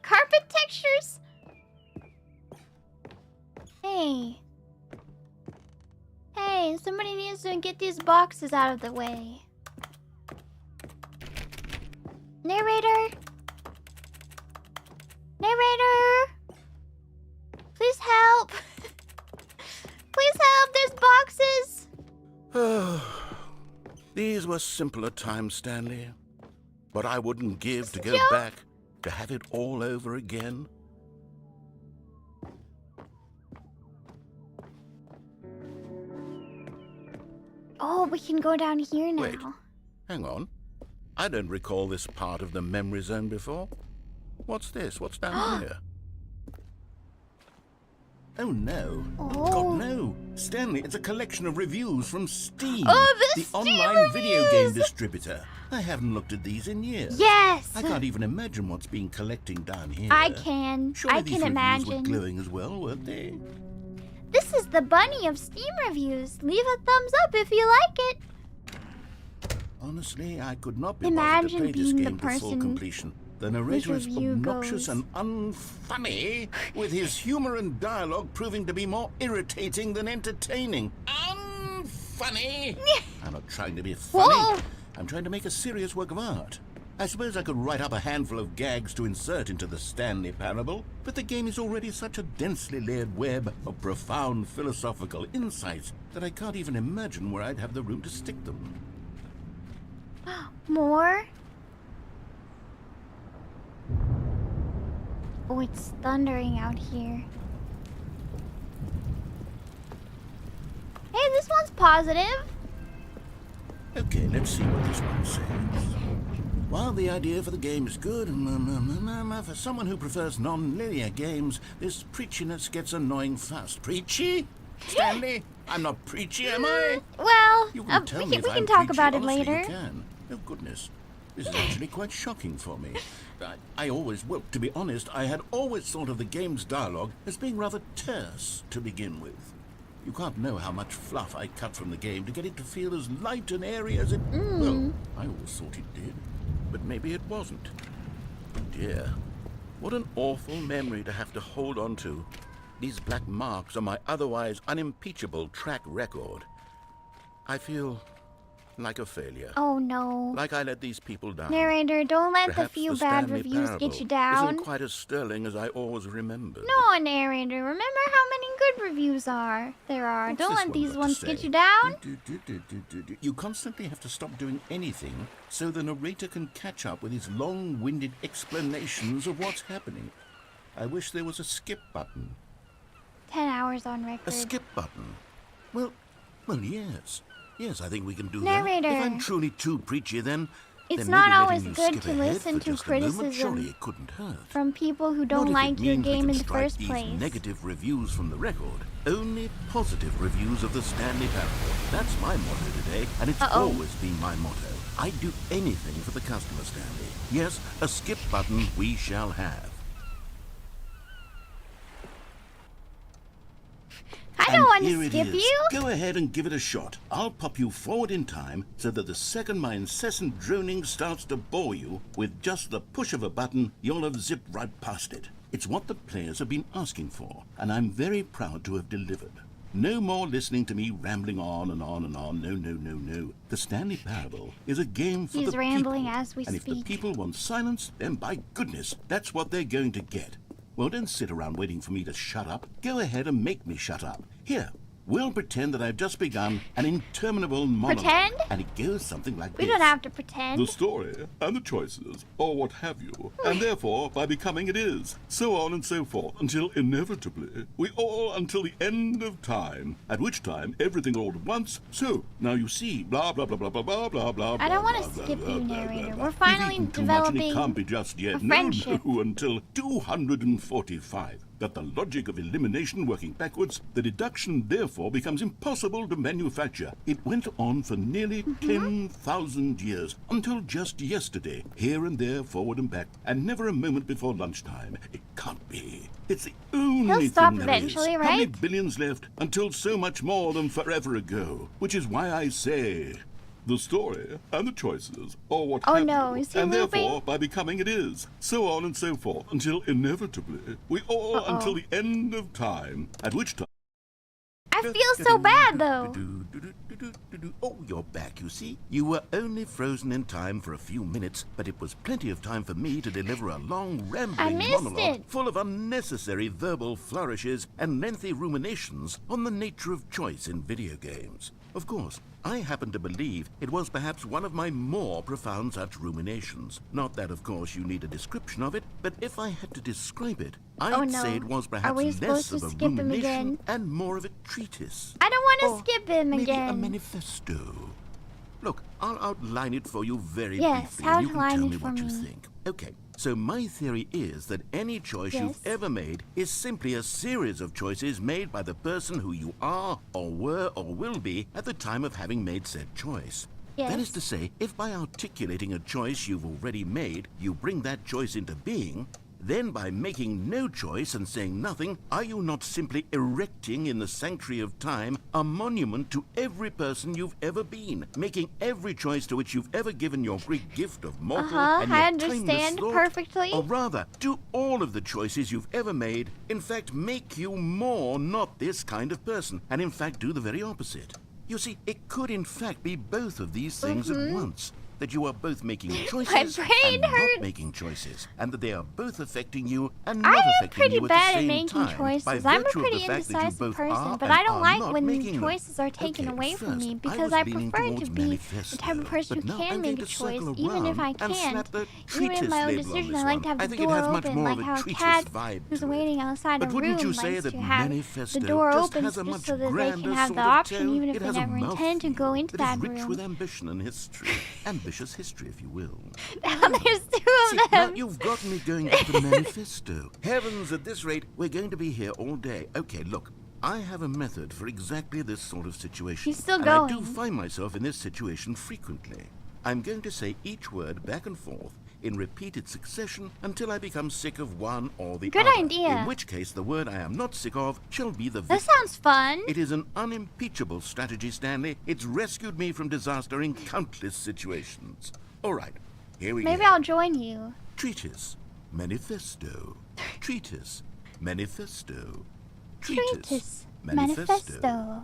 Carpet textures? Hey. Hey, somebody needs to get these boxes out of the way. Narrator? Narrator? Please help. Please help, there's boxes. These were simpler times, Stanley. But I wouldn't give to go Joe? back, to have it all over again. Oh, we can go down here now. Wait. Hang on. I don't recall this part of the memory zone before. What's this? What's down here? Oh no. Oh. God, no. Stanley, it's a collection of reviews from Steam. Oh, the Steam online video game reviews! distributor. I haven't looked at these in years. Yes! I can't even imagine what's been collecting down here. I can. Surely I these can reviews imagine. were glowing as well, weren't they? This is the bunny of Steam reviews. Leave a thumbs up if you like it. Honestly, I could not be Imagine bothered to play this being the game to full person completion. The narrator is review obnoxious goes. and unfunny, with his humor and dialogue proving to be more irritating than entertaining. Unfunny! I'm not trying to be funny. Whoa. I'm trying to make a serious work of art. I suppose I could write up a handful of gags to insert into the Stanley Parable, but the game is already such a densely layered web of profound philosophical insights that I can't even imagine where I'd have the room to stick them. More? Oh, it's thundering out here. Hey, this one's positive. Okay, let's see what this one says. While the idea for the game is good, for someone who prefers non-linear games, this preachiness gets annoying fast. Preachy? Stanley? I'm not preachy, am I? Well, You can tell me if we I'm can talk preachy. about it Honestly, later. You can. Oh, goodness. This is actually quite shocking for me. Well, to be honest, I had always thought of the game's dialogue as being rather terse to begin with. You can't know how much fluff I cut from the game to get it to feel as light and airy as it... Well, I always thought it did, but maybe it wasn't. Dear, what an awful memory to have to hold on to. These black marks are my otherwise unimpeachable track record. I feel like a failure. Oh no. Like I let these people down. Narrator, don't let Perhaps the few the bad Stanley reviews Parable get you down. isn't quite as sterling as I always remembered. No, narrator, remember how many good reviews there are. What's Don't this let one these got to ones say? get you down. You constantly have to stop doing anything so the narrator can catch up with his long-winded explanations of what's happening. I wish there was a skip button. 10 hours on record. A skip button? Well, yes. Yes, I think we can do Narrator. that. If I'm truly too preachy, then It's then not maybe always letting you good skip to ahead listen for to just a moment, criticism surely it couldn't hurt. from people who Not don't if it like your means we game can in the strike first these place. negative reviews from the record. Only positive reviews of the Stanley Parable. That's my motto today, and it's always been my motto. I'd do anything for the customer, Stanley. Yes, a skip button we shall have. I don't want Here to it skip is. you. Go ahead and give it a shot. I'll pop you forward in time so that the second my incessant droning starts to bore you, with just the push of a button, you'll have zipped right past it. It's what the players have been asking for, and I'm very proud to have delivered. No more listening to me rambling on and on and on. No, no, no, no. The Stanley Parable is a game for He's the rambling people. as we and if the speak. people want silence, then by goodness, that's what they're going to get. Well, don't sit around waiting for me to shut up. Go ahead and make me shut up. Here, we'll pretend that I've just begun an interminable monologue. Pretend? And it goes something like We this. don't have to pretend. The story and the choices, or what have you, and therefore by becoming it is, so on and so forth, until inevitably we all until the end of time, at which time everything all at once. So now you see, blah blah blah blah blah blah blah blah. I don't blah, want to blah, skip blah, you, blah, narrator. blah, blah. We're finally You've eaten too much and it developing can't be just yet. a friendship. No, until 245. That the logic of elimination working backwards, the deduction therefore becomes impossible to manufacture. It went on for nearly 10,000 years, until just yesterday, here and there, forward and back, and never a moment before lunchtime. It can't be. It's the only He'll thing stop there eventually, is. How many right? billions left until so much more than forever ago? Which is why I say the story and the choices, or what Oh have no, you, is he and looping? therefore by becoming it is, so on and so forth, until inevitably we all until the end of time, at which time. I feel so bad though. Oh, you're back, you see. You were only frozen in time for a few minutes, but it was plenty of time for me to deliver a long, rambling missed monologue it. full of unnecessary verbal flourishes and lengthy ruminations on the nature of choice in video games. Of course, I happen to believe it was perhaps one of my more profound such ruminations. Not that, of course, you need a description of it, but if I had to describe it, I'd Oh, no. say it was Are perhaps we less supposed of to a skip him rumination again? and more of a treatise. I don't want Or to skip him maybe a again. manifesto. Look, I'll outline it for you very Yes, briefly, and you can outline tell it me for what you me. think. Okay, so my theory is that any choice Yes. you've ever made is simply a series of choices made by the person who you are, or were, or will be at the time of having made said choice. That Yes. is to say, if by articulating a choice you've already made, you bring that choice into being, then by making no choice and saying nothing, are you not simply erecting in the sanctuary of time a monument to every person you've ever been, making every choice to which you've ever given your great gift of mortal and I yet timeless understand thought? perfectly. Or rather, do all of the choices you've ever made, in fact, make you more not this kind of person, and in fact do the very opposite? You see, it could in fact be both of these things at once. That you are both making choices brain and not hurts. making choices, and that they are both affecting you and I not am affecting pretty you at bad the at same making time. choices. By I'm a virtue of pretty the fact that you indecisive both person, are but and I don't are like not when making them. choices are taken Okay, away from first, me I because was I leaning prefer to towards be the manifesto, type of person but who now can I'm make going a to choice, circle even if I around and can't. slap the Even in treatise my own label on decision, this I like one. to have I the think it door has much open, more like of a how a treatise cat vibe who's to it. waiting outside But a wouldn't room you say likes that to have manifesto the door just open has a just much so that they grander can have sort the of option, tone? even if It they has a never intend to go mouthfeel into that is that rich room. with ambition and history. Ambitious history, if you will. Now there's two See, of now them. you've got me going back to manifesto. Heavens, at this rate, we're going to be here all day. Okay, look, I have a method for exactly this sort of situation. He's still and I do going. find myself in this situation frequently. I'm going to say each word back and forth in repeated succession until I become sick of one or the Good other. idea. In which case, the word I am not sick of shall be the That victor. sounds fun. It is an unimpeachable strategy, Stanley. It's rescued me from disaster in countless situations. All right, here we go. Maybe I'll join you. Treatise, manifesto. Treatise, manifesto. Treatise, manifesto.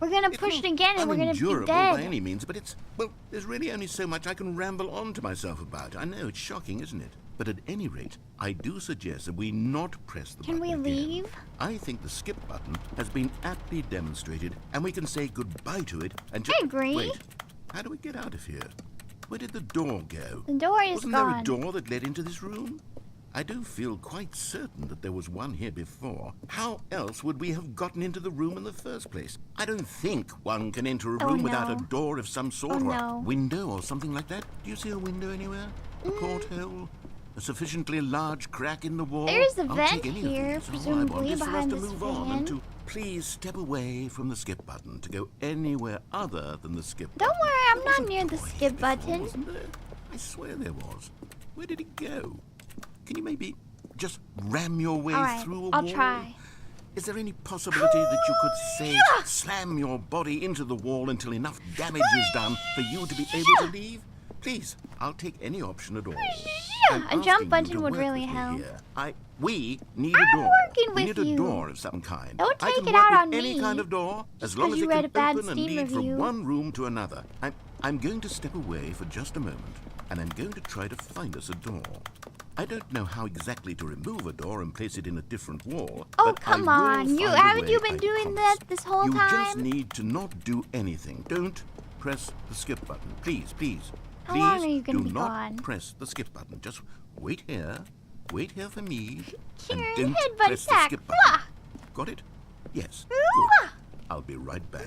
We're gonna It's push it not again and we're gonna be unendurable dead. by any means, but it's, well, there's really only so much I can ramble on to myself about. I know, it's shocking, isn't it? But at any rate, I do suggest that we not press the Can button we again. leave? I think the skip button has been aptly demonstrated, and we can say goodbye to it and just... I agree. Wait, how do we get out of here? Where did the door go? The door is Wasn't gone. there a door that led into this room? I do feel quite certain that there was one here before. How else would we have gotten into the room in the first place? I don't think one can enter a Oh, room without no. a door of some sort, Oh, or a no. window or something like that. Do you see a window anywhere? A porthole? A sufficiently large crack in the wall? There's a I'll vent take any of here, these. All I presumably want is for us behind to this move on van. and to please step away from the skip button to go anywhere other than the skip Don't button. worry, I'm There not was a near the door here skip before, button. wasn't there? I swear there was. Where did it go? Can you maybe just ram your way All right, through a I'll wall? try. Is there any possibility that you could, say, slam your body into the wall until enough damage is done for you to be able to leave? Please, I'll take any option at all. I'm A jump asking you button to would work really with me help. here. We need a I'm door. working We with need a you. door of some kind. Don't I take can it work out with on any me. kind of door, as Just long 'cause as you it read a can bad open and Steam lead review. from one room to another. I'm going to step away for just a moment, and I'm going to try to find us a door. I don't know how exactly to remove a door and place it in a different wall. Oh, but I come will on. find a Haven't you way, been I doing promise. that this whole You time? just need to not do anything. Don't press the skip button. Please, please. How Please long are you gonna do be not gone? press the skip button. Just wait here. Wait here for me. And Kirin, don't headbutt press the attack. skip Blah. button. Got it? Yes. Good. I'll be right back.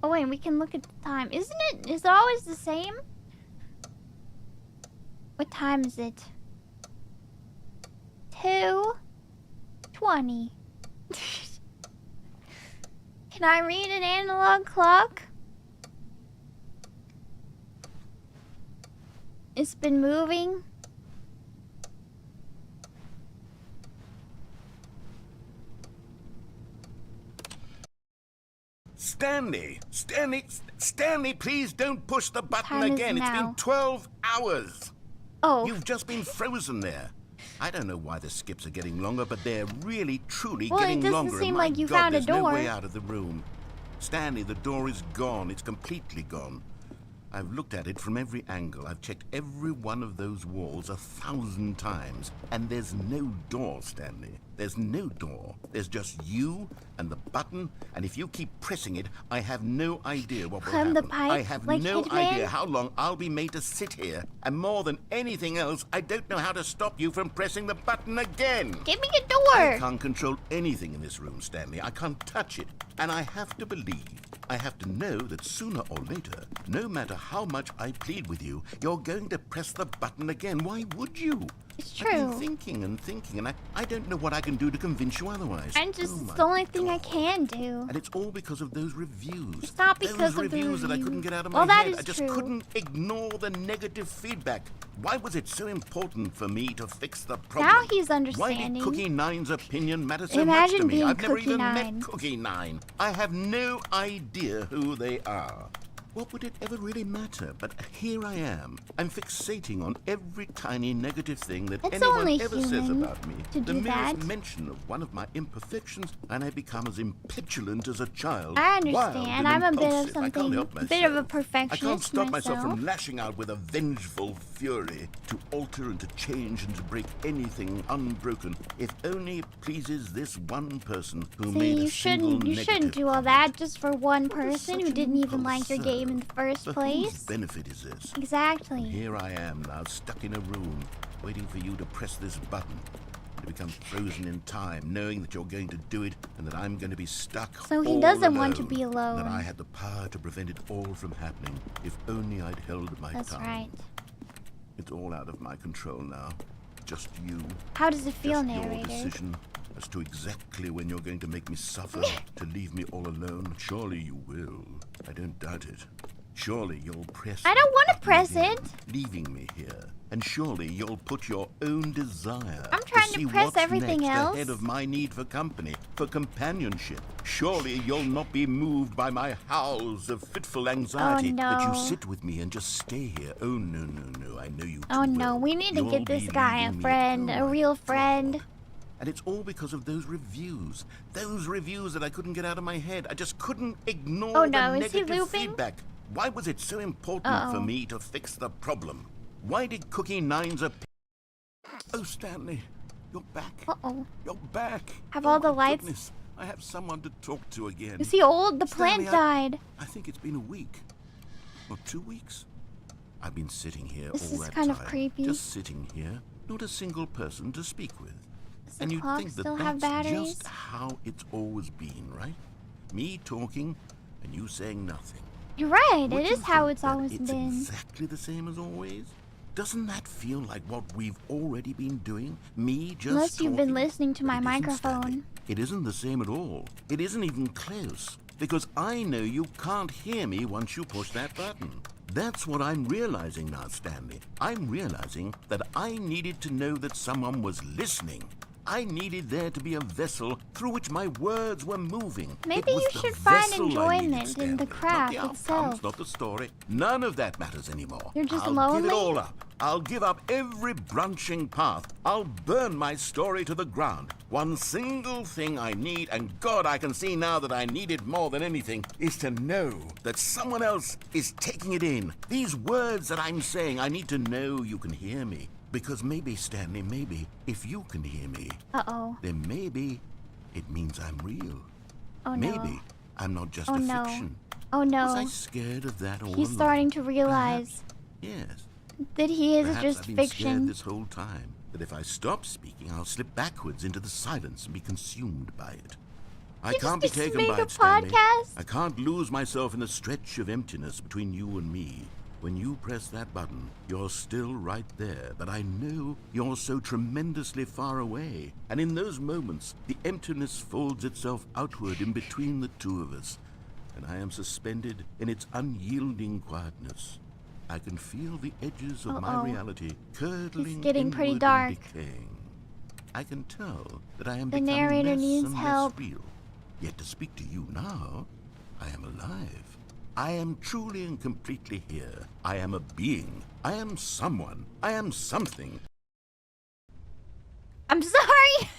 Oh wait, we can look at the time. Is it always the same? What time is it? 2:20. Can I read an analog clock? It's been moving. Stanley, please don't push the button time is again. It's now? been 12 hours. Oh, You've just been frozen there. I don't know why the skips are getting longer, but they're really, truly Well, it getting doesn't longer. seem and my like you God, found a there's no door. way out of the room. Stanley, the door is gone. It's completely gone. I've looked at it from every angle. I've checked every one of those walls 1,000 times. And there's no door, Stanley. There's no door. There's just you and the button. And if you keep pressing it, I have no idea what will Climb happen. the pipe I have like no Hitman? idea how long I'll be made to sit here. And more than anything else, I don't know how to stop you from pressing the button again. give me a I door. can't control anything in this room, Stanley. I can't touch it. And I have to believe, I have to know that sooner or later, no matter how much I plead with you, you're going to press the button again. Why would you? It's I've been true. thinking, and I don't know what I can do to convince you otherwise. I'm just, Oh it's my the only thing I God. can do. And it's all because of those reviews. It's not because those of the reviews that I couldn't reviews. get out of Well, my that head. is I just true. couldn't ignore the negative feedback. Why was it so important for me to fix the problem? Now he's Why understanding. did Cookie Nine's opinion matter so Imagine much to me? being I've never Cookie even Nine. met Cookie Nine. I have no idea who they are. What would it ever really matter? But here I am. I'm fixating on every tiny negative thing that It's anyone only ever says human about me. to The do merest that. mention of one of my imperfections, and I become as impetulant as a child. I Wild understand. and I'm a bit of impulsive. I can't something, help a bit of a myself. I perfectionist can't stop myself myself. from lashing out with a vengeful fury to alter and to change and to break anything unbroken, if only it pleases this one person who See, made a you single shouldn't negative do all comment. that just for one What is person such who an didn't even impulse like your game in the first For whose place. benefit is this? Exactly. Here I am now, stuck in a room, waiting for you to press this button. To become frozen in time, knowing that you're going to do it and that I'm going to be stuck. So he all doesn't want to alone, be and alone. that I had the power to prevent it all from happening, if only I'd held my That's tongue. right. It's all out of my control now. Just you. How does it feel, Just your narrator? decision as to exactly when you're going to make me suffer, to leave me all alone. Surely you will. I don't doubt it. Surely you'll press I don't want to the press button it. again, leaving me here. And surely you'll put your own desire I'm trying to to see press what's everything next else. ahead of my need for company, for companionship. Surely you'll not be moved by my howls of fitful anxiety that you no. sit with me and just stay here. Oh, no, no, no, I know you too Oh no, well. we need to You'll get this be guy a leaving me. friend, Oh, a my real friend. God. And it's all because of those reviews. Those reviews that I couldn't get out of my head. I just couldn't ignore Oh, no, the is he negative looping? feedback. Why was it so important for me to fix the problem? Why did Cookie Nines appear? Oh, Stanley, you're back. Uh-oh. You're back. Have Oh, all the my lights- goodness. I have someone to talk to again. Is he old? The Stanley, plant died. I think it's been a week. Or 2 weeks. I've been sitting here This all is that kind time. of creepy. Just sitting here. Not a single person to speak with. Does the And you'd clock think that still have that's batteries? just how it's always been, right? Me talking and you saying nothing. You're right. Would It you is how think it's that always it's been. exactly the same as always? Doesn't that feel like what we've already been doing? Me just Unless you've been talking? listening to my But it isn't, Stanley. microphone. It isn't the same at all. It isn't even close. Because I know you can't hear me once you push that button. That's what I'm realizing now, Stanley. I'm realizing that I needed to know that someone was listening. I needed there to be a vessel through which my words were moving. Maybe It was you the should find vessel I needed, enjoyment in Stanley, the craft not the outcomes, itself. not the story. None of that matters anymore. You're just I'll lonely? give it all up. I'll give up every branching path. I'll burn my story to the ground. One single thing I need, and God, I can see now that I need it more than anything, is to know that someone else is taking it in. These words that I'm saying, I need to know you can hear me. Because maybe, Stanley, maybe, if you can hear me, Uh-oh. then maybe it means I'm real. Oh no. Maybe I'm not just Oh a no. fiction. Oh Was no. I scared of that all He's along? starting to realize Yes. that he is Perhaps just I've been fiction. scared this whole time. That if I stop speaking, I'll slip backwards into the silence and be consumed by it. I You can't just be taken make by a it, Stanley. podcast? I can't lose myself in the stretch of emptiness between you and me. When you press that button, you're still right there, but I know you're so tremendously far away. And in those moments, the emptiness folds itself outward in between the two of us, and I am suspended in its unyielding quietness. I can feel the edges of my reality curdling getting pretty inward dark. and decaying. I can tell that I am The becoming narrator less needs and help. less real. Yet to speak to you now, I am alive. I am truly and completely here. I am a being. I am someone. I am something. I'm sorry.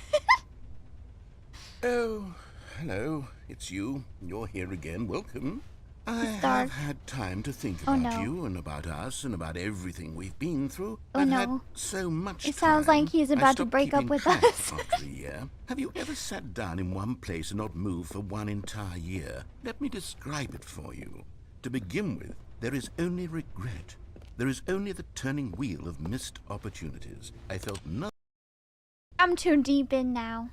Oh, hello. It's you. You're here again. Welcome. I dark. have had time to think Oh, about no. you and about us and about everything we've been through. Oh, I've no. had so much It sounds time. like he's I about to stopped break up keeping with track us. after a year. Have you ever sat down in one place and not moved for one entire year? Let me describe it for you. To begin with, there is only regret. There is only the turning wheel of missed opportunities. I felt nothing. I'm too deep in now.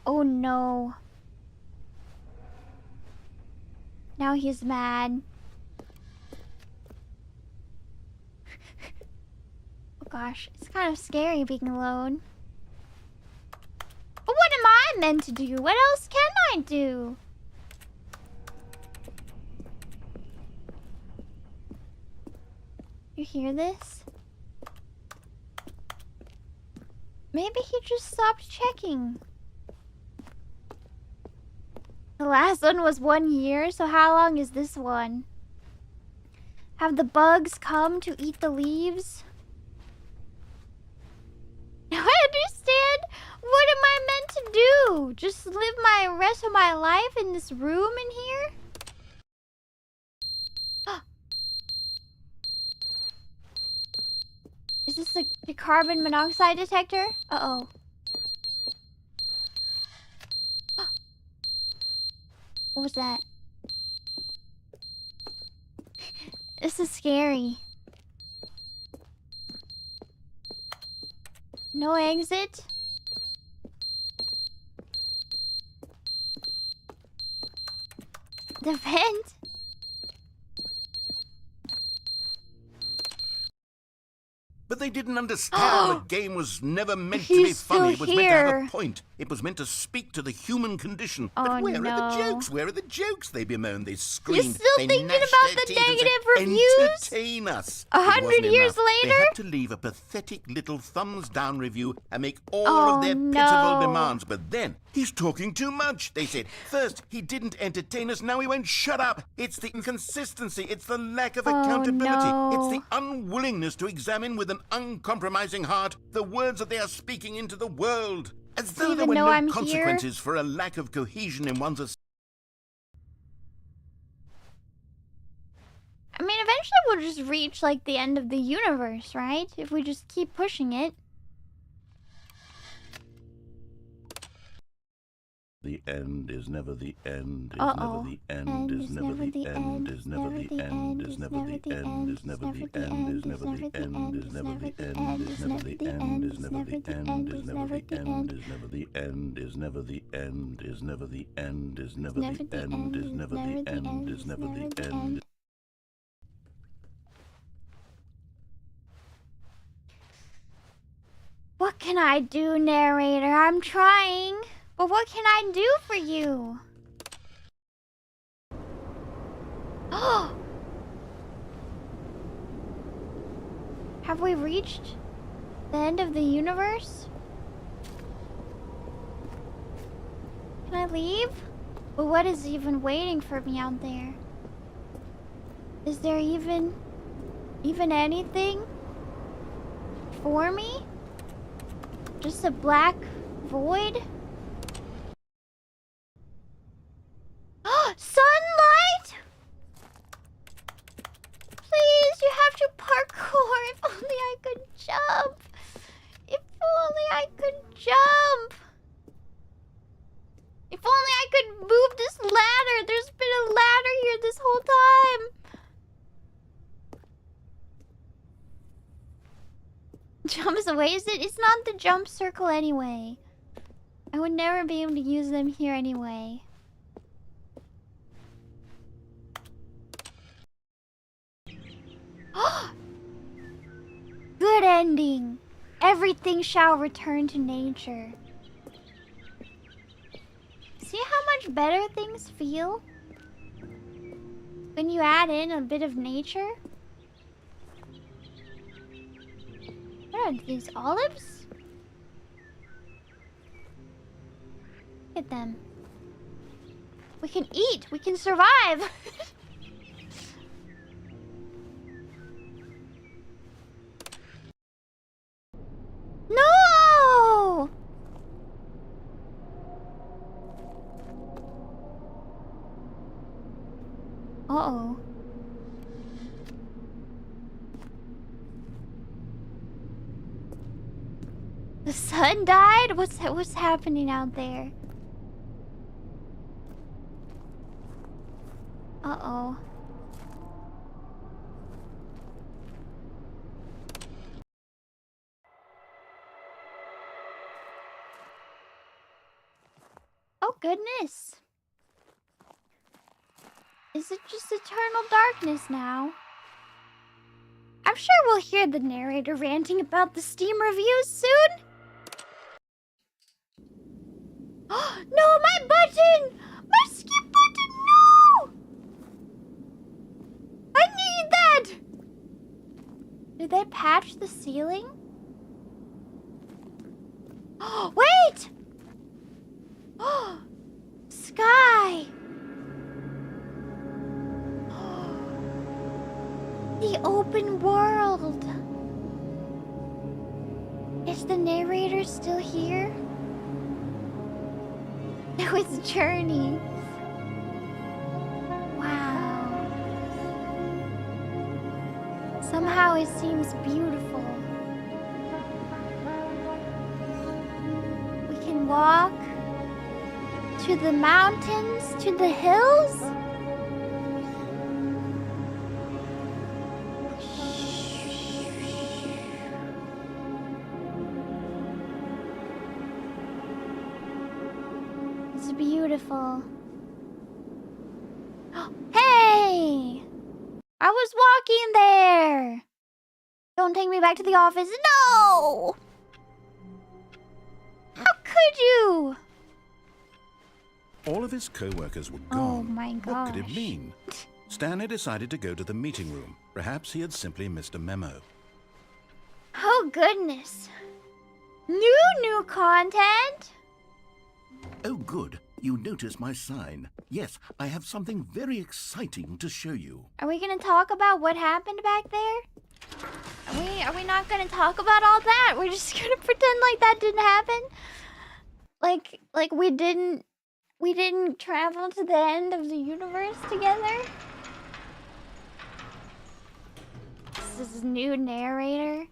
Oh no. Now he's mad. Oh gosh, it's kind of scary being alone. But what am I meant to do? What else can I do? You hear this? Maybe he just stopped checking. The last one was 1 year, so how long is this one? Have the bugs come to eat the leaves? Now I understand. What am I meant to do? Just live my rest of my life in this room in here? Is this the carbon monoxide detector? Uh-oh. What was that? This is scary. No exit? The vent? But they didn't understand the game was never meant to He's be funny. It still was meant to have here. a point. It was meant to speak to the human condition. Oh, but where are no. the jokes? Where are the jokes? They bemoaned, they screamed, still they thinking gnashed about their the teeth and said, negative reviews? entertain us. 100 It wasn't years enough. They later? had to leave a pathetic little thumbs down review and make all Oh, of their no. pitiful demands. But then, he's talking too much, they said. First, he didn't entertain us, now he won't shut up. It's the inconsistency, it's the lack of accountability, no. it's the unwillingness to examine with an uncompromising heart the words that they are speaking into the world. As though there even were know no I'm here? consequences for a lack of cohesion in one's... I mean, eventually we'll just reach, like, the end of the universe, right? If we just keep pushing it. The end is never the end, is Uh-oh. never the end, is never the end, is never the end, is never the end, is never the end, is never the end, is never the end, is never the end, is never the end, is never the end, is never the end, is never the end, is never the end, is never the end, is never the end, is never the end. What can I do, narrator? I'm trying. But what can I do for you? Oh! Have we reached the end of the universe? Can I leave? But what is even waiting for me out there? Is there even anything for me? Just a black void? Sunlight? Please, you have to parkour. If only I could jump. If only I could jump. If only I could move this ladder. There's been a ladder here this whole time. Jumps away? It's not the jump circle anyway. I would never be able to use them here anyway. Good ending. Everything shall return to nature. See how much better things feel when you add in a bit of nature? What are these, olives? Look at them. We can eat. We can survive. No! Uh-oh. The sun died? What's happening out there? Uh-oh. Oh, goodness. Is it just eternal darkness now? I'm sure we'll hear the narrator ranting about the Steam reviews soon. No, my button! My skip button, no! I need that! Did they patch the ceiling? Wait! Sky! The open world! Is the narrator still here? No, it's Journey. Wow. Somehow it seems beautiful. We can walk to the mountains, to the hills. It's beautiful. Hey! I was walking there! Don't take me back to the office. No! How could you? All of his co-workers were Oh gone. my What could it gosh. mean? Stanley decided to go to the meeting room. Perhaps he had simply missed a memo. Oh goodness. New content? Oh, good. You notice my sign. Yes, I have something very exciting to show you. Are we gonna talk about what happened back there? Are we not gonna talk about all that? We're just gonna pretend like that didn't happen? Like we didn't travel to the end of the universe together? This is new narrator.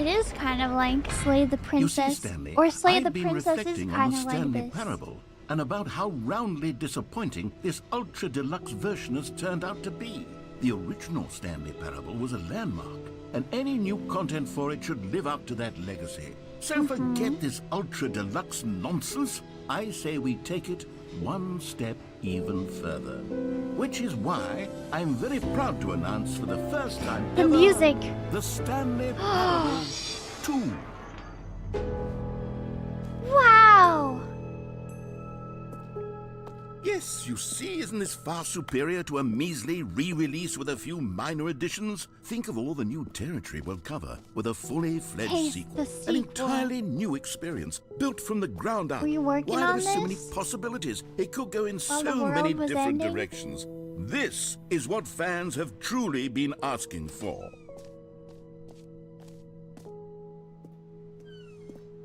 It is kind of like Slay the Princess. You see, Stanley, or Slay I've the been Princess is reflecting on kind the of like Stanley this. Parable and about how roundly disappointing this ultra-deluxe version has turned out to be. The original Stanley Parable was a landmark, and any new content for it should live up to that legacy. So forget this ultra-deluxe nonsense. I say we take it one step even further. Which is why I'm very proud to announce for the first time The ever, music. the Stanley Parable 2. Wow! Yes, you see, isn't this far superior to a measly re-release with a few minor additions? Think of all the new territory we'll cover with a fully fledged Taste sequel. the An sequel. entirely new experience, built from the ground up. Were you working Why, on there are so many this? possibilities. It could go in While the so many world was different ending? directions. This is what fans have truly been asking for.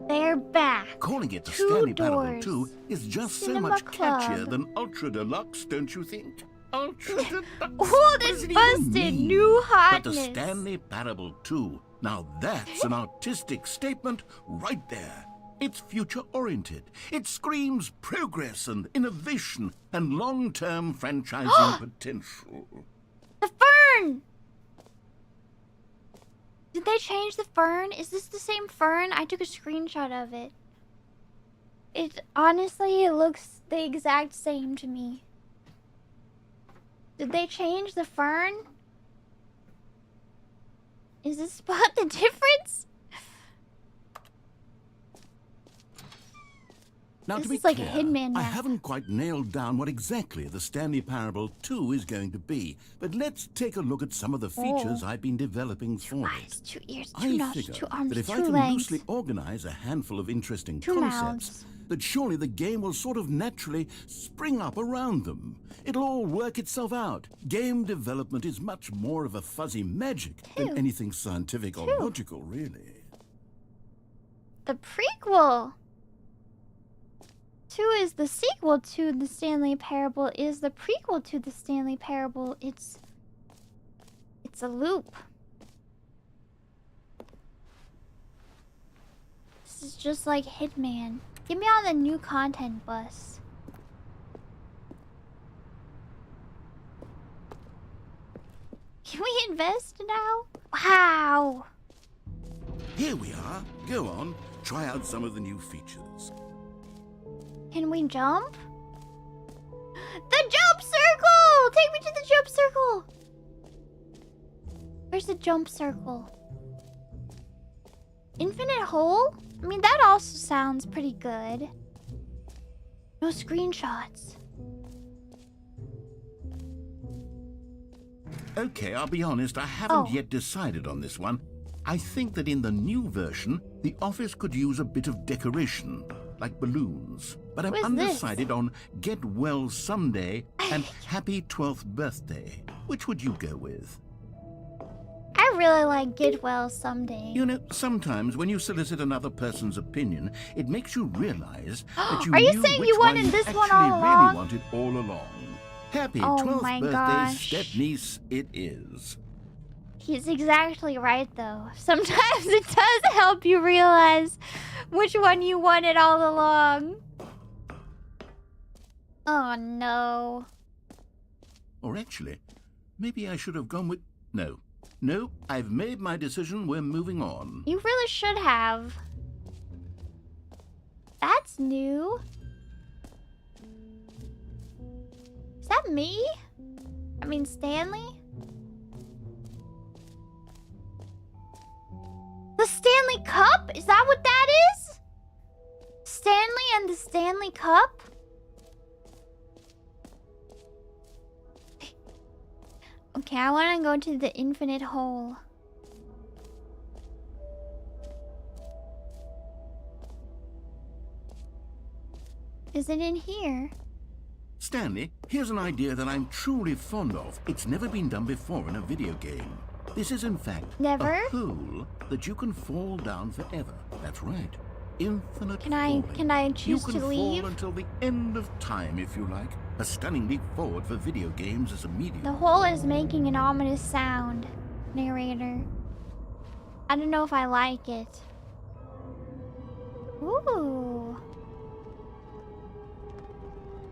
They're back. Calling it the Two Stanley Parable Doors 2 is just so Cinema much Club. catchier than Ultra Deluxe, don't you think? Ultra Deluxe. Old What and does it even busted, mean? new But hotness. the Stanley Parable 2, now that's an artistic statement right there. It's future-oriented. It screams progress and innovation and long-term franchising potential. The fern! Did they change the fern? Is this the same fern? I took a screenshot of it. It honestly, it looks the exact same to me. Did they change the fern? Is this spot the difference? Now, This to be is like a clear, Hitman I map. haven't quite nailed down what exactly the Stanley Parable 2 is going to be, but let's take a look at some of the features I've been developing for Eyes, it. 2 ears, 2 I nostrils, figure 2 arms, that if 2 I can legs. loosely organize a handful of interesting 2 concepts, mouths. that surely the game will sort of naturally spring up around them. It'll all work itself out. Game development is much more of a fuzzy magic than anything scientific or logical, really. The prequel. 2 is the sequel to the Stanley Parable, is the prequel to the Stanley Parable. It's a loop. This is just like Hitman. Get me on the new content bus. Can we invest now? Wow. Here we are. Go on. Try out some of the new features. Can we jump? The jump circle! Take me to the jump circle! Where's the jump circle? Infinite hole? I mean, that also sounds pretty good. No screenshots. Okay, I'll be honest, I haven't Oh. yet decided on this one. I think that in the new version, the office could use a bit of decoration, like balloons. But I'm Who is undecided on Get Well Someday and Happy 12th Birthday. Which would you go with? I really like Get Well Someday. You know, sometimes when you solicit another person's opinion, it makes you realize that you Are you knew saying which you wanted one this actually one all really along? wanted all along. Happy Oh 12th my birthday, gosh. step-niece it is. He's exactly right, though. Sometimes it does help you realize which one you wanted all along. Oh, no. Or actually, maybe I should have gone with... No. No, I've made my decision. We're moving on. You really should have. That's new. Is that me? I mean, Stanley? Stanley Cup? Is that what that is? Stanley and the Stanley Cup? Okay, I want to go to the infinite hole. Is it in here? Stanley, here's an idea that I'm truly fond of. It's never been done before in a video game. This is, in fact, Never? a hole that you can fall down forever. That's right. Infinite falling. Can I choose to leave? You can fall until the end of time, if you like. A stunning leap forward for video games as a medium. The hole is making an ominous sound, narrator. I don't know if I like it. Ooh.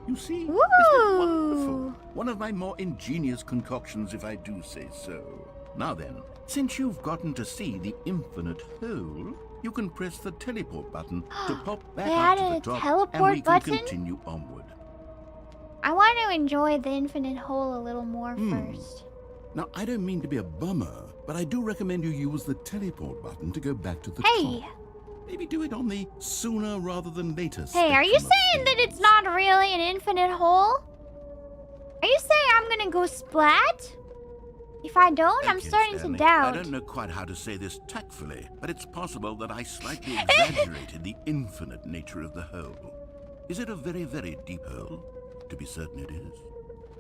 You see? Ooh. Isn't it wonderful? One of my more ingenious concoctions, if I do say so. Now then, since you've gotten to see the infinite hole, you can press the teleport button to pop back up to the top, and we can continue onward. I want to enjoy the infinite hole a little more first. Now, I don't mean to be a bummer, but I do recommend you use the teleport button to go back to the top. Maybe do it on the sooner rather than later Hey, are you saying that it's not really an infinite hole? Are you saying I'm gonna go splat? If I don't, I'm starting Stanley, to doubt. I don't know quite how to say this tactfully, but it's possible that I slightly exaggerated the infinite nature of the hole. Is it a very, very deep hole? To be certain it is.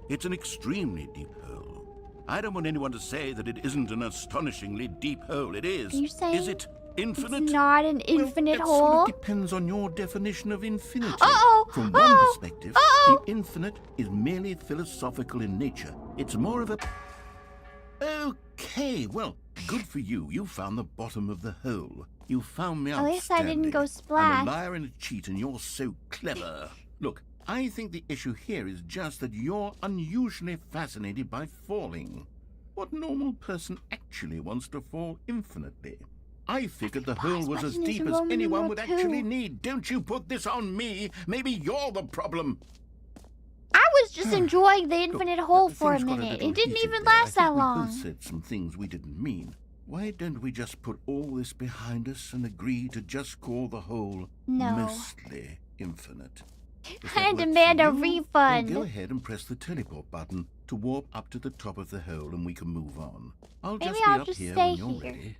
It's an extremely deep hole. I don't want anyone to say that it isn't an astonishingly deep hole. It is. Are you saying is it infinite? It's not an infinite well, hole? Sort of depends on your definition of infinity. From one perspective, the infinite is merely philosophical in nature. It's more of a... Okay, well, good for you. You found the bottom of the hole. You found me out, At least I didn't go I'm splat. a liar and a cheat, and you're so clever. Look, I think the issue here is just that you're unusually fascinated by falling. What normal person actually wants to fall infinitely? I figured the hole was as deep as anyone would actually need. Don't you put this on me. Maybe you're the problem. I was just enjoying the infinite hole for a minute. It didn't even last that long. We both said some things we didn't mean. Why don't we just put all this behind us and agree to just call the hole mostly infinite? I demand a refund. Then go ahead and press the teleport button to warp up to the top of the hole and we can move on. I'll just be up here when you're ready.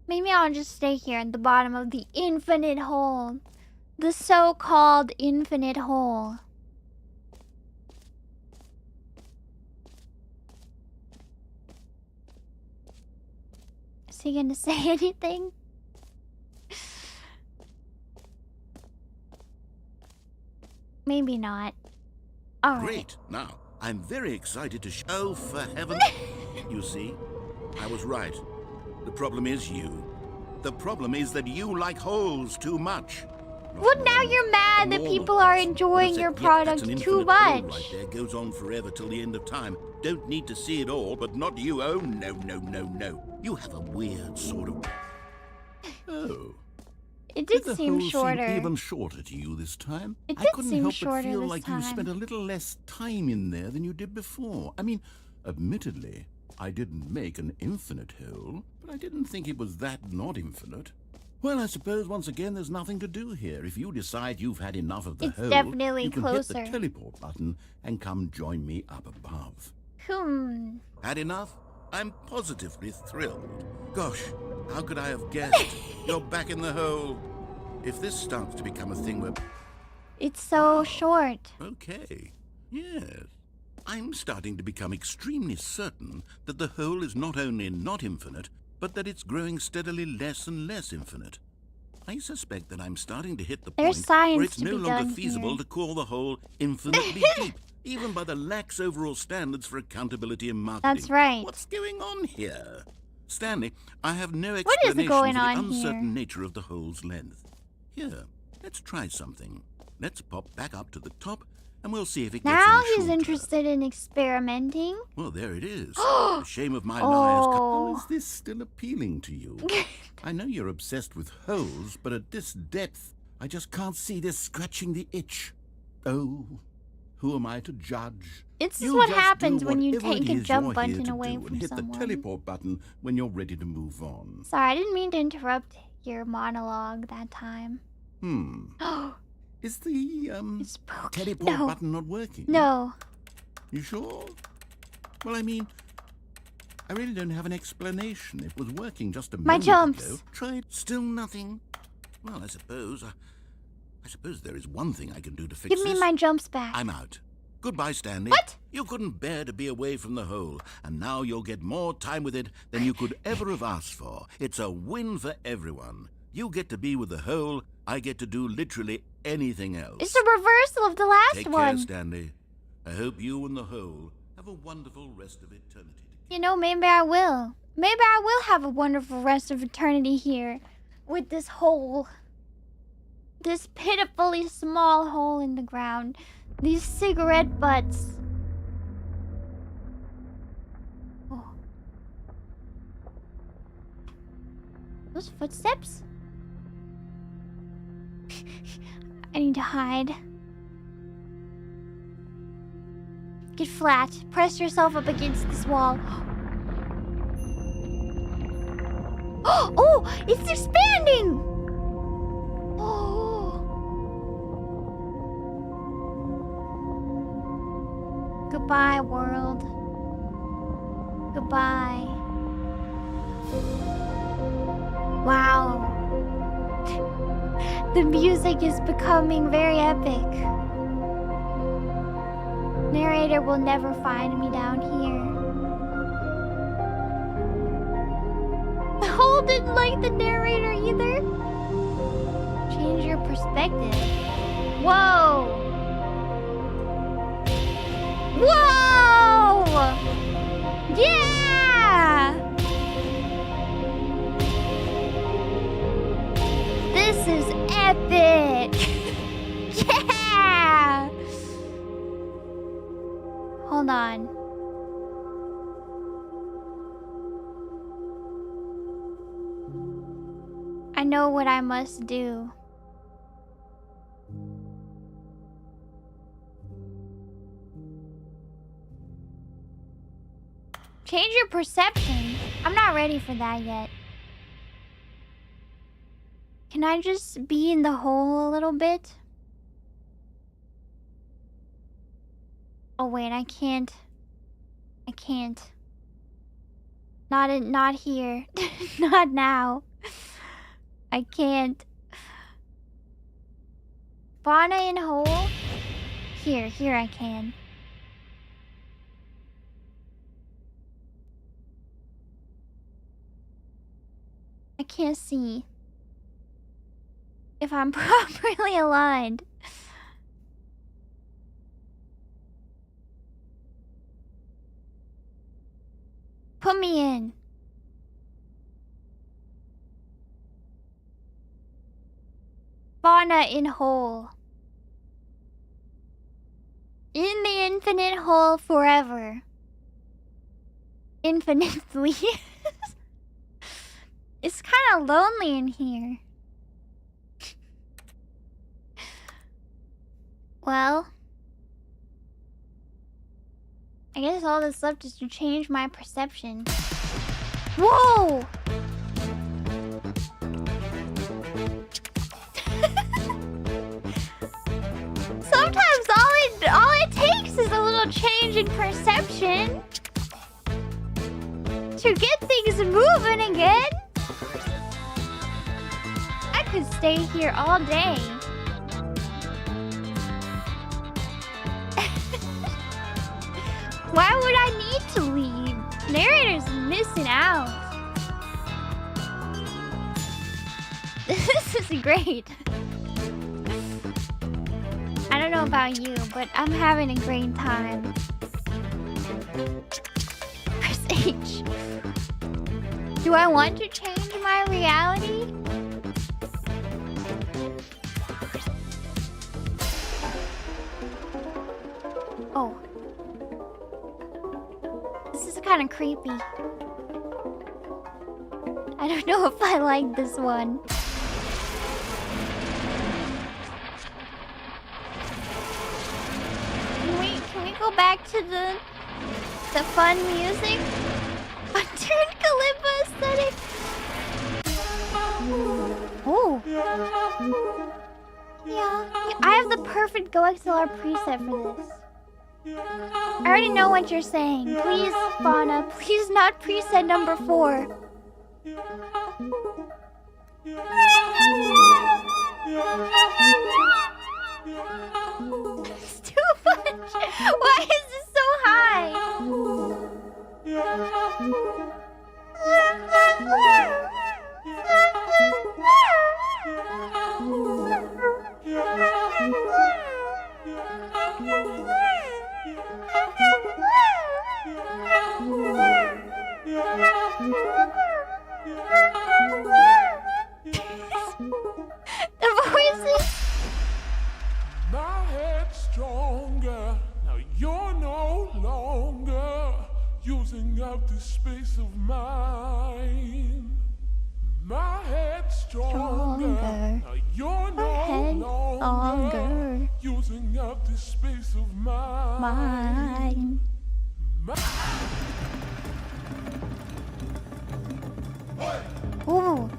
Maybe I'll just stay here at the bottom of the infinite hole. The so-called infinite hole. Is he gonna say anything? Maybe not. All right. Great. Now, I'm very excited to Oh, for heaven. You see, I was right. The problem is you. The problem is that you like holes too much. Well, now you're mad that people are enjoying your product too much. Right there goes on forever till the end of time. Don't need to see it all, but not you. Oh, no, no, no, no. You have a weird sort of... Oh. It did seem shorter. Seem even shorter to you this time? It did seem shorter I couldn't help but feel this like time. you spent a little less time in there than you did before. I mean, admittedly, I didn't make an infinite hole, but I didn't think it was that not infinite. Well, I suppose once again there's nothing to do here. If you decide you've had enough of the hole, definitely you can closer. hit the teleport button and come join me up above. Had enough? I'm positively thrilled. Gosh, how could I have guessed? You're back in the hole. If this starts to become a thing where... It's so short. Okay, yes. I'm starting to become extremely certain that the hole is not only not infinite, but that it's growing steadily less and less infinite. I suspect that I'm starting to hit the point where it's no longer feasible to call the hole infinitely deep, even by the lax overall standards for accountability and marketing. That's right. What's going on here? Stanley, I have no explanation for the uncertain nature of the hole's length. Here, let's try something. Let's pop back up to the top, and we'll see if it gets Now any he's shorter. interested in experimenting. Well, there it is. The shame of my lies. How is this still appealing to you? I know you're obsessed with holes, but at this depth, I just can't see this scratching the itch. Oh, Who am I to judge? It's You what just happens do when you whatever take it a is jump you're button here to away do from and hit someone. the teleport button when you're ready to move on. Sorry, I didn't mean to interrupt your monologue that time. Oh, is the It's broken. teleport No. button not working? No. You sure? Well, I mean, I really don't have an explanation. It was working just a My moment jumps. ago. Tried, still nothing. Well, I suppose there is one thing I can do to fix Give this. me my jumps back. I'm out. Goodbye, Stanley. What? You couldn't bear to be away from the hole, and now you'll get more time with it than you could ever have asked for. It's a win for everyone. You get to be with the hole, I get to do literally anything else. It's a reversal of the last Take one. care, Stanley. I hope you and the hole have a wonderful rest of eternity. You know, maybe I will. Maybe I will have a wonderful rest of eternity here with this hole. This pitifully small hole in the ground. These cigarette butts. Oh. Those footsteps? I need to hide. Get flat. Press yourself up against this wall. Oh, it's expanding! Oh. Goodbye, world. Goodbye. Wow. The music is becoming very epic. Narrator will never find me down here. The hole didn't like the narrator either. Change your perspective. Whoa! Whoa! Yeah! This is epic! Yeah! Hold on. I know what I must do. Change your perception. I'm not ready for that yet. Can I just be in the hole a little bit? Oh wait, I can't. I can't. Not here. Not now. I can't. Fauna in hole? Here I can. I can't see if I'm properly aligned. Put me in. Fauna in hole. In the infinite hole forever. Infinitely. It's kind of lonely in here. Well, I guess all that's left is to change my perception. Whoa! Sometimes all it takes is a little change in perception to get things moving again. I could stay here all day. Why would I need to leave? Narrator's missing out. This is great. I don't know about you, but I'm having a great time. Press H. Do I want to change my reality? Oh. This is kind of creepy. I don't know if I like this one. back to the fun music. Unturned kalimba aesthetic. Oh. Yeah. I have the perfect Go XLR preset for this. I already know what you're saying. Please, Fauna, please not preset number 4. It's too much. Why is this so high? The voices. My head's stronger. Now you're no longer using up the space of mine. My head's stronger. Now you're no longer using up the space of mine. Ooh.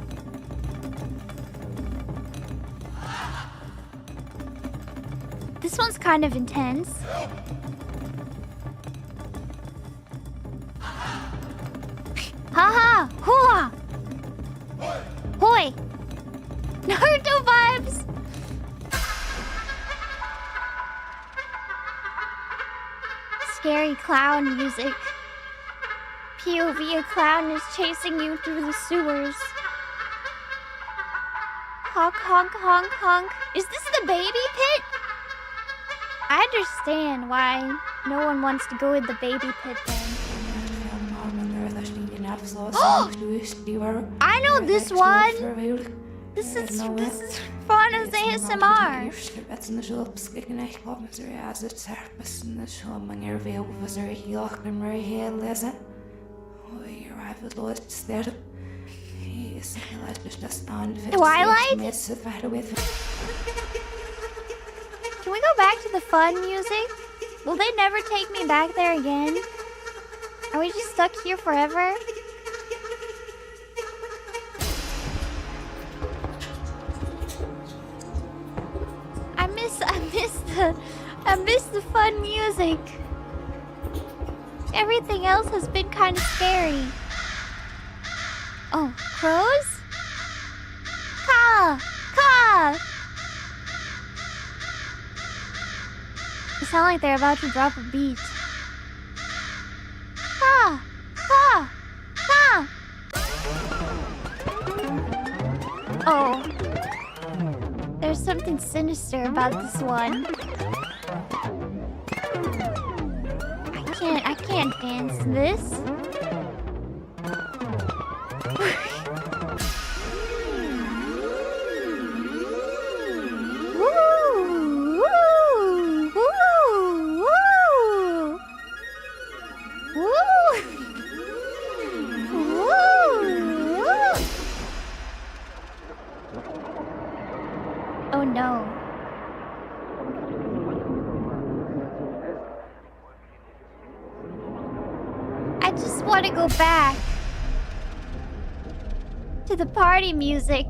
This one's kind of intense. Haha! Hua! Hoi! Naruto vibes! Scary clown music. POV, a clown is chasing you through the sewers. Honk, honk, honk, honk. Is this the baby pit? I understand why no one wants to go in the baby pit then. I know this one! This is Fauna's ASMR. Twilight? Can we go back to the fun music? Will they never take me back there again? Are we just stuck here forever? I miss the fun music. Everything else has been kind of scary. Oh, crows? Caw! Caw! They sound like they're about to drop a beat. Caw! Caw! Caw! Oh. There's something sinister about this one. I can't dance this. Oh no. I just want to go back to the party music.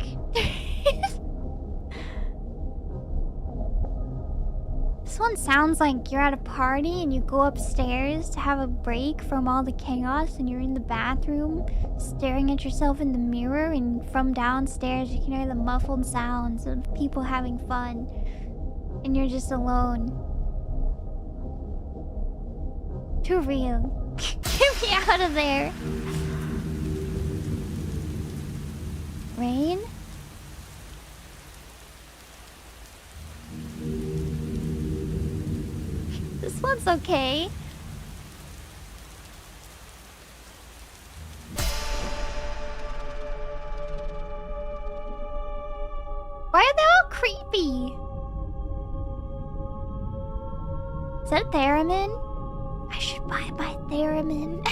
This one sounds like you're at a party and you go upstairs to have a break from all the chaos and you're in the bathroom staring at yourself in the mirror, and from downstairs you can hear the muffled sounds of people having fun and you're just alone. Too real. Get me out of there. Rain? This one's okay. Why are they all creepy? Is that a theremin? I should buy my theremin.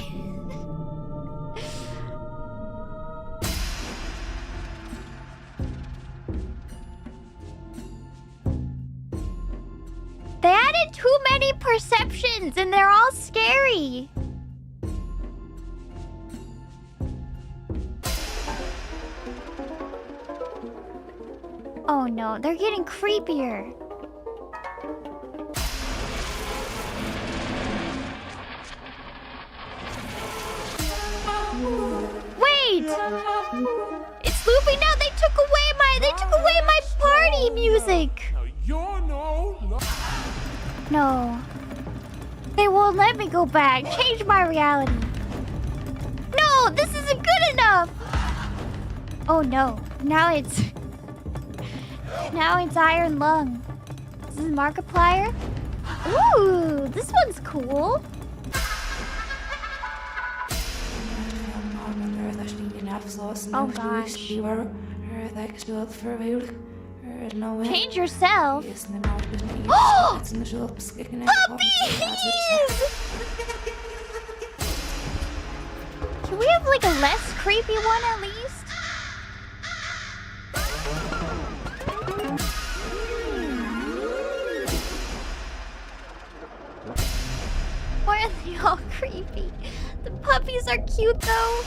They added too many perceptions and they're all scary. Oh no, they're getting creepier. Wait! It's looping now. They took away my party music. Now you're no No. They won't let me go back. Change my reality. No, this isn't good enough. Oh no. Now it's Iron Lung. This is Markiplier. Ooh, this one's cool. Oh gosh. Change yourself. Oh! Puppies! Can we have like a less creepy one at least? Why are they all creepy? The puppies are cute though.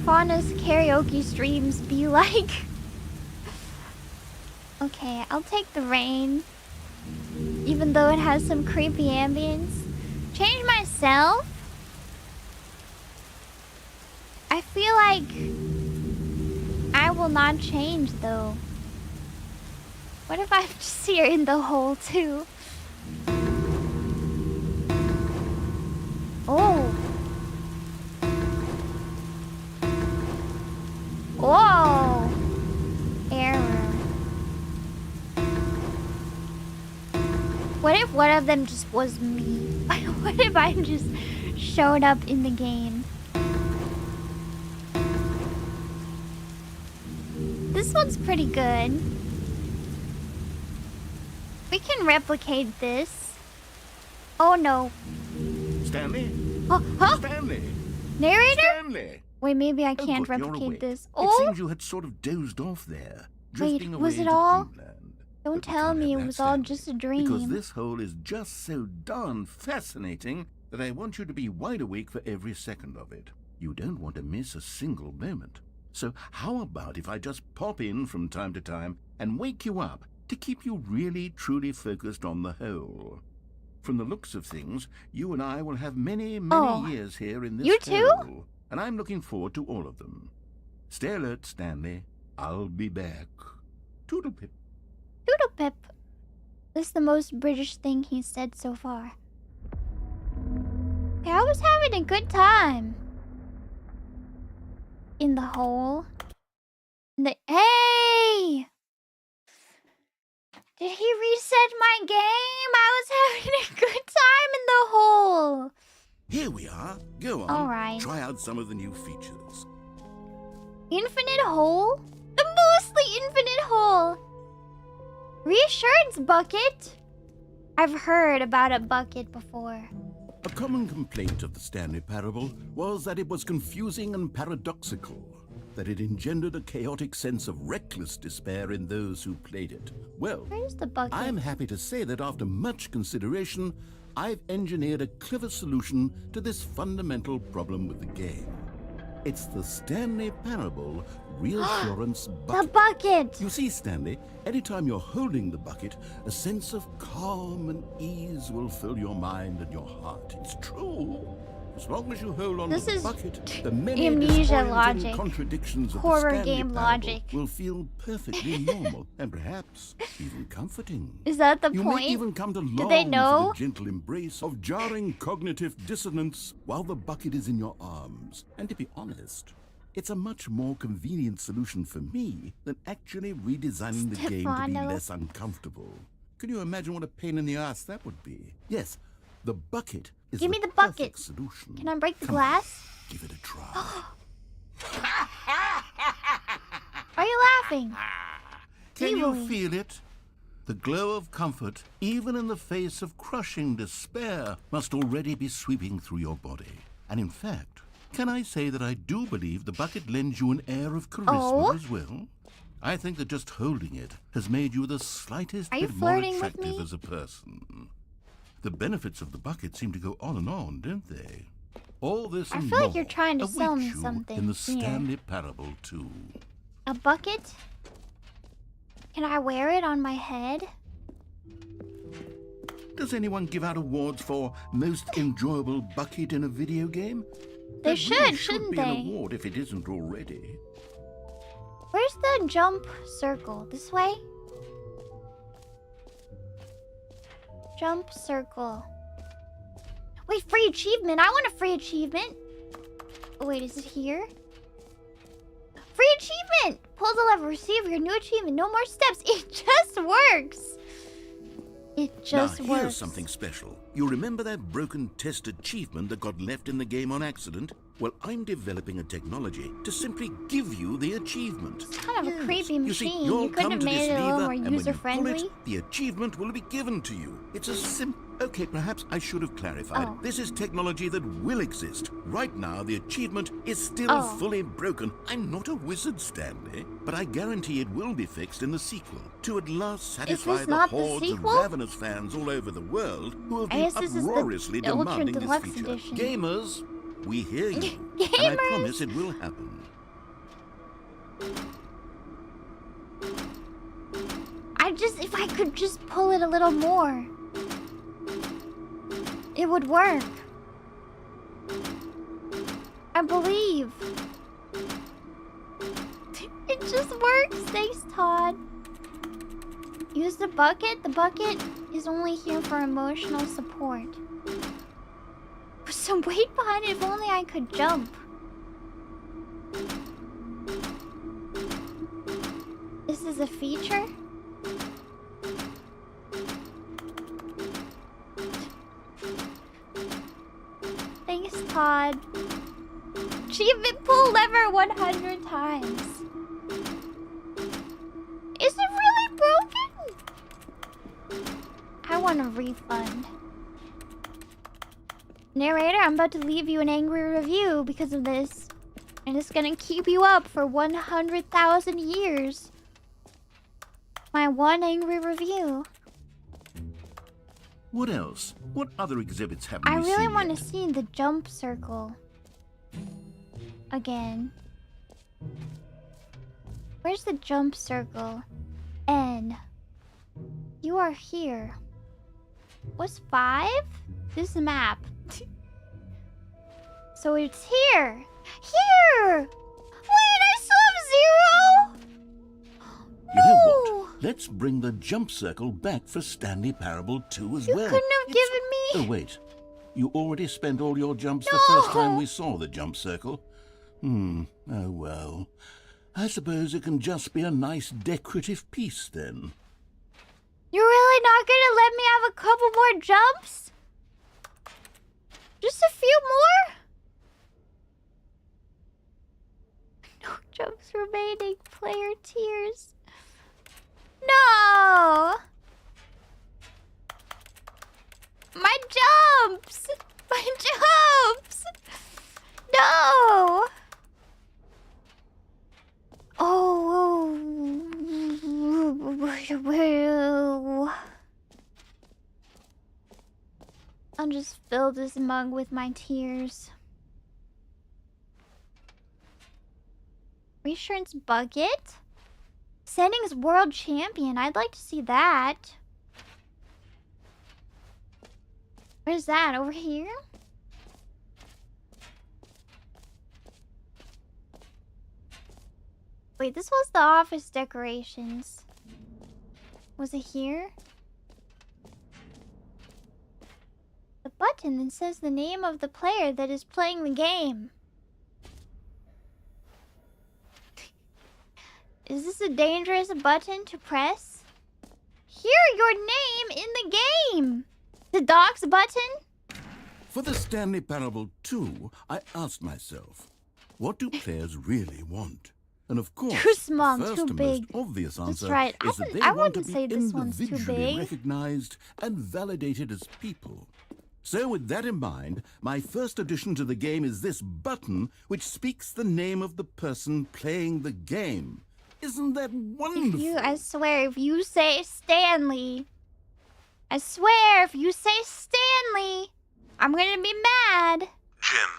Fauna's karaoke streams be like. Okay, I'll take the rain. Even though it has some creepy ambience. Change myself? I feel like I will not change though. What if I'm just here in the hole too? Oh. Whoa! Error. What if one of them just was me? What if I just showed up in the game? This one's pretty good. We can replicate this. Oh no. Stanley? Huh? Stanley? Narrator? Stanley! Wait, maybe I Oh, can't good, you're replicate awake. this. It Oh! seems you had sort of dozed off there. Wait, Drifting was away it into all? dreamland. Don't But we tell can't me have it that, was all Stanley, just a dream. Because this hole is just so darn fascinating that I want you to be wide awake for every second of it. You don't want to miss a single moment. So how about if I just pop in from time to time and wake you up to keep you really truly focused on the hole? From the looks of things, you and I will have many years here in this You too? hole, and I'm looking forward to all of them. Stay alert, Stanley. I'll be back. Toodle-pip. Doodle Pip. This is the most British thing he's said so far. Okay, I was having a good time. In the hole. Hey! Did he reset my game? I was having a good time in the hole. Here we are. Go on. All right. Try out some of the new features. Infinite hole? The mostly infinite hole. Reassurance bucket? I've heard about a bucket before. A common complaint of the Stanley Parable was that it was confusing and paradoxical, that it engendered a chaotic sense of reckless despair in those who played it. Well, Where's the bucket? I'm happy to say that after much consideration, I've engineered a clever solution to this fundamental problem with the game. It's the Stanley Parable reassurance The bucket. bucket! You see, Stanley, anytime you're holding the bucket, a sense of calm and ease will fill your mind and your heart. It's true. As long as you hold on This to the is bucket, the many amnesia disorienting logic. contradictions of Horror the Stanley game Parable logic. will feel perfectly normal and perhaps even comforting. Is that the You point? may even come to long they for know? the gentle embrace of jarring cognitive dissonance while the bucket is in your arms. And to be honest, it's a much more convenient solution for me than actually redesigning the game to be Stefano. less uncomfortable. Can you imagine what a pain in the ass that would be? Yes, the bucket is Give me the perfect bucket. solution. Can I break the Come on, glass? give it a try. Are you laughing? Can you Evilly. feel it? The glow of comfort, even in the face of crushing despair, must already be sweeping through your body. And in fact, can I say that I do believe the bucket lends you an air of charisma Oh? as well? I think that just holding it has made you the slightest Are you bit more flirting with attractive me? as a person. The benefits of the bucket seem to go on, don't they? All this I and feel more like you're trying to sell await me you something in the here. Stanley Parable 2. A bucket? Can I wear it on my head? Does anyone give out awards for most enjoyable bucket in a video game? They That really shouldn't be they? an award if it isn't already. Where's the jump circle? This way? Jump circle. Wait, free achievement. I want a free achievement. Oh, wait, is it here? Free achievement! Pull the lever, receive your new achievement. No more steps. It just works. It just now, works. here's something special. You remember that broken test achievement that got left in the game on accident? Well, I'm developing a technology to simply give you the achievement. It's kind of a creepy You see, machine. you'll You couldn't come have to this made it a little lever, more and when you pull user-friendly. it, the achievement will be given to you. It's a Okay, perhaps I should have clarified. Oh. This is technology that will exist. Right now, the achievement is still Oh. fully broken. I'm not a wizard, Stanley, but I guarantee it will be fixed in the sequel to at last satisfy this the not the hordes of sequel? ravenous fans all over the world who have I been guess this is the uproariously Ultra demanding this Deluxe feature. edition. Gamers, we hear you, and I Gamers! promise it will happen. If I could just pull it a little more, it would work. I believe. It just works. Thanks, Todd. Use the bucket. The bucket is only here for emotional support. With some weight behind it, if only I could jump. This is a feature? Thanks, Todd. Achievement pull lever 100 times. Is it really broken? I want a refund. Narrator, I'm about to leave you an angry review because of this. And it's gonna keep you up for 100,000 years. My one angry review. What else? What other exhibits have I we really seen want yet? to see the jump circle. Again. Where's the jump circle? N. You are here. What's 5? This is the map. So it's here. Here! Wait, I still have 0? You know No! what? Let's bring the jump circle back for Stanley Parable 2 as You well. couldn't have given Oh, me... wait. You already spent all your jumps No! the first time we saw the jump circle. Oh well. I suppose it can just be a nice decorative piece then. You're really not gonna let me have a couple more jumps? Just a few more? No jumps remaining. Player tears. No! My jumps! My jumps! No! Oh. I'll just fill this mug with my tears. Reassurance bucket? Settings world champion. I'd like to see that. Where's that? Over here? Wait, this was the office decorations. Was it here? The button that says the name of the player that is playing the game. Is this a dangerous button to press? Hear your name in the game! The docs button? For the Stanley Parable 2, I asked myself, what do players really want? And of course, Too small, the first too and big. most obvious That's answer right. is that they I want to wouldn't be say this one's too individually big. recognized and validated as people. So with that in mind, my first addition to the game is this button which speaks the name of the person playing the game. Isn't that wonderful? I swear, if you say Stanley, I swear, if you say Stanley, I'm gonna be mad. Jim.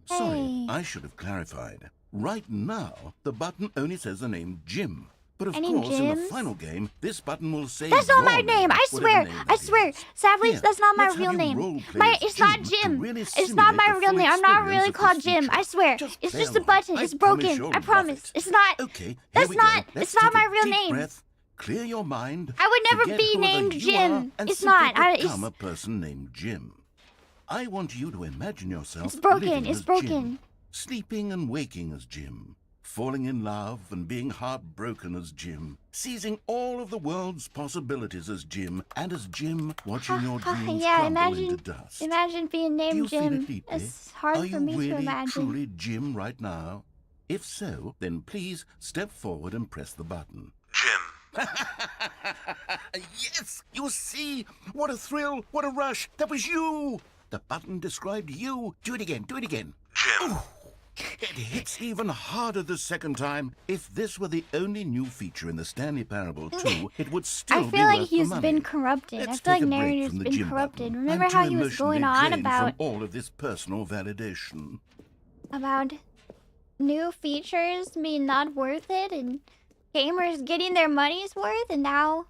Sorry, Hey. I should have clarified. Right now, the button only says the name Jim. But of Any course, in the Jims? final game, this button will say That's not your my name. I whatever swear. name I that swear. is. Sadly, Here, that's not my let's have real you name. role-play as It's not Jim to Jim. really It's not simulate my the real full name. I'm not experience really of this called Jim. feature. I swear. Just It's play just a along. button. I It's promise broken. you'll I love promise. it. It's not. Okay, here That's we not. go. Let's It's not take a my real deep name. breath, clear your mind. I would never forget be whoever named you Jim. are, and It's simply not. become a person named Jim. I want you to imagine yourself It's broken. living It's as broken. Jim, sleeping and waking as Jim, falling in love and being heartbroken as Jim, seizing all of the world's possibilities as Jim, and as Jim watching your dreams Yeah, crumble into dust. imagine being Do you named feel it Jim. deeply? It's hard Are for you me to really, imagine. truly Jim right now? If so, then please step forward and press the button. Jim. Yes! You see? What a thrill! What a rush! That was you! The button described you. Do it again. Do it again. Jim. It hits even harder the second time. If this were the only new feature in the Stanley Parable 2, it would still I be feel like worth the he's money. been corrupted. Let's I feel like take a break narrator's from the been Jim corrupted. button. Remember I'm how too he was emotionally going on drained about from all of this personal validation. new features being not worth it and gamers getting their money's worth, and now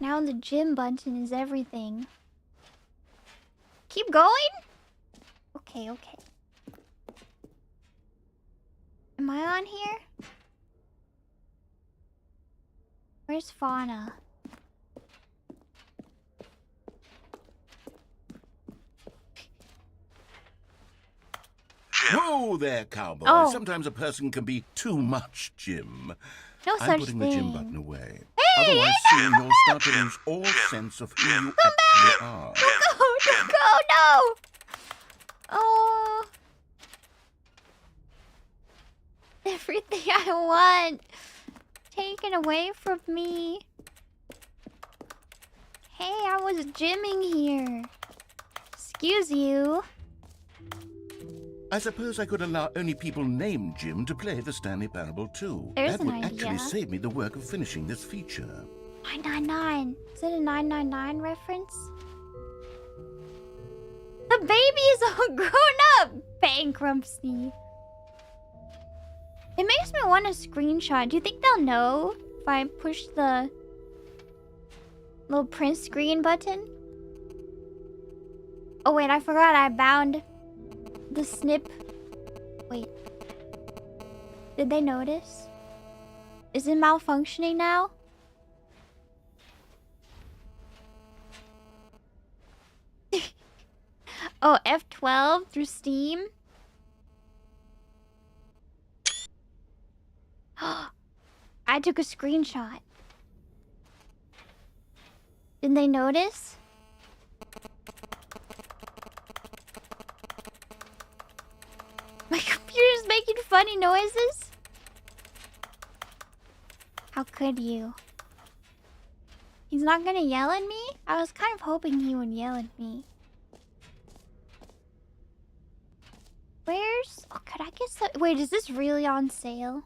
the gym button is everything. Keep going? Okay. Am I on here? Where's Fauna? Jim. Whoa there, cowboy. Oh. Sometimes a person can be too much, Jim. No I'm such putting thing. the Jim button away. Hey, Otherwise, soon you'll start to Jim, lose all Jim, sense of who Jim, you actually are. Don't go, no! Oh. Everything I want taken away from me. Hey, I was gymming here. Excuse you. I suppose I could allow only people named Jim to play the Stanley Parable 2. There's That an would actually idea. save me the work of finishing this feature. 999. Is it a 999 reference? The baby is all grown up! Bankruptcy. It makes me want a screenshot. Do you think they'll know if I push the little print screen button? Oh wait, I forgot I bound the snip. Wait. Did they notice? Is it malfunctioning now? Oh, F12 through Steam? I took a screenshot. Did they notice? My computer's making funny noises? How could you? He's not gonna yell at me? I was kind of hoping he would yell at me. Where's... Oh, could I get some... Wait, is this really on sale?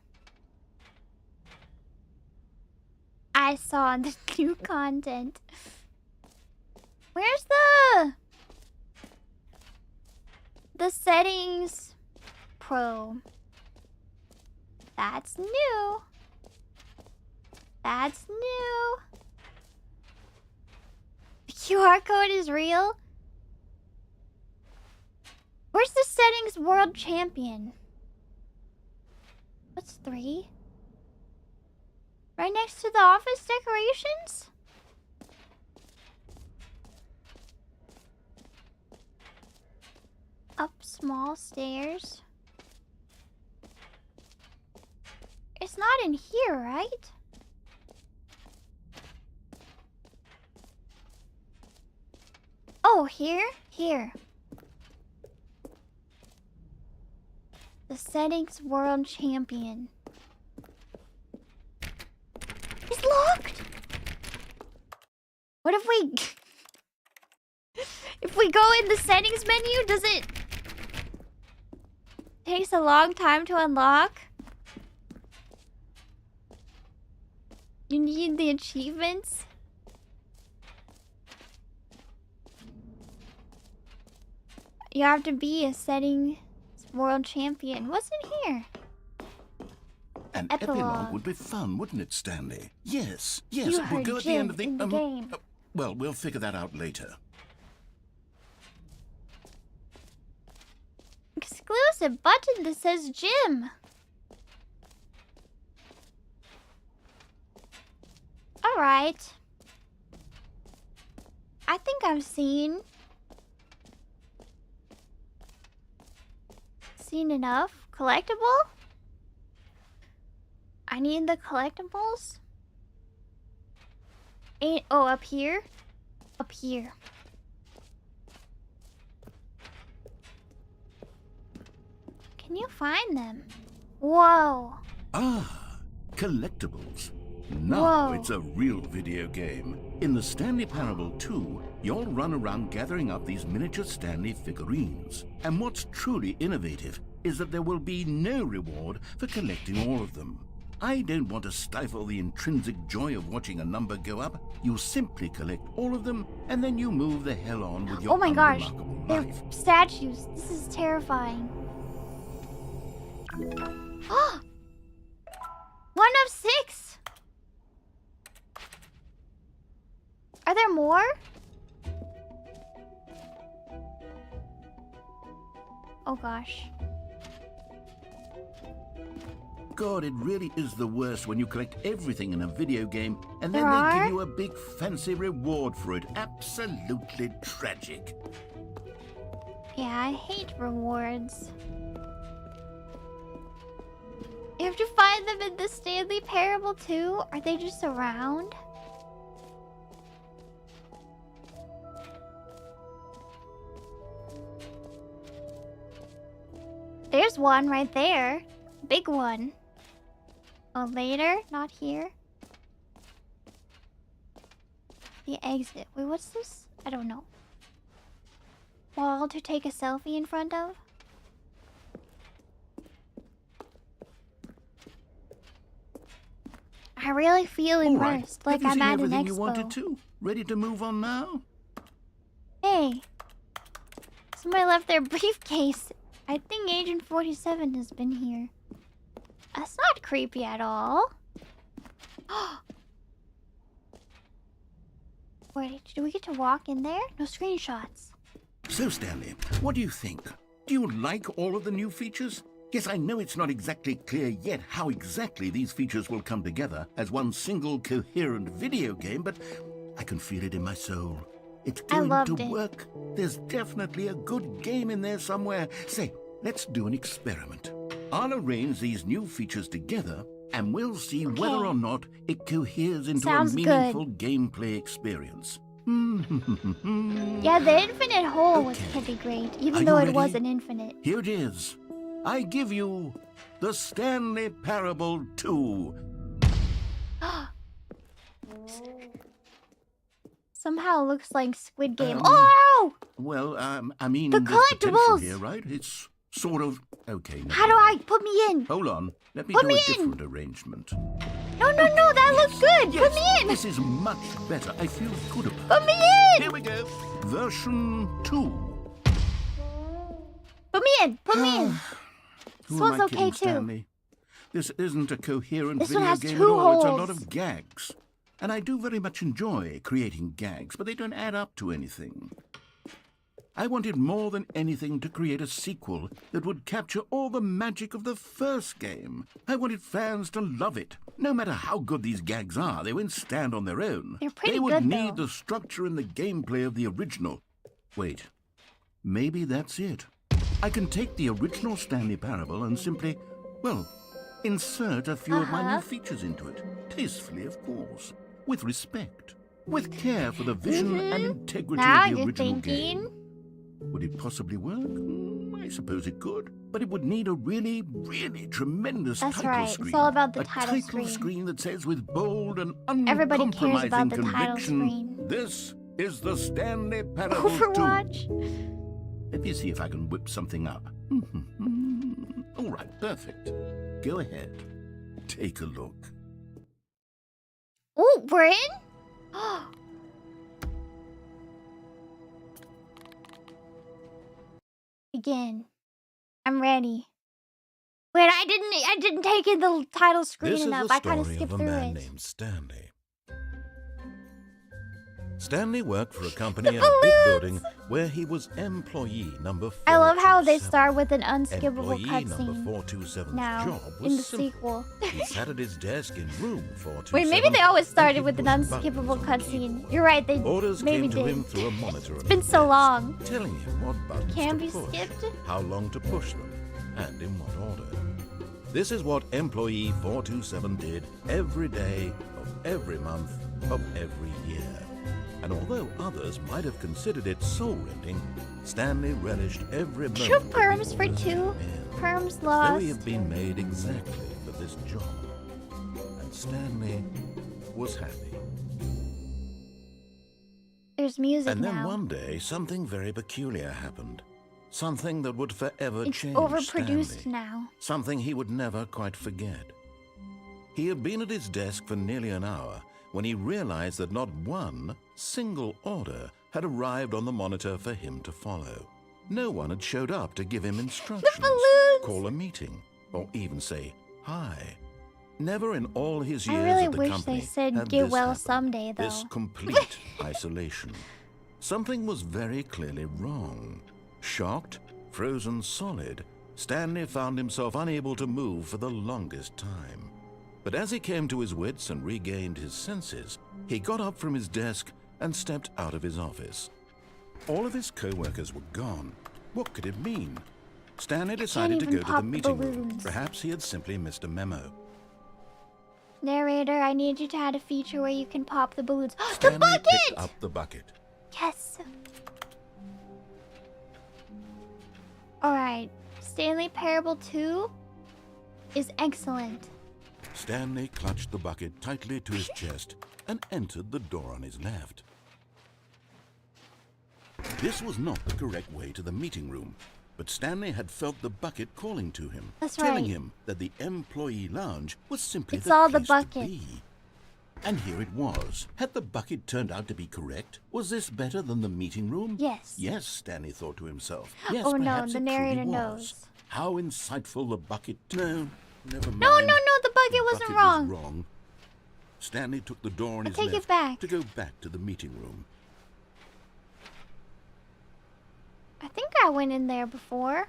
I saw the new content. Where's the settings pro? That's new. That's new. The QR code is real. Where's the settings world champion? What's 3? Right next to the office decorations? Up small stairs. It's not in here, right? Oh, here? Here. The settings world champion. It's locked! What if we... if we go in the settings menu, does it... takes a long time to unlock. You need the achievements. You have to be a setting world champion. What's in here? An Epilogue. epilogue would be fun, wouldn't it, Stanley? Yes, yes. You We'll heard go at the Jim end of the, in the game. well, we'll figure that out later. Exclusive button that says Jim. Alright. I think I've seen enough. Collectible? I need the collectibles. Oh, up here? Up here. Can you find them? Whoa. Ah, collectibles. Now Whoa. it's a real video game. In the Stanley Parable 2, you'll run around gathering up these miniature Stanley figurines. And what's truly innovative is that there will be no reward for collecting all of them. I don't want to stifle the intrinsic joy of watching a number go up. You simply collect all of them, and then you move the hell on with your Oh my gosh. unremarkable They're life. statues. This is terrifying. 1 of 6. Are there more? Oh gosh. God, it really is the worst when you collect everything in a video game and then There they are? give you a big fancy reward for it. Absolutely tragic. Yeah, I hate rewards. You have to find them in the Stanley Parable too? Are they just around? There's one right there. Big one. Oh, later? Not here. The exit. Wait, what's this? I don't know. Wall to take a selfie in front of? I really feel All right. immersed, like Have you I'm seen at an everything you wanted expo. to? Ready to move on now? Hey, somebody left their briefcase. I think Agent 47 has been here. That's not creepy at all. Wait, do we get to walk in there? No screenshots. So, Stanley, what do you think? Do you like all of the new features? Yes, I know it's not exactly clear yet how exactly these features will come together as one single coherent video game, but I can feel it in my soul. It's I going to loved it. work. There's definitely a good game in there somewhere. Say, let's do an experiment. I'll arrange these new features together, and we'll see whether Okay. or not it coheres into Sounds a good. meaningful gameplay experience. Yeah, the infinite hole was Okay. pretty great, Are even you though it ready? wasn't infinite. Here it is. I give you the Stanley Parable 2. Somehow it looks like Squid Game. Um, Oh! Well, I mean, The there's potential collectibles! here, right? It's sort of... Okay, never How do mind. I put me in? Hold on. Let me Put do me a in! different arrangement. No, that looks good. Yes, Put me in. this is much better. I feel good about Put it. me in. Here we go. Version 2. Put me in. Put me in. Who This am one's I okay, kidding, too. Stanley? This isn't a coherent This one video has game at 2 all. It's a lot holes. of gags. And I do very much enjoy creating gags, but they don't add up to anything. I wanted more than anything to create a sequel that would capture all the magic of the first game. I wanted fans to love it. No matter how good these gags are, they won't stand on their own. They're pretty They would good, need though. the structure and the gameplay of the original. Wait, maybe that's it. I can take the original Stanley Parable and simply, well, insert a few of my new features into it. Tastefully, of course. With respect. With care for the vision and integrity Now of the you're original thinking. game. Would it possibly work? I suppose it could. But it would need a really, really tremendous That's title right. screen. It's all about the a title title screen. that says with bold and Everybody cares uncompromising about the title conviction, screen. this is the Stanley Parable 2. Overwatch. Let me see if I can whip something up. All right, perfect. Go ahead. Take a look. Oh, we're in? Begin. I'm ready. Wait, I didn't take in the title screen This enough. is the I kind of story skipped of a through man it. named Stanley. Stanley worked for a company in a balloons! big building where he was employee number 427. I love how they start with an unskippable Employee number cutscene 427's now job was in the simple. sequel. He sat at his desk in room 427. Wait, maybe they always started and with an he pushed buttons unskippable on the cutscene. keyboard. You're right, they Orders maybe came to did. him through a monitor. It's been so long. Telling him what buttons Can to be push, skipped? how long to push them, and in what order. This is what employee 427 did every day of every month of every year. And although others might have considered it soul-rending, Stanley relished every moment. True of the perms for orders 2. in, Perms though lost. he had been made exactly for this job. And Stanley was happy. There's music And then now. one day, something very peculiar happened. Something that would forever It's change overproduced Stanley. now. Something he would never quite forget. He had been at his desk for nearly an hour when he realized that not one single order had arrived on the monitor for him to follow. No one had showed up to give him instructions, balloons! call a meeting, or even say hi. Never in all his years I really at the wish company they said had get this well happened. someday, though. This complete isolation. Something was very clearly wrong. Shocked, frozen solid, Stanley found himself unable to move for the longest time. But as he came to his wits and regained his senses, he got up from his desk and stepped out of his office. All of his co-workers were gone. What could it mean? Stanley decided to even go to the pop the meeting room. balloons. Perhaps he had simply missed a memo. Narrator, I need you to add a feature where you can pop the balloons. The Stanley bucket! picked up the bucket. Yes. Alright. Stanley Parable 2 is excellent. Stanley clutched the bucket tightly to his chest and entered the door on his left. This was not the correct way to the meeting room, but Stanley had felt the bucket calling to him, That's telling right. him that the employee lounge was simply It's the all the place bucket. to be. And here it was. Had the bucket turned out to be correct? Was this better than the meeting room? Yes. Yes, Stanley thought to himself. Yes, Oh no, perhaps the it narrator truly knows. was. How insightful the bucket... No, never mind. No, the bucket The wasn't bucket wrong. was wrong. Stanley took the door on his take it left back. to go back to the meeting room. I think I went in there before.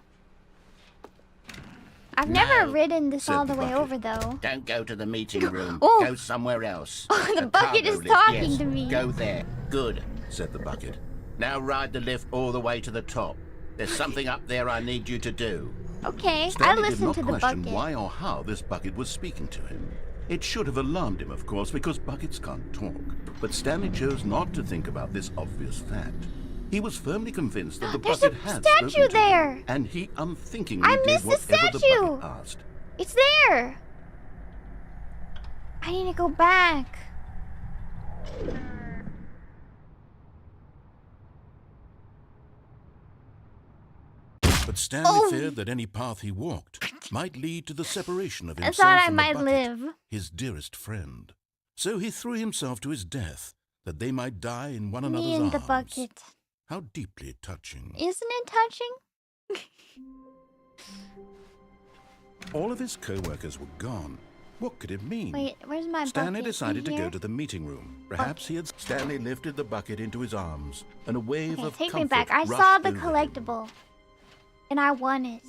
I've never ridden this said all the the way bucket. over though. Don't go to the meeting room. Oh. Go somewhere else. The bucket cargo is lift, talking yes. to me. Go there. Good. Said the bucket. Now ride the lift all the way to the top. There's something up there I need you to do. Okay, I Stanley did listened not to the question bucket. why or how this bucket was speaking to him. It should have alarmed him, of course, because buckets can't talk. But Stanley chose not to think about this obvious fact. He was firmly convinced that the There's bucket a had statue spoken to him, there. and he unthinkingly I did missed the whatever the statue. bucket asked. It's there. I need to go back. But Stanley Oh. feared that any path he walked might lead to the separation of I himself thought I and the might bucket, live. his dearest friend. So he threw himself to his death, that they might die in one Me another's and the arms. bucket. How deeply touching. Isn't it touching? All of his co-workers were gone. What could it mean? Wait, where's my Stanley bucket? decided to In go here? to the meeting room. Perhaps he had... Stanley lifted the bucket into his arms, and a wave Okay, of take comfort me back. I rushed saw the over him. collectible. And I won it.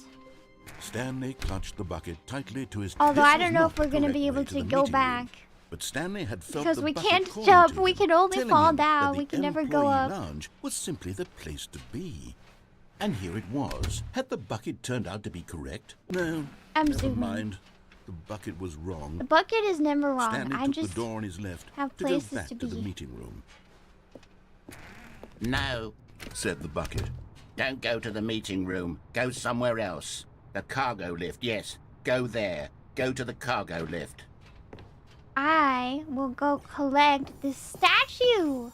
Stanley clutched the bucket tightly to his... Although This I was don't know not if we're the gonna correct be able way to the go meeting room, back. But Stanley had felt Because the we bucket can't calling jump. to We him, can only telling fall him that down. the We can never go employee up. lounge was simply the place to be. And here it was. Had the bucket turned out to be correct? No, I'm never zooming. mind. The bucket was wrong. The bucket is never wrong. Stanley I took just the door on his left have to go places back to to the be. meeting room. No. Said the bucket. Don't go to the meeting room. Go somewhere else. The cargo lift, yes. Go there. Go to the cargo lift. I will go collect this statue.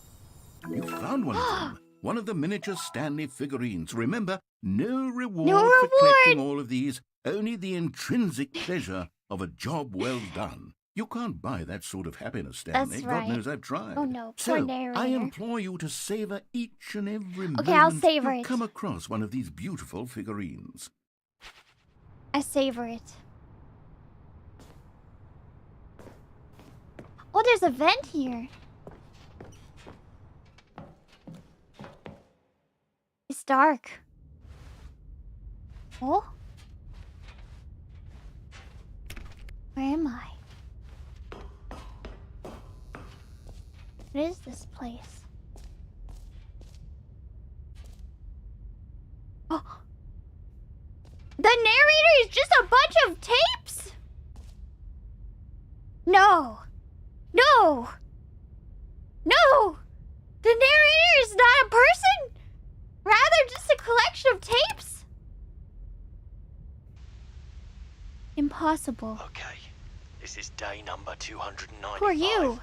You found one of them. One of the miniature Stanley figurines. Remember, no reward No for collecting reward. all of these, only the intrinsic pleasure of a job well done. You can't buy that sort of happiness, Stanley. That's right. God knows I've tried. Oh no, poor So, narrator. I implore you to savor each and every moment I'll savor you it. come across one of these beautiful figurines. I savor it. Oh, there's a vent here. It's dark. Oh? Where am I? What is this place? Oh! The narrator is just a bunch of tapes? No! No! No! The narrator is not a person! Rather just a collection of tapes? Impossible. Okay, this is day number 295. Who are you?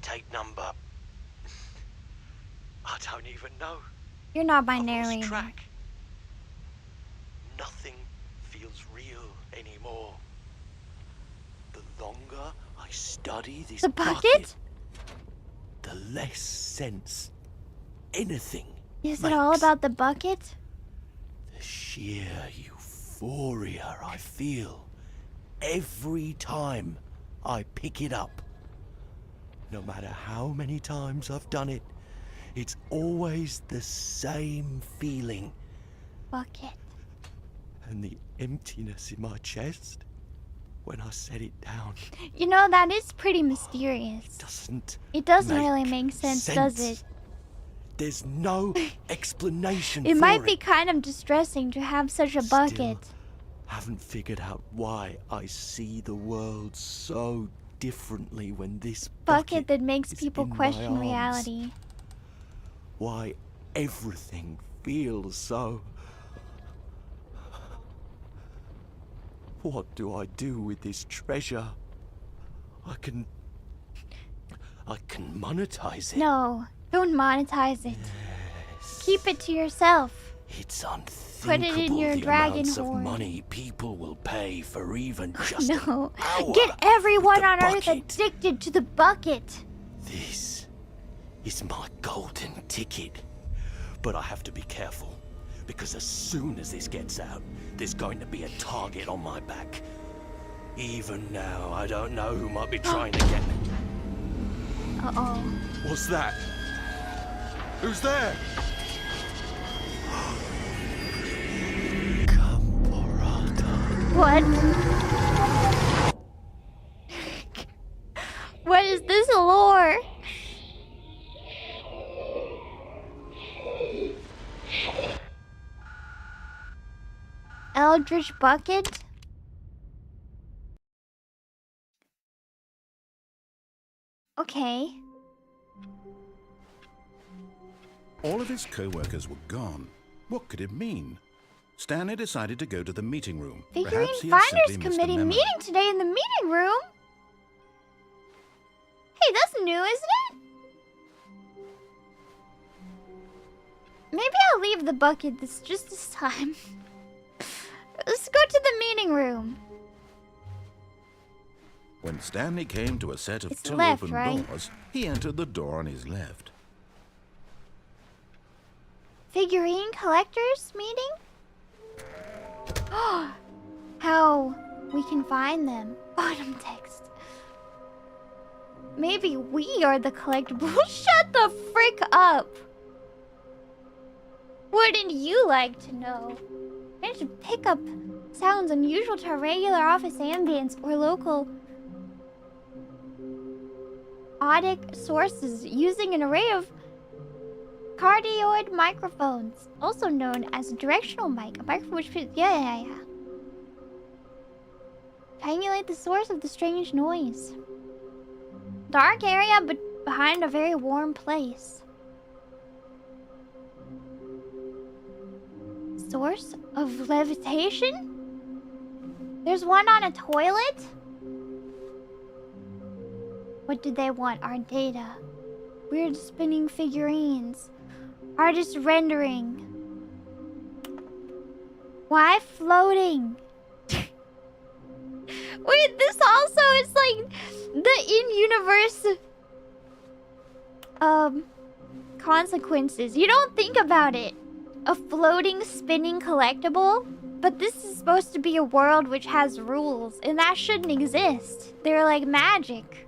Tape number... I don't even know. You're not my I've lost narrator. track. Nothing feels real anymore. The longer I study this The bucket? the less sense anything Is makes. it all about the bucket? The sheer euphoria I feel every time I pick it up. No matter how many times I've done it, it's always the same feeling. Bucket. And the emptiness in my chest when I set it down You know, that is pretty mysterious. doesn't It doesn't make really make sense, does it? There's no explanation It for might be kind of distressing to have such a Still, bucket. haven't figured out why I see the world so differently when this Bucket that makes is people in my question arms. reality. Why everything feels so... What do I do with this treasure? I can monetize it. No, don't monetize it. Yes. Keep it to yourself. It's Put unthinkable it in your the dragon amounts hoard. of money people will pay for even just No. an hour Get everyone with the on Earth bucket. addicted to the bucket. This is my golden ticket. But I have to be careful, because as soon as this gets out, there's going to be a target on my back. Even now, I don't know who might be trying to get me. Uh-oh. What's that? Who's there? What? What is this lore? Eldritch bucket? Okay. All of his co-workers were gone. What could it mean? Stanley decided to go to the meeting room. Figurine Perhaps he had Finders simply missed a Committee memo. meeting today in the meeting room? Hey, that's new, isn't it? Maybe I'll leave the bucket this time. Let's go to the meeting room. When Stanley came to a set of It's two left, open right? doors, he entered the door on his left. Figurine collectors meeting? How we can find them. Bottom text. Maybe we are the collectibles. Shut the frick up! Wouldn't you like to know? Managed to pick up sounds unusual to our regular office ambience or local audic sources using an array of cardioid microphones, also known as a directional mic. A microphone which triangulate the source of the strange noise. Dark area, but behind a very warm place. Source of levitation? There's one on a toilet? What do they want? Our data. Weird spinning figurines. Artist rendering. Why floating? this also is like the in-universe consequences. You don't think about it. A floating, spinning collectible? But this is supposed to be a world which has rules, and that shouldn't exist. They're like magic.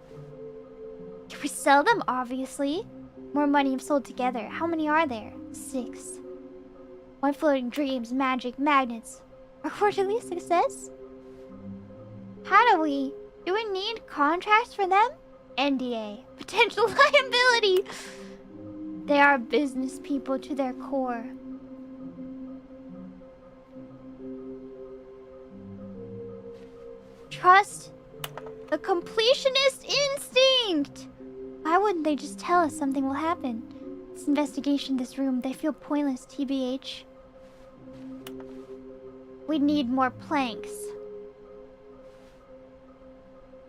Can we sell them? Obviously. More money if sold together. How many are there? 6. 1 floating dreams, magic, magnets. Our quarterly success? How do we need contracts for them? NDA. Potential liability. They are business people to their core. Trust the completionist instinct. Why wouldn't they just tell us something will happen? This investigation, this room, they feel pointless, TBH. We need more planks.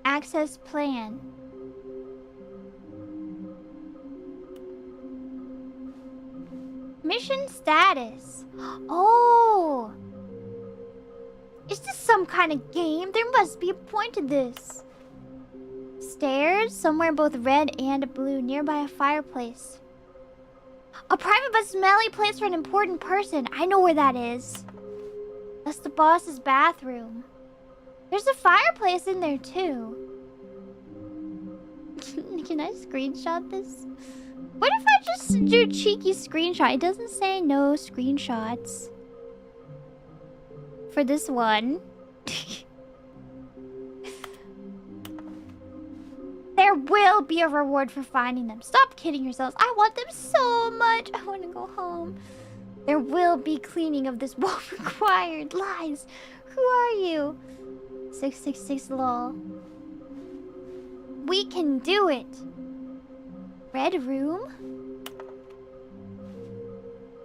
Access plan. Mission status. Oh! Is this some kind of game? There must be a point to this. Stairs, somewhere both red and blue, nearby a fireplace. A private but smelly place for an important person. I know where that is. That's the boss's bathroom. There's a fireplace in there too. Can I screenshot this? What if I just do cheeky screenshot? It doesn't say no screenshots. For this one. There will be a reward for finding them. Stop kidding yourselves. I want them so much. I want to go home. There will be cleaning of this wall required. Lies. Who are you? 666 lol. We can do it. Red room?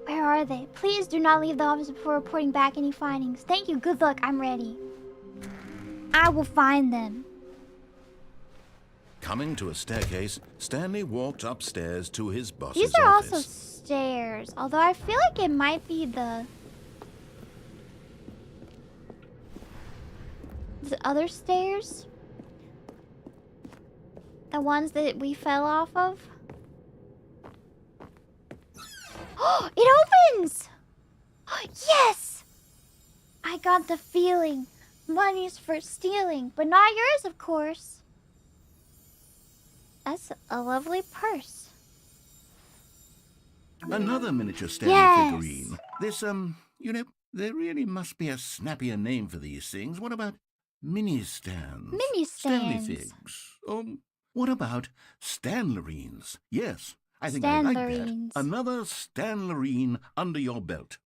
Where are they? Please do not leave the office before reporting back any findings. Thank you. Good luck. I'm ready. I will find them. Coming to a staircase, Stanley walked upstairs to his boss's These are office. also stairs, although I feel like it might be the other stairs. The ones that we fell off of. Oh, it opens! Yes! I got the feeling. Money's for stealing, but not yours, of course. That's a lovely purse. Another miniature Stanley Yes. figurine. This, you know, there really must be a snappier name for these things. What about mini stands? Mini Stanley stands. figs. What about Stanlerines? Yes, I think I like that. Stanlerines. Another Stanlerine under your belt.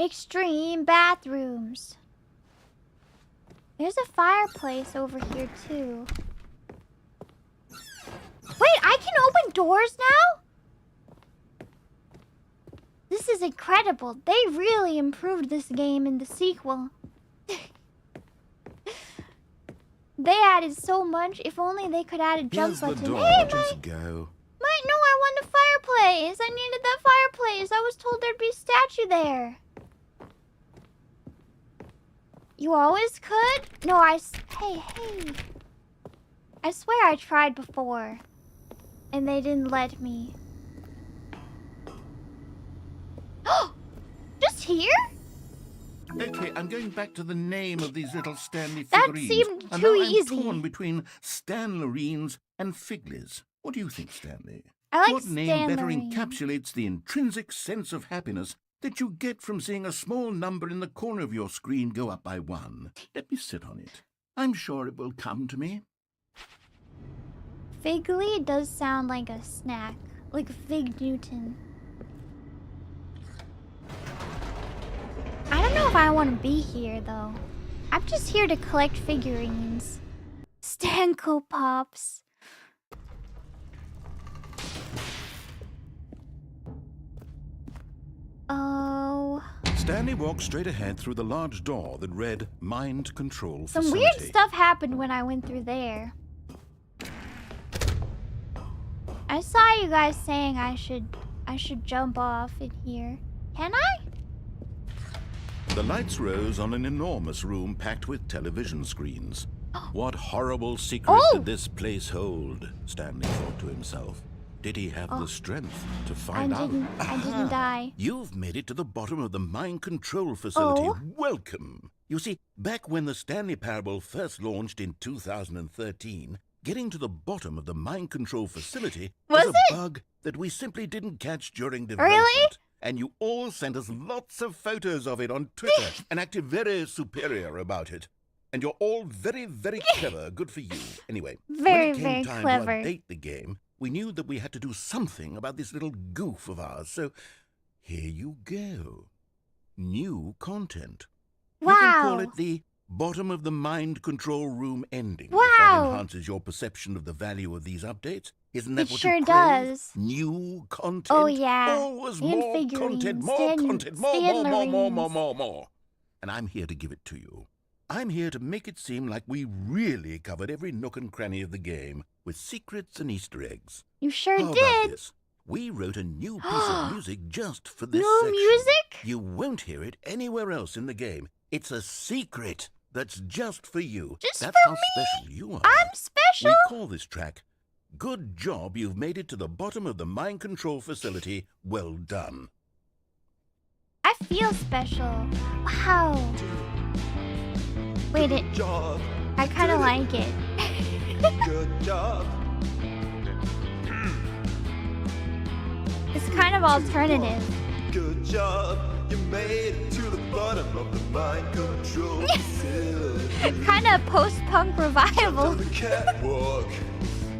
Extreme bathrooms. There's a fireplace over here, too. Wait, I can open doors now? This is incredible. They really improved this game in the sequel. They added so much. If only they could add a jump Here's the button. door. Hey, Just go. no, I want a fireplace. I needed that fireplace. I was told there'd be a statue there. You always could? No, hey. I swear I tried before. And they didn't let me. Just here? Okay, I'm going back to the name of these little Stanley That figurines. seemed And too now I'm easy. torn between Stanlerines and Figlies. What do you think, Stanley? I like What name better Stanlerine. encapsulates the intrinsic sense of happiness that you get from seeing a small number in the corner of your screen go up by 1? Let me sit on it. I'm sure it will come to me. Figly does sound like a snack. Like Fig Newton. I don't know if I want to be here, though. I'm just here to collect figurines. Stanko Pops. Oh... Stanley walked straight ahead through the large door that read Mind Control Some Facility. weird stuff happened when I went through there. I saw you guys saying I should jump off in here. Can I? The lights rose on an enormous room packed with television screens. What horrible secret did this place hold? Stanley thought to himself. Did he have the strength to find out? I didn't die. You've made it to the bottom of the mind control facility. Oh. Welcome. You see, back when the Stanley Parable first launched in 2013, getting to the bottom of the mind control facility was a bug that we simply didn't catch during development. Really? And you all sent us lots of photos of it on Twitter and acted very superior about it. And you're all very, very clever. Good for you. Anyway, Very, when it very came time clever. to update the game, we knew that we had to do something about this little goof of ours. So here you go. New content. You can call Wow. it the bottom of the mind control room ending. If Wow. that enhances your perception of the value of these updates. Isn't that It what sure you crave? does. New content. Oh, yeah. Always And more figurines. content, more content, more. And I'm here to give it to you. I'm here to make it seem like we really covered every nook and cranny of the game with secrets and Easter eggs. You sure How about did. this? We wrote a new piece of music just for this New section. music? You won't hear it anywhere else in the game. It's a secret that's just for you. Just That's for how me? special you are. I'm special. We call this track, Good Job You've Made It to the Bottom of the Mind Control Facility. Well done. I feel special. Wow. Wait, Job. I kind of like it. Good job. It's kind of alternative. Good job. You made it to the bottom of the mind control facility. Kind of post-punk revival. On the catwalk.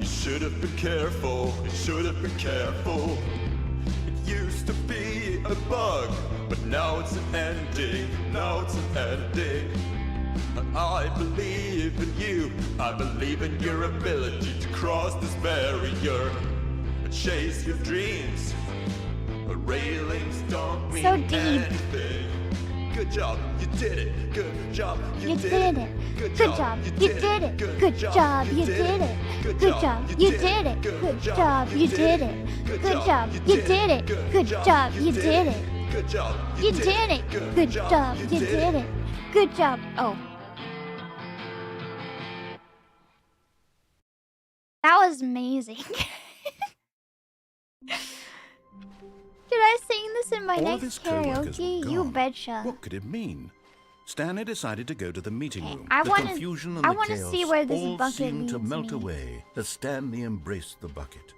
You should have been careful. You should have been careful. It used to be a bug, but now it's an ending. Now it's an ending. I believe in you. I believe in your ability to cross this barrier. Chase your dreams. Railings don't mean So deep. anything. Good job, you did it. Good job, You did it. Good job. You did it. Good job. You did it. Good job. You did it. Good job. You did it. Good job. You did it. Good job. You did it. Good job, You did it. Good job. You did it. Good job. Oh. That was amazing. Should I sing this in my All of his next co-workers were karaoke? You gone. betcha. What could it mean? Stanley decided to go to the meeting room. I The wanna- confusion and I the wanna chaos see where this all bucket seemed to leads melt me. away as Stanley embraced the bucket.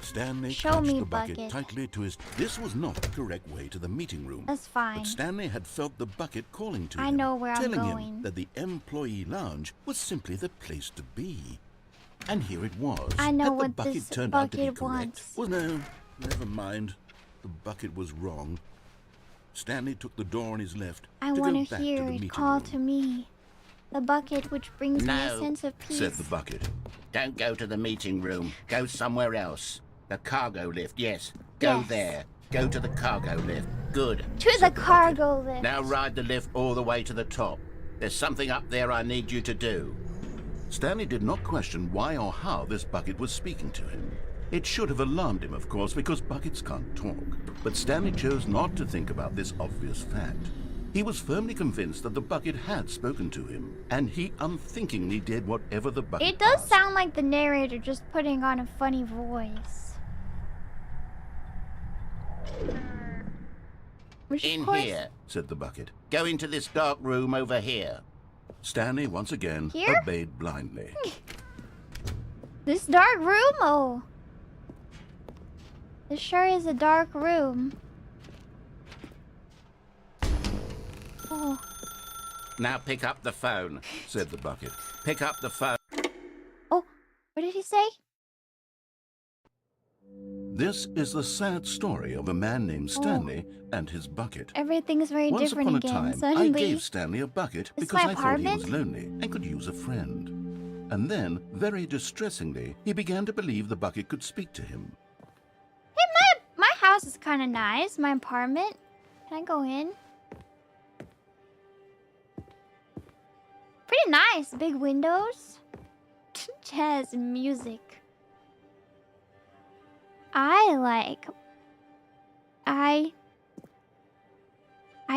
Stanley Show clutched me the bucket bucket. tightly to his... This was not the correct way to the meeting room. That's fine. But Stanley had felt the bucket calling to I him, know where I'm telling going. him that the employee lounge was simply the place to be. And here it was. I know Had the what bucket this turned out to be bucket correct? wants. Well, no, never mind. The bucket was wrong. Stanley took the door on his left I to want go to back hear to the it meeting call room. to me. The bucket which brings me a No, sense of peace. Said the bucket. Don't go to the meeting room. Go somewhere else. The cargo lift, yes. Go Yes. there. Go to the cargo lift. Good. To the said bucket. cargo lift. Now ride the lift all the way to the top. There's something up there I need you to do. Stanley did not question why or how this bucket was speaking to him. It should have alarmed him, of course, because buckets can't talk. But Stanley chose not to think about this obvious fact. He was firmly convinced that the bucket had spoken to him, and he unthinkingly did whatever the bucket It does asked. sound like the narrator just putting on a funny voice. Which In of course, here. Said the bucket. Go into this dark room over here. Stanley once again Here? obeyed blindly. This dark room? Oh. This sure is a dark room. Oh. Now pick up the phone. Said the bucket. Pick up the phone. Oh. What did he say? This is the sad story of a man named Oh. Stanley and his bucket. Everything is very Once different upon a again. time, I Suddenly. gave Stanley a bucket This is because my I thought he was apartment? lonely and could use a friend. And then, very distressingly, he began to believe the bucket could speak to him. Hey, my house is kind of nice. My apartment. Can I go in? Pretty nice. Big windows. Jazz music. I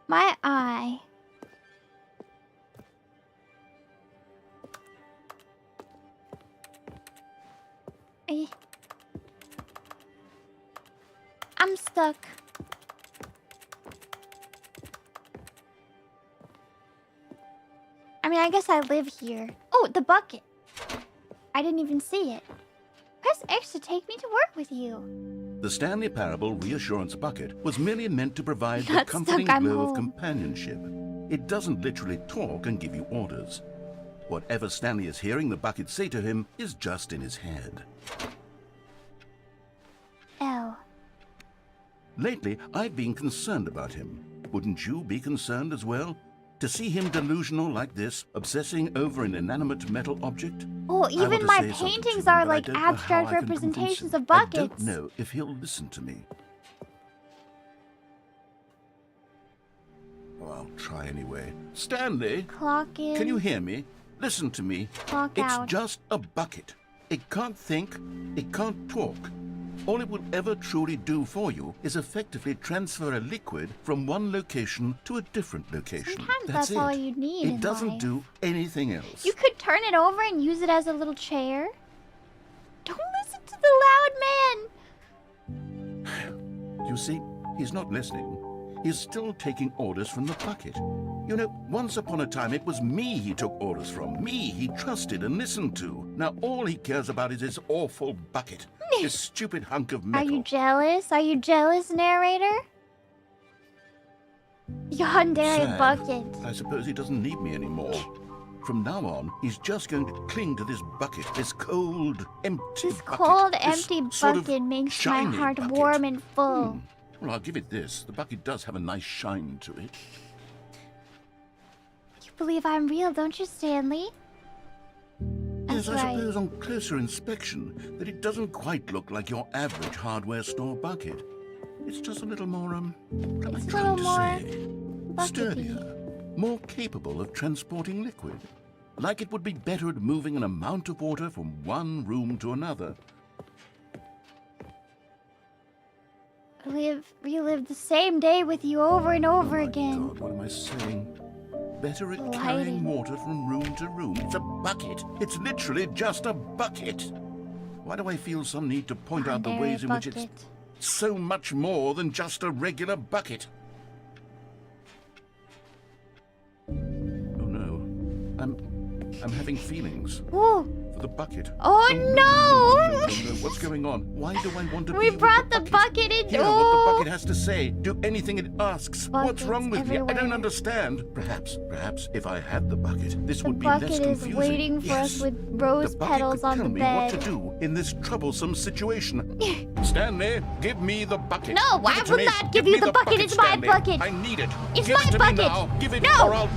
My eye. I'm stuck. I mean, I guess I live here. Oh, the bucket. I didn't even see it. Press X to take me to work with you. The Stanley Parable reassurance bucket was merely meant to provide the Not comforting stuck, I'm glow of home. companionship. It doesn't literally talk and give you orders. Whatever Stanley is hearing the bucket say to him is just in his head. L. Lately, I've been concerned about him. Wouldn't you be concerned as well? To see him delusional like this, obsessing over an inanimate metal object? Oh, I want even to my say something to paintings him, are but I like don't know how abstract I can convince representations him. of buckets. I don't know if he'll listen to me. Oh, I'll try anyway. Stanley, Clock in. can you hear me? Listen to me. Clock It's out. just a bucket. It can't think, it can't talk. All it will ever truly do for you is effectively transfer a liquid from one location to a different location. Sometimes That's that's all it. you need It in doesn't life. do anything else. You could turn it over and use it as a little chair. Don't listen to the loud man. You see, he's not listening. He's still taking orders from the bucket. You know, once upon a time it was me he took orders from. Me he trusted and listened to. Now all he cares about is his awful bucket. This stupid hunk of Are metal. you jealous? Are you jealous, narrator? Yandere Sad. bucket. I suppose he doesn't need me anymore. From now on, he's just going to cling to this bucket, this cold, empty This bucket. cold, this empty sort of bucket makes my shiny heart bucket. warm and full. Well, I'll give it this. The bucket does have a nice shine to it. You believe I'm real, don't you, Stanley? That's Yes, I right. suppose on closer inspection that it doesn't quite look like your average hardware store bucket. It's just a little more, what am I It's a trying to little say? buckety. Sturdier, more capable of transporting liquid. Like it would be better at moving an amount of water from one room to another. Relive the same day with you over and over Oh my again. God, what am I saying? Better at Lighting. carrying water from room to room. It's a bucket. It's literally just a bucket. Why do I feel some need to point out the Yandere ways in which it's bucket. so much more than just a regular bucket? Oh no. I'm having feelings Ooh. for the bucket. Oh no! What's going on? Why do I want to We be with brought the the bucket in. Hear what the bucket has to say. Do anything it asks. What's Buckets wrong with me? I everywhere. don't understand. Perhaps if I had the bucket, this The would be less bucket confusing. is waiting for us Yes. with rose The bucket petals could on tell the me bed. what to do in this troublesome situation. Stanley, give me the bucket. No, Give I it to will me. not give me you the bucket. It's my Stanley. bucket. I need it. It's give my it to bucket. Me now. Give it No. or I'll...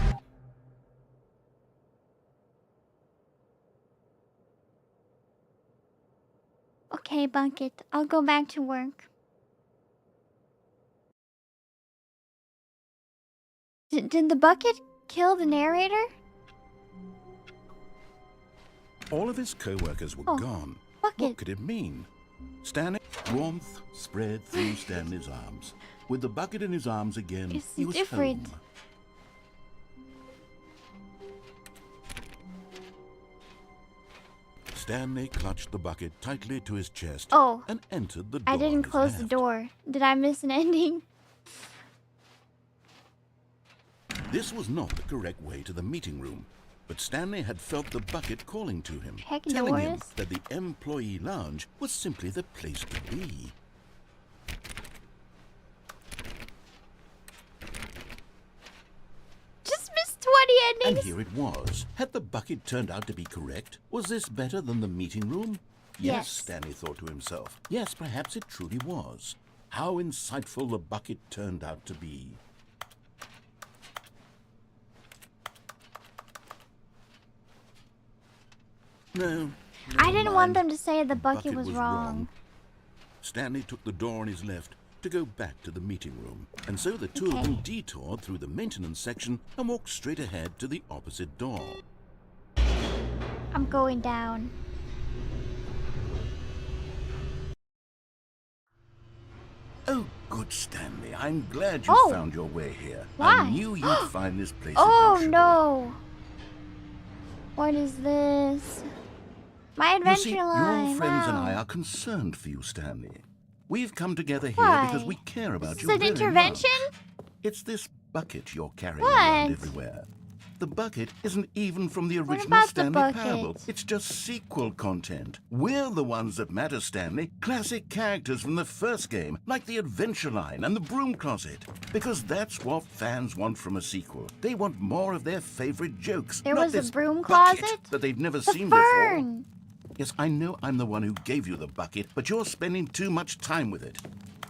Okay, bucket. I'll go back to work. Did the bucket kill the narrator? All of his co-workers were Oh, gone. bucket. What could it mean? Stanley, warmth spread through Stanley's arms. With the bucket in his arms again, It's he was different. home. Stanley clutched the bucket tightly to his chest Oh. and entered the door. I didn't on his close the left. door. Did I miss an ending? This was not the correct way to the meeting room, but Stanley had felt the bucket calling to him, Heck, telling him Doris. that the employee lounge was simply the place to be. Just missed 20 And endings. here it was. Had the bucket turned out to be correct? Was this better than the meeting room? Yes. Stanley thought to himself. Yes, perhaps it truly was. How insightful the bucket turned out to be. No. I never didn't want mind. them to say the bucket was was wrong. Stanley took the door on his left to go back to the meeting room, and so the two of them detoured through the maintenance section and walked straight ahead to the opposite door. I'm going down. Oh, good, Stanley. I'm glad you Oh. found your way here. Why? I knew you'd find this place Oh adventurable. no! What is this? My You adventure see, line. your friends and wow. I are concerned for you, Stanley. We've come together here Why? because we care about This you is an very intervention? much. It's this bucket you're carrying What? around everywhere. The bucket isn't even from the What original about the Stanley bucket? Parable. It's just sequel content. We're the ones that matter, Stanley. Classic characters from the first game, like the Adventure Line and the Broom Closet. Because that's what fans want from a sequel. They want more of their favorite jokes. There not was a this broom bucket closet? that they've never The seen before. fern! Yes, I know I'm the one who gave you the bucket, but you're spending too much time with it.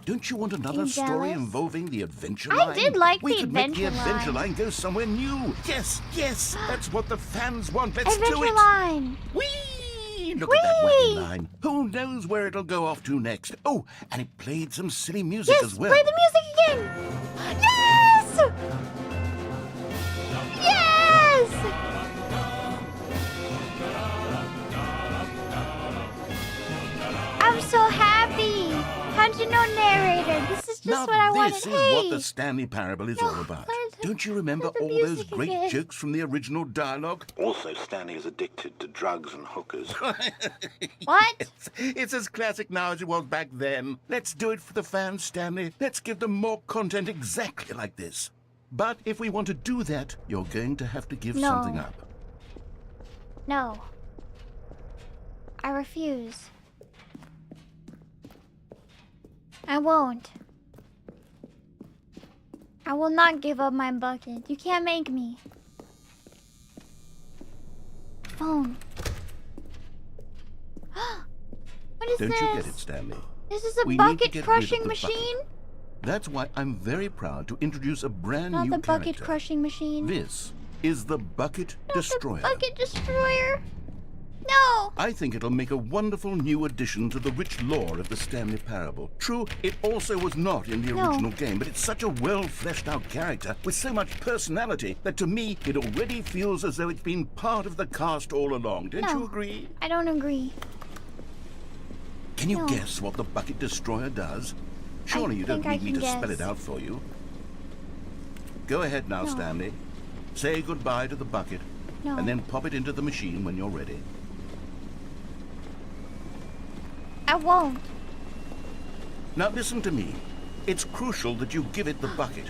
Don't you want another you story jealous? involving the Adventure I Line? did like we the could make the Adventure Adventure Line. Line go somewhere new. Yes, yes, that's what the fans want. Let's do Adventure it. line! Whee! Look at that Whee! wacky line. Who knows where it'll go off to next? Oh, and it played some silly music Yes! as well. Play the music again! Yes! Yes! I'm so happy! How'd you know, narrator? This is just Now what I wanted. this is Hey! what the Stanley Parable is No, all about. play the- Don't you remember play the all those music great again. jokes from the original dialogue? Also, Stanley is addicted to drugs and hookers. What? It's as classic now as it was back then. Let's do it for the fans, Stanley. Let's give them more content exactly like this. But if we want to do that, you're going to have to give No. something up. No. I refuse. I won't. I will not give up my bucket. You can't make me. Phone. What is Don't this? you get it, Stanley? This is a We need to bucket get rid of crushing the bucket. machine? That's why I'm very proud to introduce a brand Not new the bucket character. crushing machine. This is the Bucket Not Destroyer. the bucket destroyer. No. I think it'll make a wonderful new addition to the rich lore of the Stanley Parable. True, it also was not in the No. original game, but it's such a well-fleshed-out character with so much personality that to me it already feels as though it's been part of the cast all along. Don't No. you agree? I don't agree. Can you No. guess what the Bucket Destroyer does? Surely you don't think I need me to can spell it guess. out for you. Go ahead now, No. Stanley. Say goodbye to the bucket, No. and then pop it into the machine when you're ready. I won't. Now listen to me. It's crucial that you give it the bucket.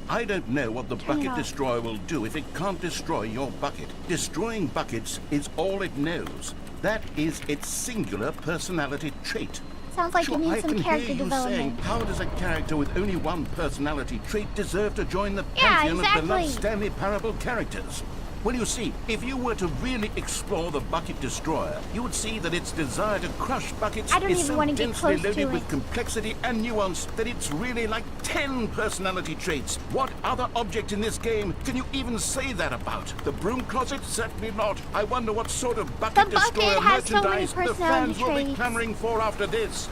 I don't know what the Turn it Bucket off. Destroyer will do if it can't destroy your bucket. Destroying buckets is all it knows. That is its singular personality trait. Sounds like Sure, it I needs some can character hear you saying, development. how does a character with only one personality trait deserve to join the Yeah, pantheon of exactly. beloved Stanley Parable characters? Well, you see, if you were to really explore the Bucket Destroyer, you would see that its desire to crush buckets I don't is even so wanna get densely close to loaded with it. complexity and nuance that it's really like 10 personality traits. What other object in this game can you even say that about? The Broom Closet? Certainly not. I wonder what sort of Bucket The bucket Destroyer has so many merchandise the personality fans will be traits. clamoring for after this.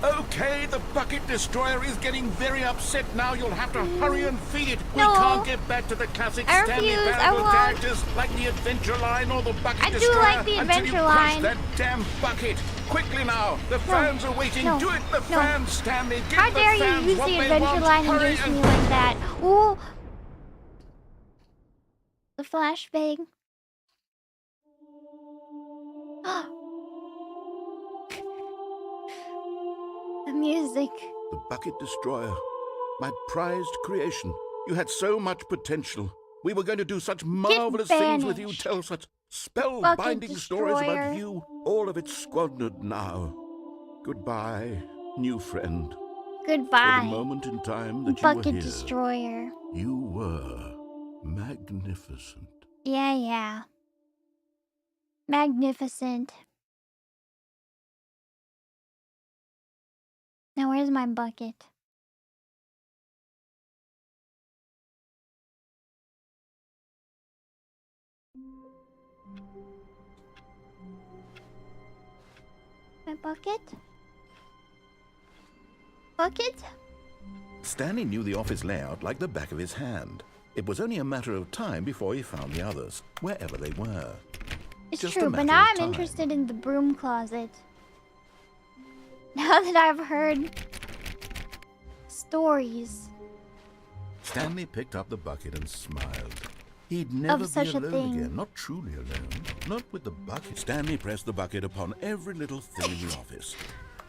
Okay, the Bucket Destroyer is getting very upset now. You'll have to hurry and feed it. No. We can't get back to the classic I Stanley refuse. I Parable won't. characters like the Adventure Line or the Bucket I do Destroyer like the until you Adventure crush Line. that damn bucket. Quickly now, the fans are waiting. No. Do it, the No. fans, Stanley. Give How the dare fans you use what the they adventure want. line and Hurry use me like that? Ooh. The flashbang. The music. The Bucket Destroyer, my prized creation. You had so much potential. We were going to do such marvelous things with you, banished. tell such spellbinding stories Destroyer. about you. All of it squandered now. Goodbye, new friend. For the Goodbye. moment in time that you Bucket were here, destroyer. you were magnificent. Yeah. Magnificent. Now where's my bucket? My bucket? Bucket? Stanley knew the office layout like the back of his hand. It was only a matter of time before he found the others, wherever they were. It's Just a true, but matter now of I'm time. interested in the broom closet. Now that I've heard stories Stanley picked up the bucket and smiled. He'd never be such a alone thing. again, not truly alone. Not with the bucket. Stanley pressed the bucket upon every little thing in the office.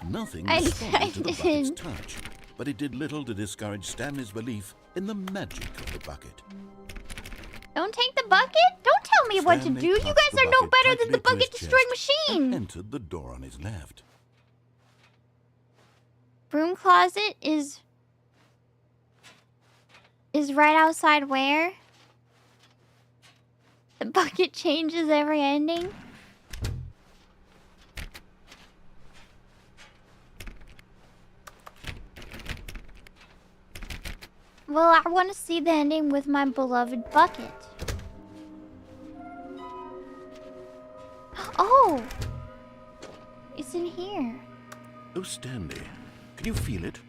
Nothing I responded to the bucket's didn't. touch, but it did little to discourage Stanley's belief in the magic of the bucket. Don't take the bucket? Don't tell me what to Stanley do. You touched guys the are no bucket better than the tightly to bucket his destroying chest machine. and entered the door on his left. Broom closet is right outside where? The bucket changes every ending? Well, I want to see the ending with my beloved bucket. Oh! It's in here. Oh, Stanley, can you feel it?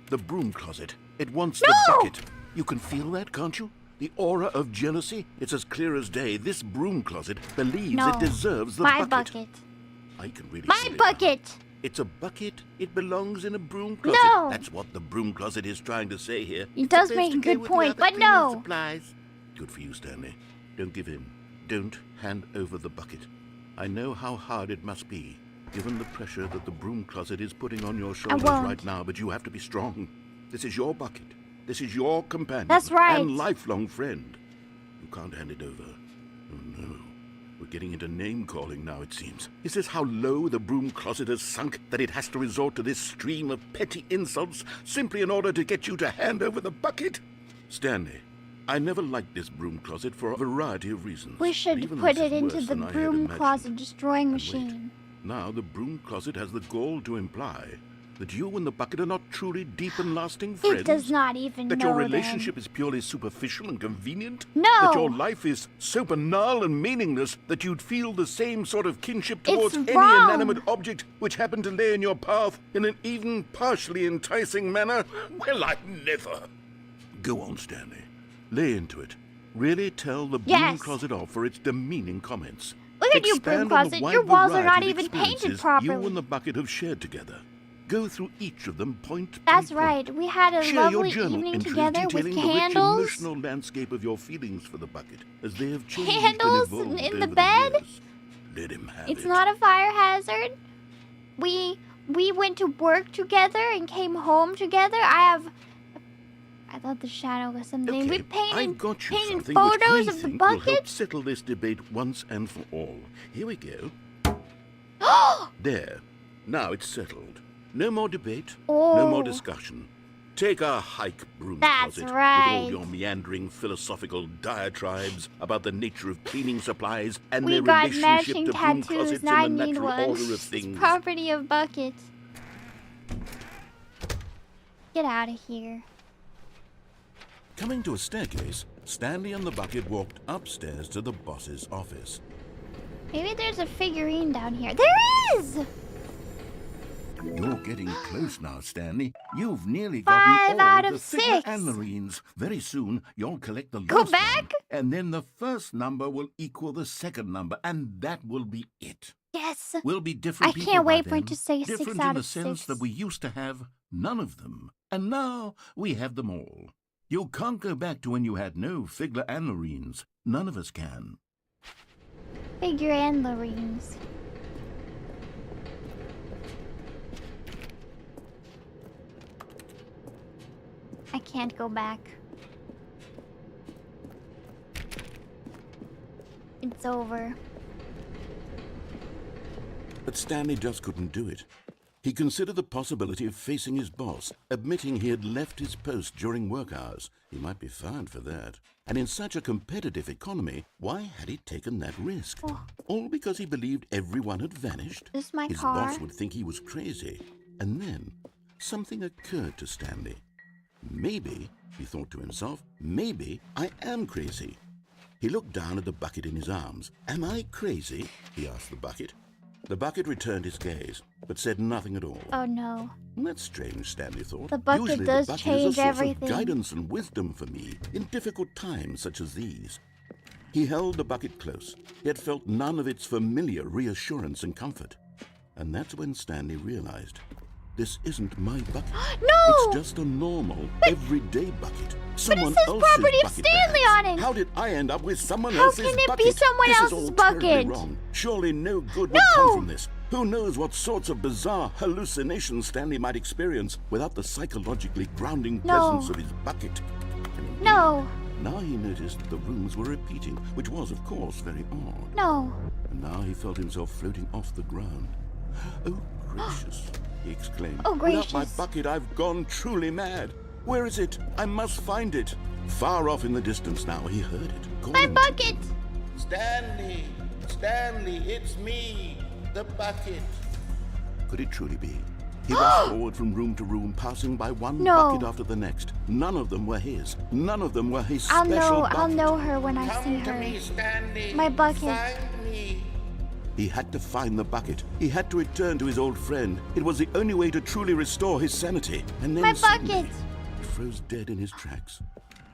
The broom closet. It wants No! the bucket. You can feel that, can't you? The aura of jealousy? It's as clear as day. This broom closet believes No. it deserves the My bucket. bucket. I can really My feel it now. bucket! It's a bucket. It belongs in a broom closet. No. That's what the broom closet is trying to say here. He It's does supposed make to a go good with the point, other but cleaning no. supplies. Good for you, Stanley. Don't give in. Don't hand over the bucket. I know how hard it must be, given the pressure that the broom closet is putting on your shoulders won't. right now, but you have to be strong. This is your bucket. This is your companion. That's right. And lifelong friend. You can't hand it over. Oh, no. We're getting into name-calling now, it seems. Is this how low the broom closet has sunk, that it has to resort to this stream of petty insults simply in order to get you to hand over the bucket? Stanley, I never liked this broom closet for a variety of reasons. We but should even put this it is into worse the than I had broom imagined. closet destroying And machine. wait, now the broom closet has the gall to imply that you and the bucket are not truly deep and lasting friends. It does not even That know your them. relationship is purely superficial and convenient? No. That your life is so banal and meaningless that you'd feel the same sort of kinship towards It's any wrong. inanimate object which happened to lay in your path in an even partially enticing manner? Well, I never. Go on, Stanley. Lay into it. Really tell the broom Yes. closet off for its demeaning comments. Look at you, broom Expand on the closet. wide Your walls are not variety of even painted experiences properly. You and the bucket have shared together. Go through each of them point That's by point. right. We had a Share your lovely journal evening entries together with detailing the rich candles. emotional landscape of your feelings for the bucket as they have changed Candles and evolved in over the bed? years. Let him have It's it. not a fire hazard. We went to work together and came home together. I thought the shadow was something. Okay, We painted I've got you painted something photos which we of the think will help bucket. settle this debate once and for all. Here we go. There. Now it's settled. No more debate. No Oh. more discussion. Take a hike, broom That's closet, right. with all your meandering philosophical diatribes about the nature of cleaning supplies and We their got relationship matching to broom tattoos. closets Now I in the need natural one. order of It's things. property of buckets. Get out of here. Coming to a staircase, Stanley and the bucket walked upstairs to the boss's office. Maybe there's a figurine down here. There is! You're getting close now, Stanley. You've nearly 5 gotten all out the of figure 6. anarines. Very soon, you'll collect the Go last back? one, and then the first number will equal the second number, and that will be it. Yes. We'll be different I people can't by wait for it then. to say 6 Different out in the of sense 6. that we used to have none of them, and now we have them all. You can't go back to when you had no figure anarines. None of us can. Figure anarines. I can't go back. It's over. But Stanley just couldn't do it. He considered the possibility of facing his boss, admitting he had left his post during work hours. He might be fined for that. And in such a competitive economy, why had he taken that risk? Oh. All because he believed everyone had vanished? This is my His car. boss would think he was crazy. And then something occurred to Stanley. Maybe, he thought to himself, maybe I am crazy. He looked down at the bucket in his arms. Am I crazy? He asked the bucket. The bucket returned his gaze, but said nothing at all. Oh no. That's strange, Stanley thought. The bucket Usually does the bucket change is a source everything. of guidance and wisdom for me in difficult times such as these. He held the bucket close, yet felt none of its familiar reassurance and comfort. And that's when Stanley realized This isn't my bucket. No! It's just a normal, everyday bucket. Someone says else's property of bucket, Stanley perhaps. on it. How did I end up with someone How else's can it bucket? be someone This else's is all bucket? terribly wrong. Surely no good would come from this. Who knows what sorts of bizarre hallucinations Stanley might experience without the psychologically grounding presence of his bucket. No. Now he noticed that the rooms were repeating, which was, of course, very odd. No. And now he felt himself floating off the ground. Oh, gracious, he exclaimed. Oh, gracious. Without my bucket, I've gone truly mad. Where is it? I must find it. Far off in the distance now, he heard it. My bucket! Stanley! Stanley, it's me! The bucket! Could it truly be? He rushed forward from room to room, passing by one bucket after the next. None of them were his. None of them were his special bucket. I'll know her when I see Come to her. me, Stanley! My bucket. Find me! He had to find the bucket. He had to return to his old friend. It was the only way to truly restore his sanity. And then My suddenly, bucket! he froze dead in his tracks.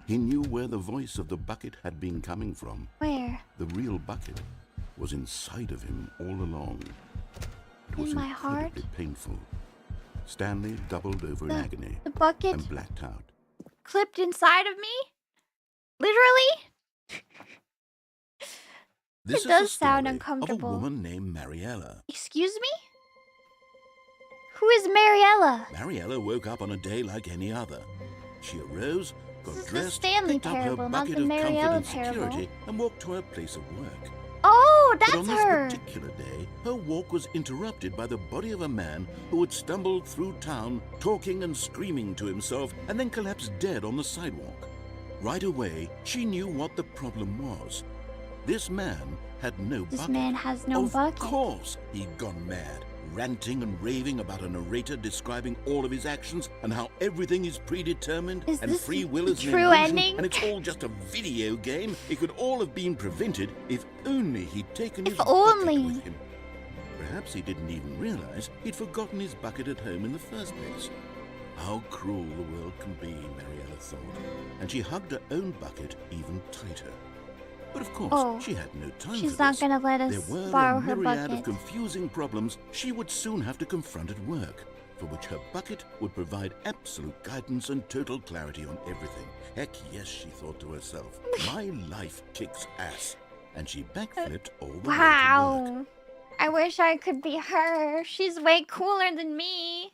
He knew where the voice of the bucket had been coming from. Where? The real bucket was inside of him all along. It was In my heart? incredibly painful. Stanley doubled over in agony The bucket and blacked out. clipped inside of me? Literally? This It does is the sound story uncomfortable. of a woman named Mariella. Excuse me? Who is Mariella? Mariella woke up on a day like any other. She arose, got This is the dressed, Stanley picked up her Parable, not bucket the of comfort Mariella and security, Parable. and walked to her place of work. Oh, But on that's this her! particular day, her walk was interrupted by the body of a man who had stumbled through town, talking and screaming to himself, and then collapsed dead on the sidewalk. Right away, she knew what the problem was. This man had no This bucket. man has no bucket. Of course, he'd gone mad, ranting and raving about a narrator describing all of his actions and how everything is predetermined Is and this free will is an true illusion ending? and it's all just a video game. It could all have been prevented if only he'd taken his If only. bucket with him. Perhaps he didn't even realize he'd forgotten his bucket at home in the first place. How cruel the world can be, Mariella thought, and she hugged her own bucket even tighter. But of course, she had no time She's for not this. gonna let us There were borrow a her myriad bucket. of confusing problems she would soon have to confront at work, for which her bucket would provide absolute guidance and total clarity on everything. Heck yes, she thought to herself, my life kicks ass. And she backflipped all the way to work. Wow. I wish I could be her. She's way cooler than me.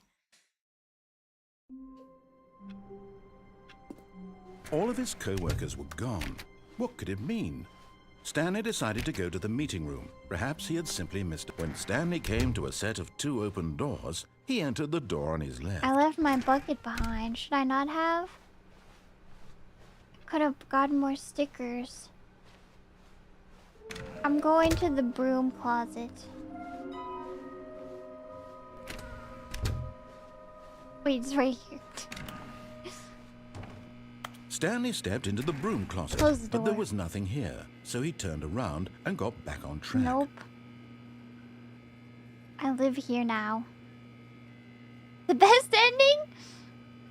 All of his co-workers were gone. What could it mean? Stanley decided to go to the meeting room. Perhaps he had simply missed it. When Stanley came to a set of 2 open doors, he entered the door on his left. I left my bucket behind. Should I not have? Could have gotten more stickers. I'm going to the broom closet. Wait, it's right here. Stanley stepped into the broom closet, Close the but there door. was nothing here, so he turned around and got back on track. Nope. I live here now. The best ending?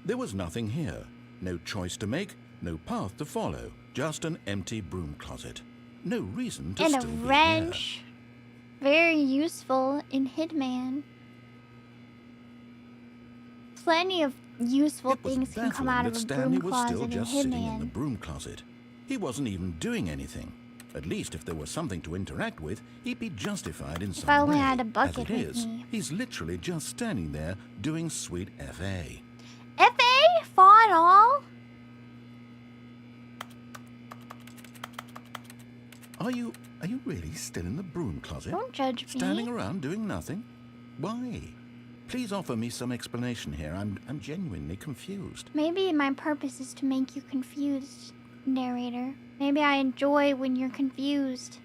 There was nothing here. No choice to make, no path to follow. Just an empty broom closet. No reason to And a still be wrench. Very useful in Hitman. Plenty of useful It was things can come baffling out that of a Stanley broom was still closet in just sitting in the Hitman. broom closet. He wasn't even doing anything. At least if there was something to interact with, he'd be justified in some I only way. had a As bucket it with is, me. he's literally just standing there doing sweet FA. F.A.? Fawn all? Are you really still in the broom closet? Don't judge me. Standing around doing nothing? Why? Please offer me some explanation here. I'm genuinely confused. Maybe my purpose is to make you confused, narrator. Maybe I enjoy when you're confused.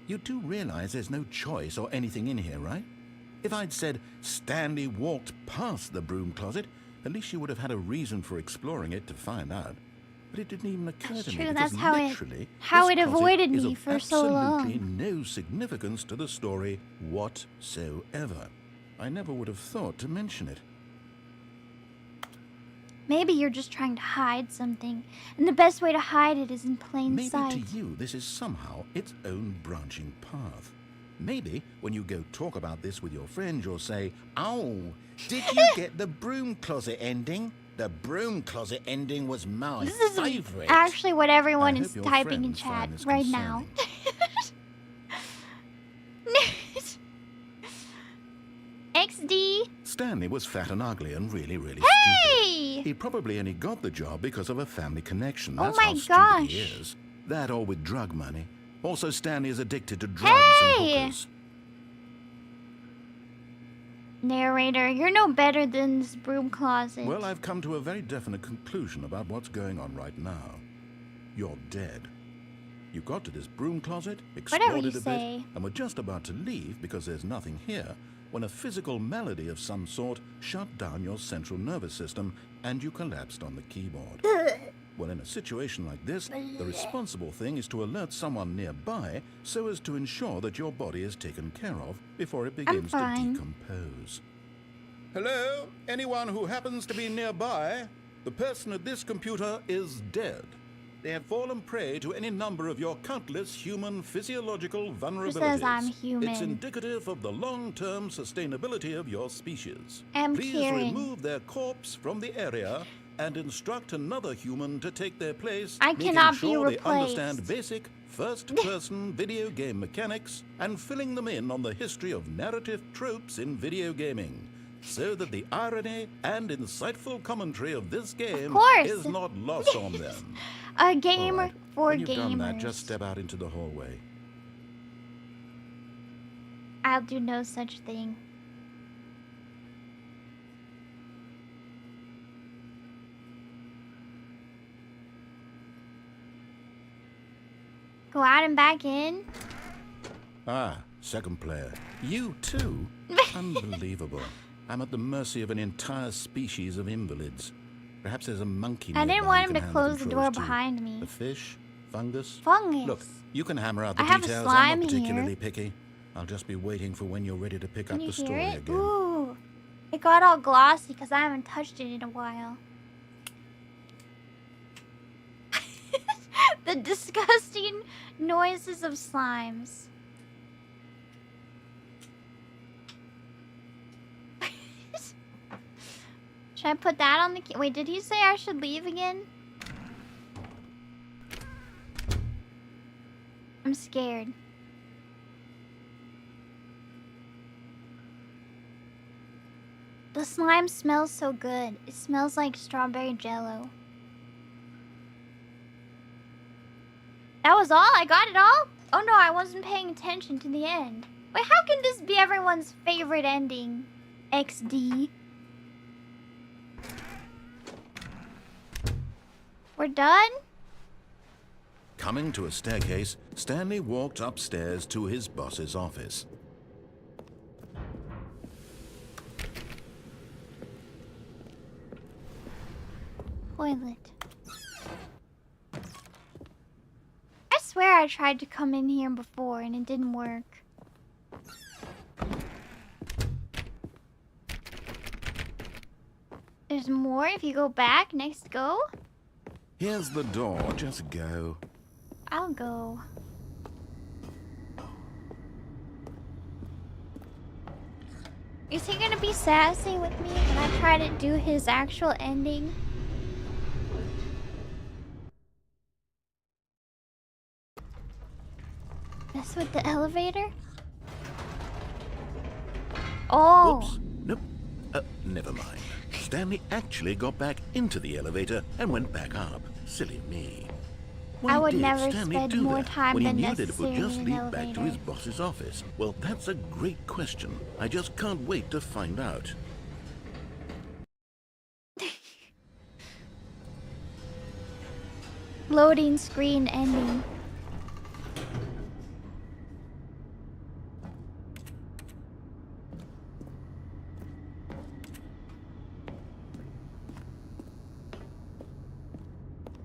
You do realize there's no choice or anything in here, right? If I'd said Stanley walked past the broom closet, at least you would have had a reason for exploring it to find out. But it didn't even occur That's to true, me that's because how literally it this closet avoided is me of for so long. absolutely no significance to the story whatsoever. I never would have thought to mention it. Maybe you're just trying to hide something, and the best way to hide it is in plain Maybe sight. to you this is somehow its own branching path. Maybe when you go talk about this with your friends, you'll say, "Oh, did you get the broom closet ending? The broom closet ending was my This is favorite." actually what everyone I is hope your typing in friends chat find this right now. XD. Stanley was fat and ugly and really, really Hey! stupid. He probably only got the job because of a family connection. Oh That's my how stupid he gosh. is. That or with drug money. Also, Stanley is addicted to drugs Hey! and hookers. Narrator, you're no better than this broom closet. Well, I've come to a very definite conclusion about what's going on right now. You're dead. You got to this broom closet, Whatever explored you it a say. bit, and were just about to leave because there's nothing here, when a physical malady of some sort shut down your central nervous system and you collapsed on the keyboard. Well, in a situation like this, the responsible thing is to alert someone nearby so as to ensure that your body is taken care of before it begins to fine. decompose. Hello? Anyone who happens to be nearby? The person at this computer is dead. They have fallen prey to any number of your countless human physiological vulnerabilities. Who says I'm human? It's indicative of the long-term sustainability of your species. I'm Please Kirin. remove their corpse from the area and instruct another human to take their place, I making cannot be sure they replaced. understand basic first-person video game mechanics and filling them in on the history of narrative tropes in video gaming, so that the irony and insightful commentary of this game course. is not lost on them. A gamer All right, for when you've gamers. done that, just step out into the hallway. I'll do no such thing. Go out and back in? Ah, second player. You too? Unbelievable. I'm at the mercy of an entire species of invalids. Perhaps there's a monkey I didn't nearby want who him can to handle close the door controls too. behind me. A fish? Fungus? Fungus. Look, you can hammer out the I have a details. slime I'm not particularly here. picky. I'll just be waiting for when you're ready to pick Can up you the hear story it? again. Ooh. It got all glossy because I haven't touched it in a while. The disgusting noises of slimes. Should I put that on the key? Wait, did he say I should leave again? I'm scared. The slime smells so good. It smells like strawberry jello. That was all? I got it all? Oh no, I wasn't paying attention to the end. Wait, how can this be everyone's favorite ending? XD. We're done? Coming to a staircase, Stanley walked upstairs to his boss's office. Toilet. I swear I tried to come in here before and it didn't work. There's more if you go back. Next go? Here's the door, just go. I'll go. Is he gonna be sassy with me when I try to do his actual ending? Mess with the elevator? Oh! Oops. Nope. Never mind. Stanley actually got back into the elevator and went back up. Silly me. Why I would did never Stanley spend do more that time when he than knew that it would necessary just in lead an back to elevator. his boss's office? Well, that's a great question. I just can't wait to find out. Loading screen ending.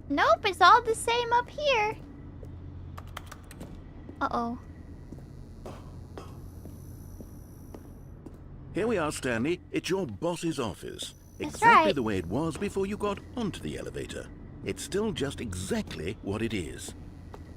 Nope, it's all the same up here. Uh-oh. Here we are, Stanley. It's your boss's office. That's Exactly right. the way it was before you got onto the elevator. It's still just exactly what it is.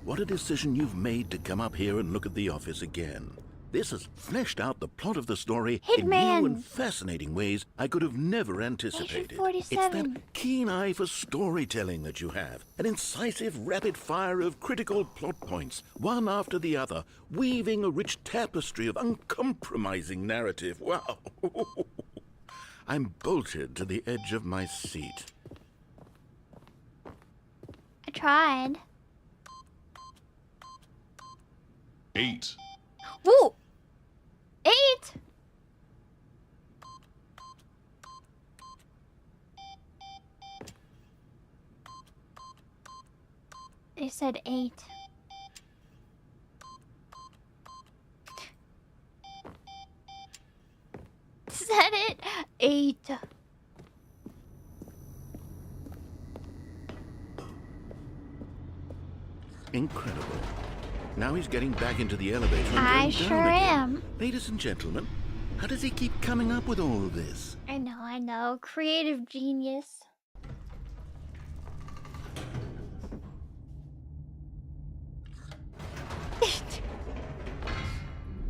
What a decision you've made to come up here and look at the office again. This has fleshed out the plot of the story in Hitman. new and fascinating ways I could have never anticipated. Agent 47. It's that keen eye for storytelling that you have. An incisive rapid fire of critical plot points, one after the other, weaving a rich tapestry of uncompromising narrative. Wow. I'm bolted to the edge of my seat. I tried. 8. Woo! 8! They said 8. Said it? 8. Incredible. Now he's getting back into the elevator and I going sure down again. am. Ladies and gentlemen, how does he keep coming up with all of this? I know. Creative genius.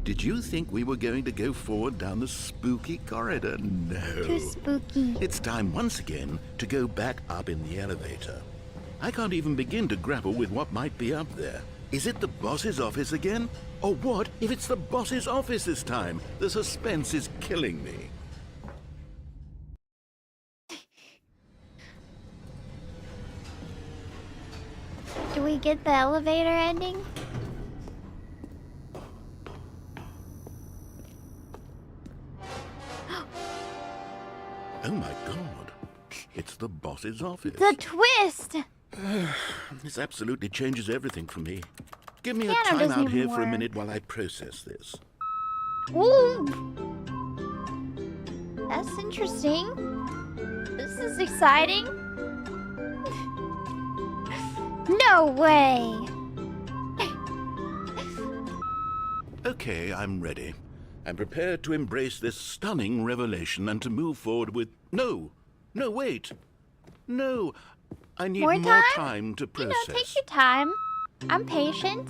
Did you think we were going to go forward down the spooky corridor? No. Too spooky. It's time once again to go back up in the elevator. I can't even begin to grapple with what might be up there. Is it the boss's office again? Or what if it's the boss's office this time? The suspense is killing me. Do we get the elevator ending? Oh my god. It's the boss's office. The twist! This absolutely changes everything for me. Give me a Piano time doesn't out here even for a work. minute while I process this. Ooh! That's interesting. This is exciting. No way! Okay, I'm ready. I'm prepared to embrace this stunning revelation and to move forward with... No, wait. No, I need More more time? time to You process. know, take your time. I'm patient.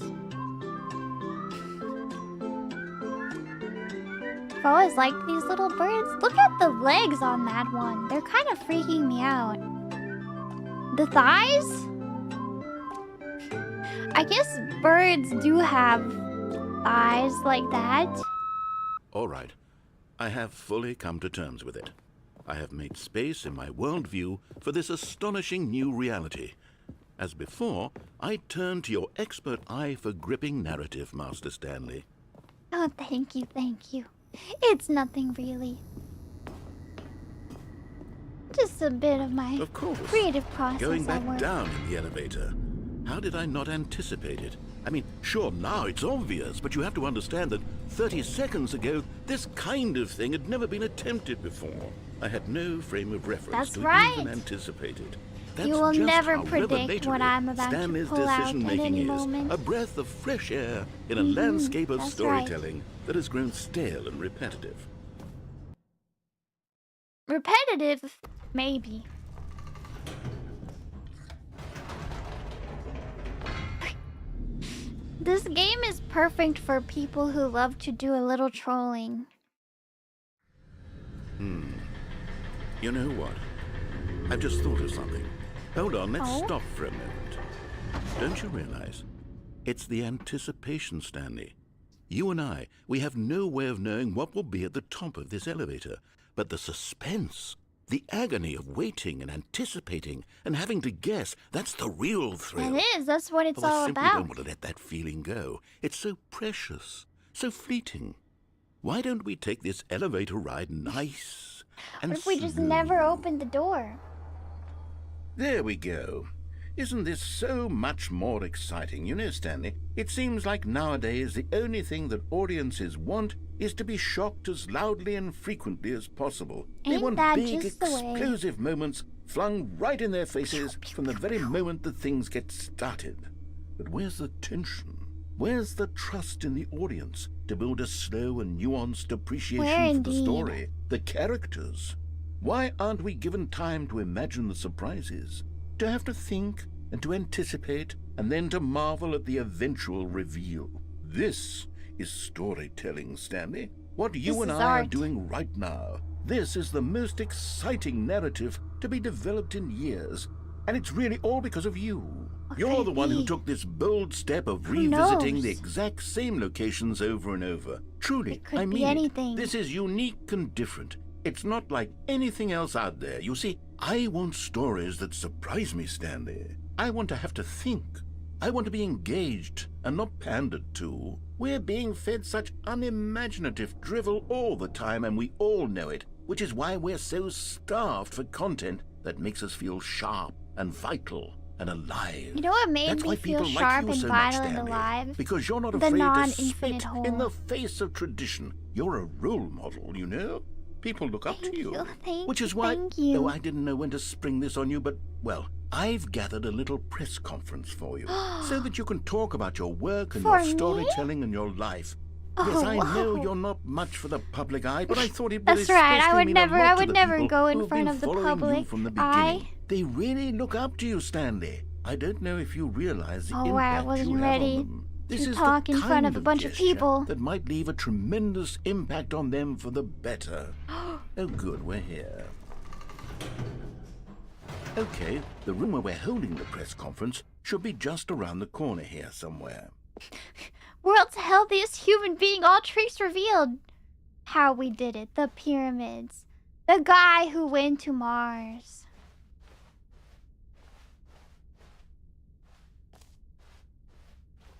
I've always liked these little birds. Look at the legs on that one. They're kind of freaking me out. The thighs? I guess birds do have thighs like that. All right. I have fully come to terms with it. I have made space in my worldview for this astonishing new reality. As before, I turn to your expert eye for gripping narrative, Master Stanley. Oh, thank you, thank you. It's nothing really. Just a bit of my Of course. creative process Going at back work. down in the elevator. How did I not anticipate it? I mean, sure, now it's obvious, but you have to understand that 30 seconds ago, this kind of thing had never been attempted before. I had no frame of reference That's to right. even anticipate it. That's You will just never how predict what revelatory I'm about to Stanley's pull out at decision-making any is. moment. A breath of fresh air in a landscape of that's storytelling that has grown stale and repetitive. Repetitive, maybe. This game is perfect for people who love to do a little trolling. You know what? I've just thought of something. Hold on, let's Oh? stop for a moment. Don't you realize? It's the anticipation, Stanley. You and I, we have no way of knowing what will be at the top of this elevator. But the suspense, the agony of waiting and anticipating and having to guess, that's the real thrill. It is, that's what it's Oh, I all simply about. don't want to let that feeling go. It's so precious, so fleeting. Why don't we take this elevator ride nice and What if we just slow? never opened the door? There we go. Isn't this so much more exciting? You know, Stanley, it seems like nowadays the only thing that audiences want is to be shocked as loudly and frequently as possible. They Ain't want that big, just the way? explosive moments flung right in their faces from the very moment that things get started. But where's the tension? Where's the trust in the audience to build a slow and nuanced appreciation Where for the indeed? story, the characters? Why aren't we given time to imagine the surprises? To have to think and to anticipate and then to marvel at the eventual reveal. This is storytelling, Stanley. What you This and is I are art. doing right now. This is the most exciting narrative to be developed in years. And it's really all because of you. What You're could the it one who be? took this bold step of Who revisiting knows? the exact same locations over and over. Truly, It could I be mean anything. it. This is unique and different. It's not like anything else out there. You see, I want stories that surprise me, Stanley. I want to have to think. I want to be engaged and not pandered to. We're being fed such unimaginative drivel all the time, and we all know it, which is why we're so starved for content that makes us feel sharp and vital and alive. You know what made That's me why feel people sharp like you and so much, vital and Stanley. alive? Because you're not The afraid to non-infinite spit hole. in the face of tradition. You're a role model, you know? People look up Thank to you. you, thank Which you, is why, thank you. though I didn't know when to spring this on you, but, well, I've gathered a little press conference for you so that you can talk about your work and For your me? storytelling and your life. Yes, Oh, I know wow. you're not much for the public eye, but I thought it would That's right. especially I would mean a never. lot I to would the never people go in who've front been of the following you public from the eye. beginning. They really look up to you, Stanley. I don't know if you realize the Oh, I impact wasn't you have ready on them. This to is talk the in front kind of a bunch of gesture people. that might leave a tremendous impact on them for the better. Oh, good, we're here. Okay, the room where we're holding the press conference should be just around the corner here somewhere. World's healthiest human being, all tricks revealed. How we did it. The pyramids. The guy who went to Mars.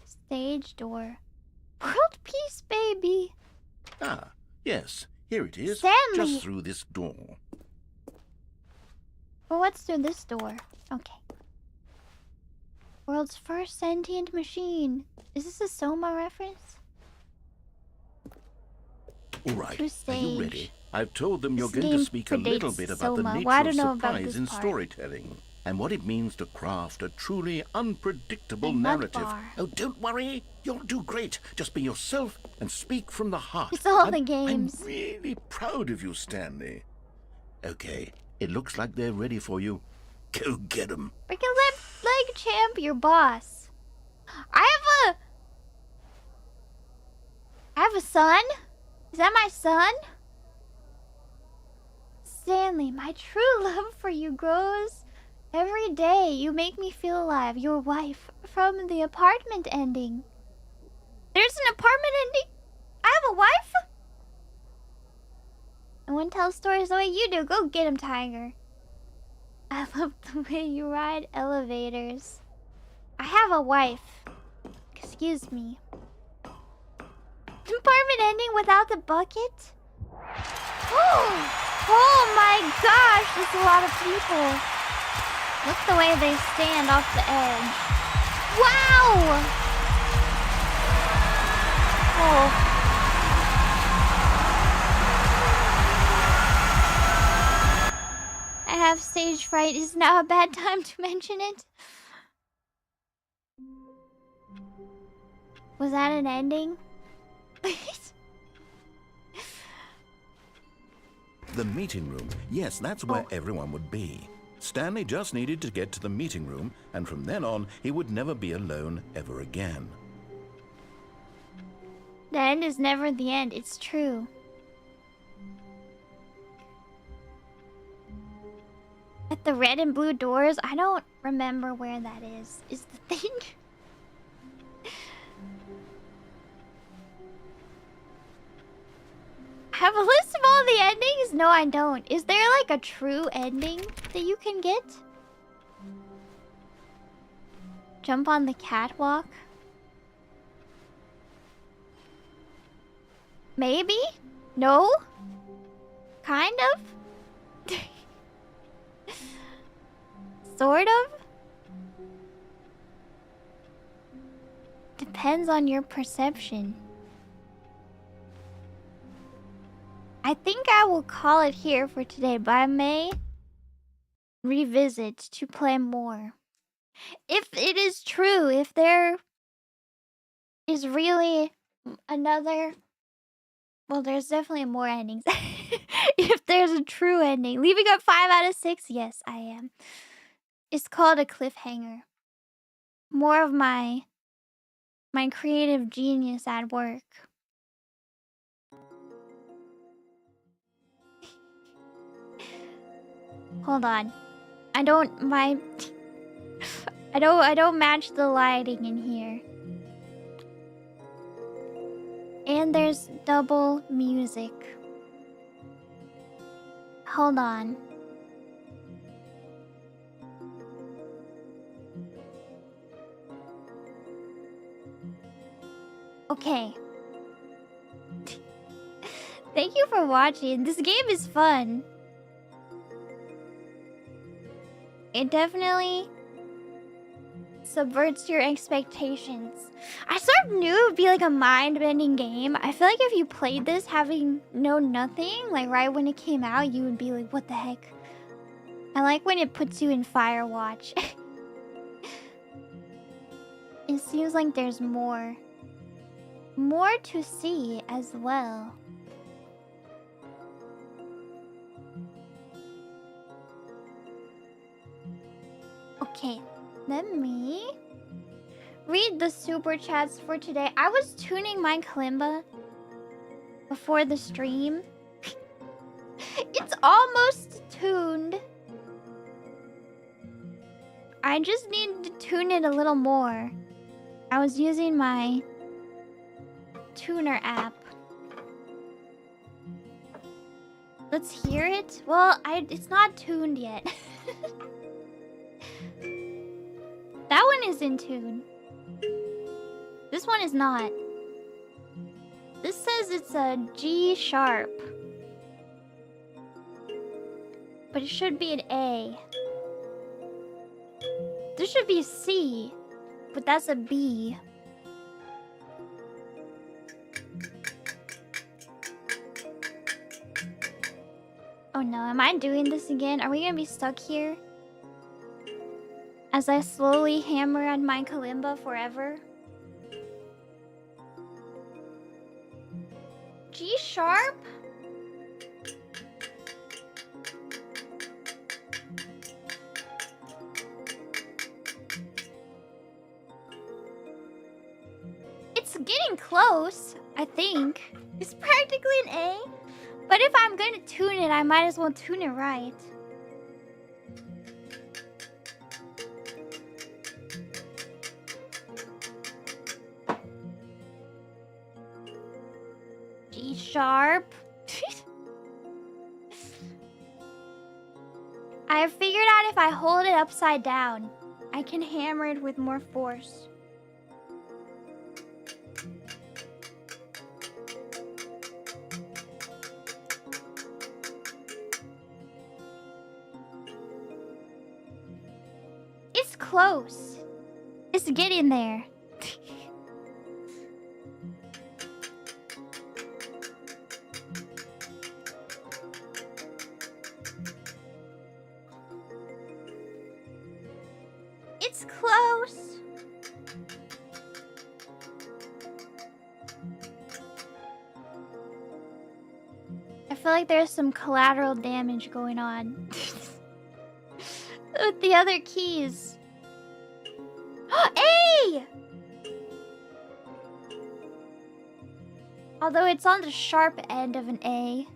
Stage door. World peace, baby. Ah, yes, here it is. Stanley. Just through this door. Well, what's through this door? Okay. World's first sentient machine. Is this a Soma reference? All right, To are you stage. ready? I've told them you're This going to game speak a little predates bit about the Soma. nature Well, I of don't know about surprise this in part. storytelling and what it means to craft a truly unpredictable A mud narrative. bar. Oh, don't worry. You'll do great. Just be yourself and speak from the heart. It's all the I'm games. really proud of you, Stanley. Okay, it looks like they're ready for you. Go get 'em. Freaking left leg champ, your boss. I have a son? Is that my son? Stanley, my true love for you grows every day. You make me feel alive. Your wife from the apartment ending. There's an apartment ending? I have a wife? No one tells stories the way you do. Go get him, Tiger. I love the way you ride elevators. I have a wife. Excuse me. Apartment ending without the bucket? Oh my gosh, there's a lot of people. Look the way they stand off the edge. Wow! Oh. I have stage fright. Is now a bad time to mention it? Was that an ending? The meeting room. Yes, that's where everyone would be. Stanley just needed to get to the meeting room, and from then on, he would never be alone ever again. The end is never the end. It's true. At the red and blue doors, I don't remember where that is the thing. I have a list of all the endings? No, I don't. Is there like a true ending that you can get? Jump on the catwalk? Maybe? No? Kind of? Sort of? Depends on your perception. I think I will call it here for today, but I may revisit to play more. If it is true, if there is really another... Well, there's definitely more endings. If there's a true ending. Leaving up 5 out of 6? Yes, I am. It's called a cliffhanger. More of my My creative genius at work. Hold on. I don't match the lighting in here. And there's double music. Hold on. Okay. Thank you for watching. This game is fun. It definitely subverts your expectations. I sort of knew it would be like a mind-bending game. I feel like if you played this having known nothing, like right when it came out, you would be like, what the heck? I like when it puts you in Firewatch. It seems like there's more to see as well. Okay, let me read the super chats for today. I was tuning my kalimba before the stream. It's almost tuned. I just need to tune it a little more. I was using my tuner app. Let's hear it. Well, it's not tuned yet. That one is in tune. This one is not. This says it's a G sharp. But it should be an A. This should be a C. But that's a B. Oh no, am I doing this again? Are we gonna be stuck here? As I slowly hammer on my kalimba forever? G sharp? It's getting close, I think. It's practically an A. But if I'm gonna tune it, I might as well tune it right. G sharp. I have figured out if I hold it upside down, I can hammer it with more force. It's close. It's getting there. It's close. I feel like there's some collateral damage going on with the other keys. A! Although it's on the sharp end of an A.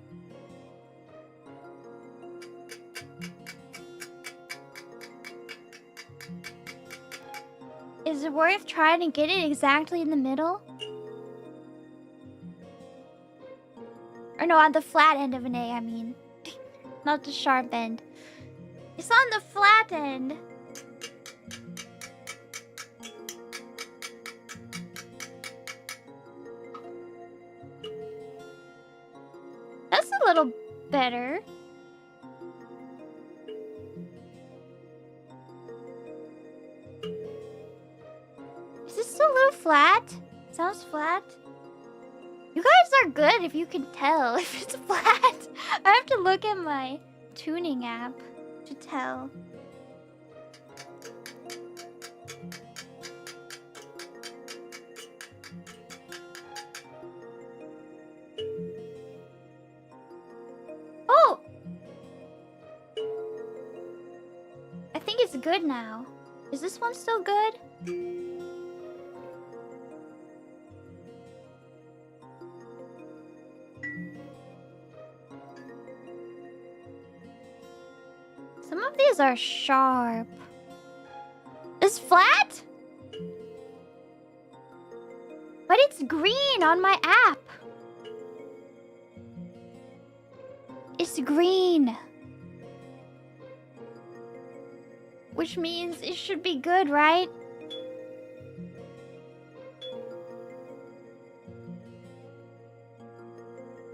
Is it worth trying to get it exactly in the middle? Or no, on the flat end of an A, I mean. Not the sharp end. It's on the flat end. That's a little better. Is this still a little flat? Sounds flat. You guys are good if you can tell if it's flat. I have to look at my tuning app to tell. Oh! I think it's good now. Is this one still good? Some of these are sharp. It's flat? But it's green on my app. It's green. Which means it should be good, right?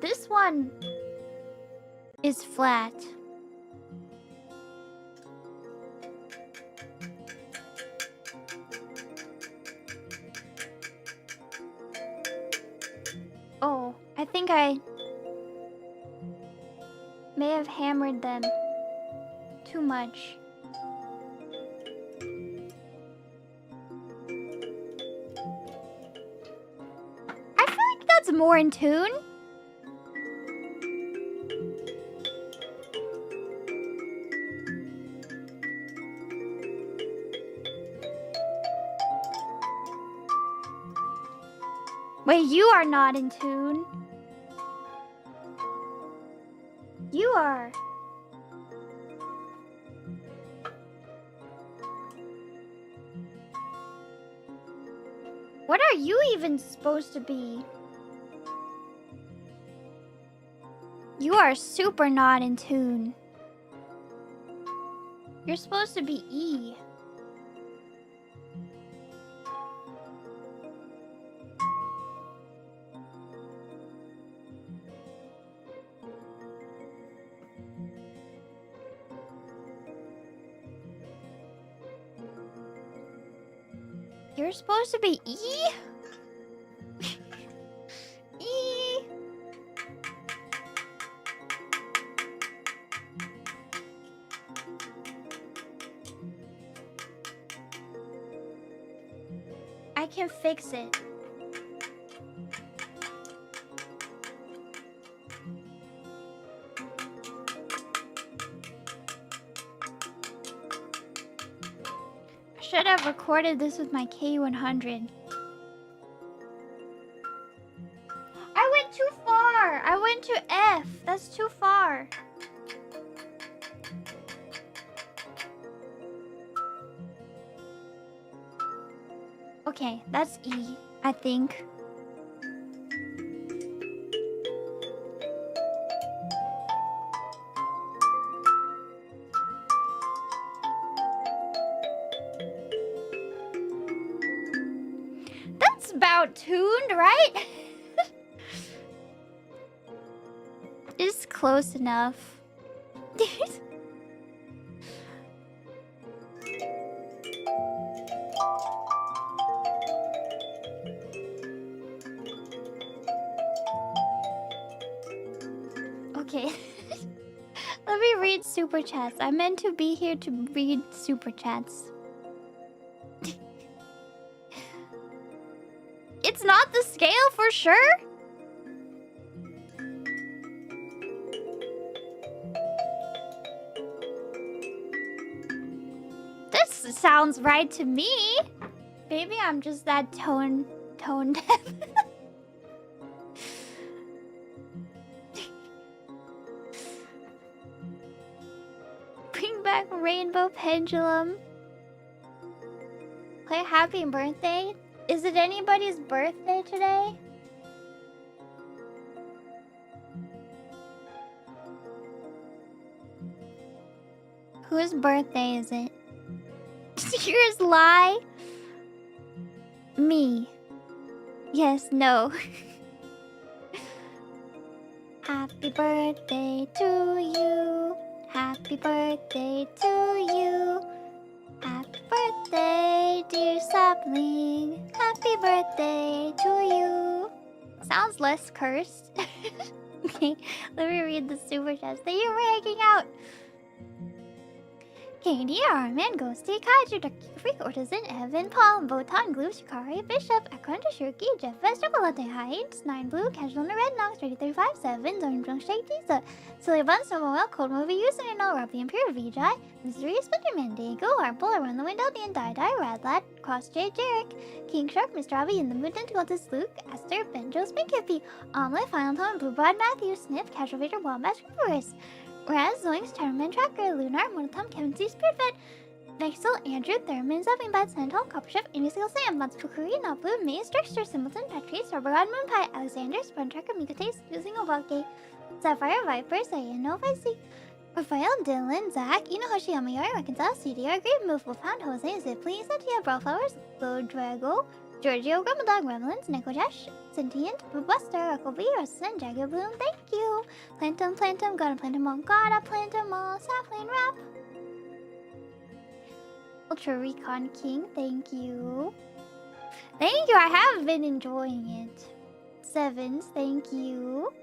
This one is flat. Oh, I think I may have hammered them too much. I feel like that's more in tune. Wait, you are not in tune. You are. What are you even supposed to be? You are super not in tune. You're supposed to be E. You're supposed to be E? E. I can fix it. Should have recorded this with my K100. I went too far. I went to F. That's too far. Okay, that's E, I think. About tuned, right? It's close enough. Okay. Let me read super chats. I meant to be here to read super chats. It's not the scale for sure? This sounds right to me. Maybe I'm just that tone deaf. Bring back Rainbow Pendulum. Play Happy Birthday. Is it anybody's birthday today? Whose birthday is it? Yours lie? Me. Yes, no. Happy birthday to you. Happy birthday to you. Happy birthday, dear sapling. Happy birthday to you. Sounds less cursed. Okay, let me read the super chats. Thank you for hanging out. KDR, Mangosty, Kaiju, Dr. Freak, Ortisan, Evan, Paul, Votan, Glue, Shikari, Bishop, Akron, Shuki, Jeff Vest, Chocolate Heights, 9 Blue, Casual, Red Knox, 335-7, Zone Drunk Shake, Tisa, Silly Bun, Snowmobile, Cold Movie, User, No, Robbie, Imperial Vijay, Mystery, Splinterman, Dago, Harpole, Around the Window, The Dye, Radlad, Cross J, Jarek, King Shark, Mr. Robbie, In the Mood, Tentacultus, Luke, Aster, Benjo, Spin Kippy, Omelet, Final Tone, Blue Bod, Matthew, Sniff, Casual Vader, Wombat, Forest, Raz, Zoinks, Terman, Tracker, Lunar, Monotom, Kevin C, Spiritvet, Vexel, Andrew, Thurman, Zubbing Bad, Sandal, Copperchef, Amy Seal, Sam, Mats, Pukuri, Nabu, Maze, Trickster, Simpleton, Petri, Sorbergod, Moonpie, Alexander, Spun Tracker, Mikotaste, Using Obake, Sapphire, Viper, Sayano, Vici, Raphael, Dylan, Zach, Inohoshi, Amayori, Arkansas, CDR, Great Move, Wolfhound, Jose, Zipley, Satya, Browflowers, Gold Drago, Giorgio, Grumbledog, Gremlins, Nekojash, Sentient, Buster, Uckleby, Rustin, Jagger Bloom, thank you. Plantum, gotta plant 'em all, Sapling Wrap. Ultra Recon King, thank you. Thank you, I have been enjoying it. Sevens, thank you.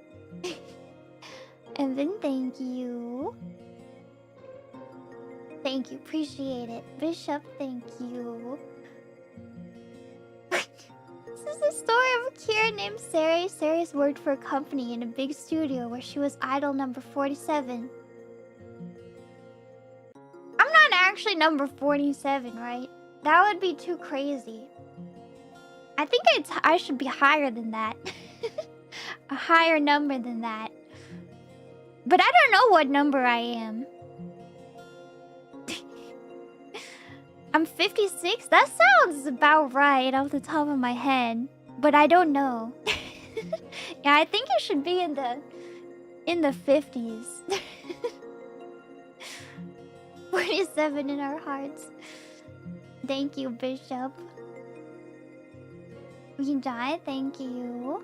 Evan, thank you. Thank you, appreciate it. Bishop, thank you. This is the story of a Kirin named Ceres. Ceres worked for a company in a big studio where she was idol number 47. I'm not actually number 47, right? That would be too crazy. I think I should be higher than that. A higher number than that. But I don't know what number I am. I'm 56? That sounds about right off the top of my head. But I don't know. Yeah, I think it should be in the 50s. 47 in our hearts. Thank you, Bishop. Vijay, thank you.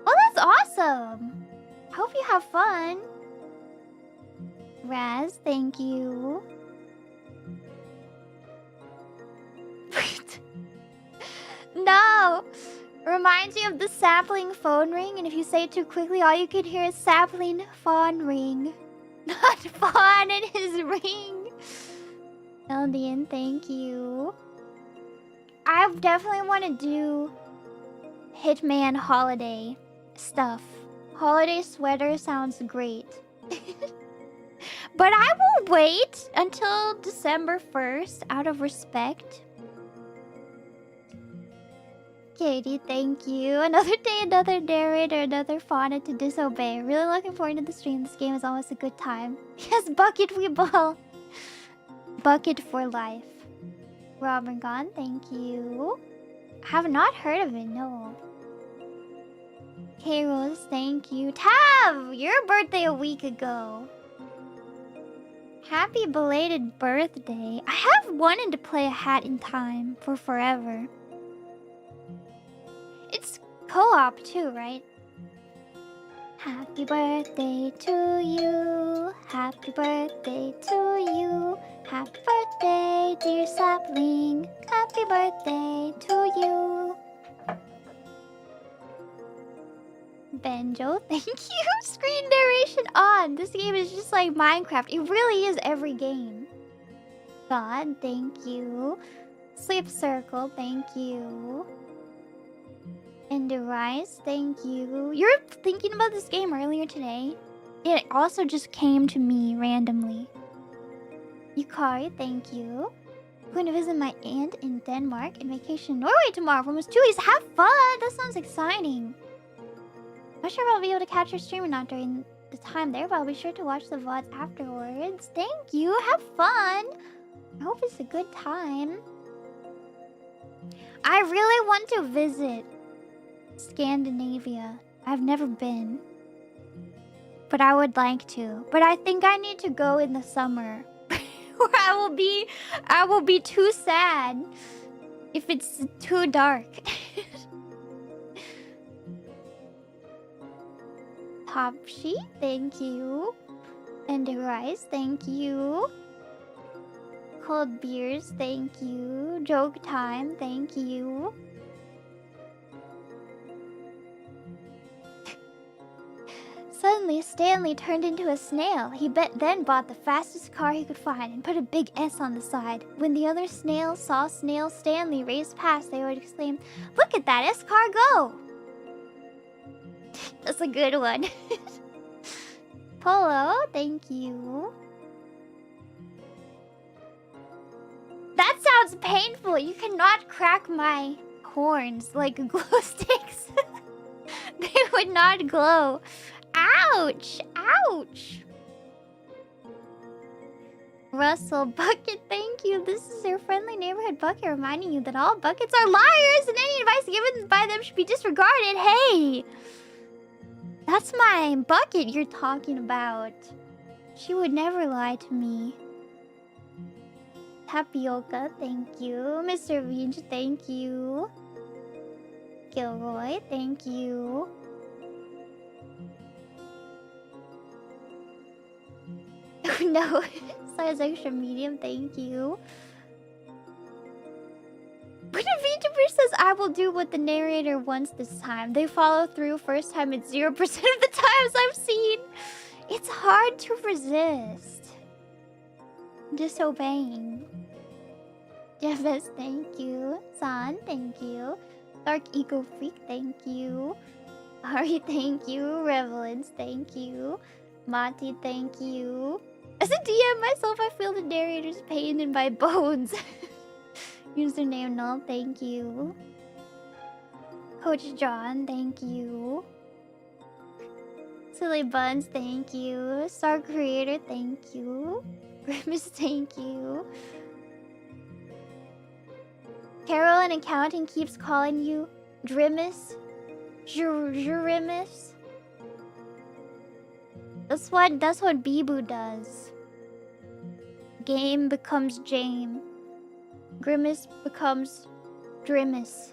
Oh, that's awesome! Hope you have fun. Raz, thank you. No! Reminds you of the sapling phone ring, and if you say it too quickly, all you can hear is sapling phone ring. Not fawn in his ring. Eldian, thank you. I definitely want to do Hitman holiday stuff. Holiday sweater sounds great. But I will wait until December 1st out of respect. Katie, thank you. Another day, another narrator, another fauna to disobey. Really looking forward to the stream. This game is always a good time. Yes, Bucket we ball. Bucket for life. Robin Gone, thank you. Have not heard of it, no. K-Rose, thank you. Tav, your birthday a week ago. Happy belated birthday. I have wanted to play A Hat in Time for forever. It's co-op too, right? Happy birthday to you. Happy birthday to you. Happy birthday, dear sapling. Happy birthday to you. Benjo, thank you. Screen narration on. This game is just like Minecraft. It really is every game. God, thank you. Sleep Circle, thank you. Rise, thank you. You were thinking about this game earlier today. It also just came to me randomly. Yukari, thank you. I'm going to visit my aunt in Denmark and vacation in Norway tomorrow for almost 2 weeks. Have fun! That sounds exciting. Not sure if I'll be able to catch your stream or not during the time there, but I'll be sure to watch the VODs afterwards. Thank you. Have fun. I hope it's a good time. I really want to visit Scandinavia. I've never been. But I would like to. But I think I need to go in the summer. Or I will be too sad if it's too dark. Topsy, thank you. Rise, thank you. Cold Beers, thank you. Joke Time, thank you. Suddenly, Stanley turned into a snail. He then bought the fastest car he could find and put a big S on the side. When the other snails saw Snail Stanley race past, they would exclaim, "Look at that S-car go!" That's a good one. Polo, thank you. That sounds painful. You cannot crack my horns like glow sticks. They would not glow. Ouch! Ouch! Russell Bucket, thank you. This is your friendly neighborhood bucket reminding you that all buckets are liars and any advice given by them should be disregarded. Hey! That's my bucket you're talking about. She would never lie to me. Tapioca, thank you. Mr. Vinge, thank you. Gilroy, thank you. Oh no, size extra medium, thank you. But if VTuber says I will do what the narrator wants this time, they follow through first time at 0% of the times I've seen. It's hard to resist disobeying. Jeffes, thank you. San, thank you. Dark Eco Freak, thank you. Ari, thank you. Revelance, thank you. Mati, thank you. As a DM myself, I feel the narrator's pain in my bones. Username null, thank you. Coach John, thank you. Silly Buns, thank you. Star Creator, thank you. Grimace, thank you. Carol in accounting keeps calling you Drimus. Jurimus. That's what Bibu does. Game becomes Jame. Grimace becomes Drimus.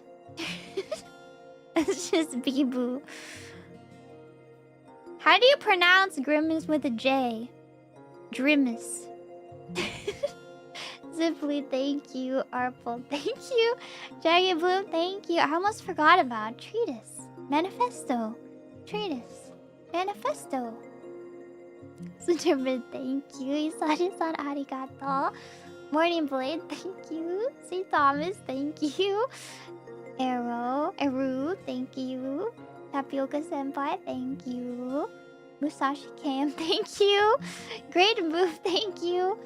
It's just Bibu. How do you pronounce Grimace with a J? Drimus. Zipley, thank you. Arple, thank you. Jagged Bloom, thank you. I almost forgot about Treatise. Manifesto. Treatise. Manifesto. Slenderman, thank you. Isari-san, arigato. Morning Blade, thank you. St. Thomas, thank you. Eru, thank you. Tapioca Senpai, thank you. Musashi Cam, thank you. Great Move, thank you.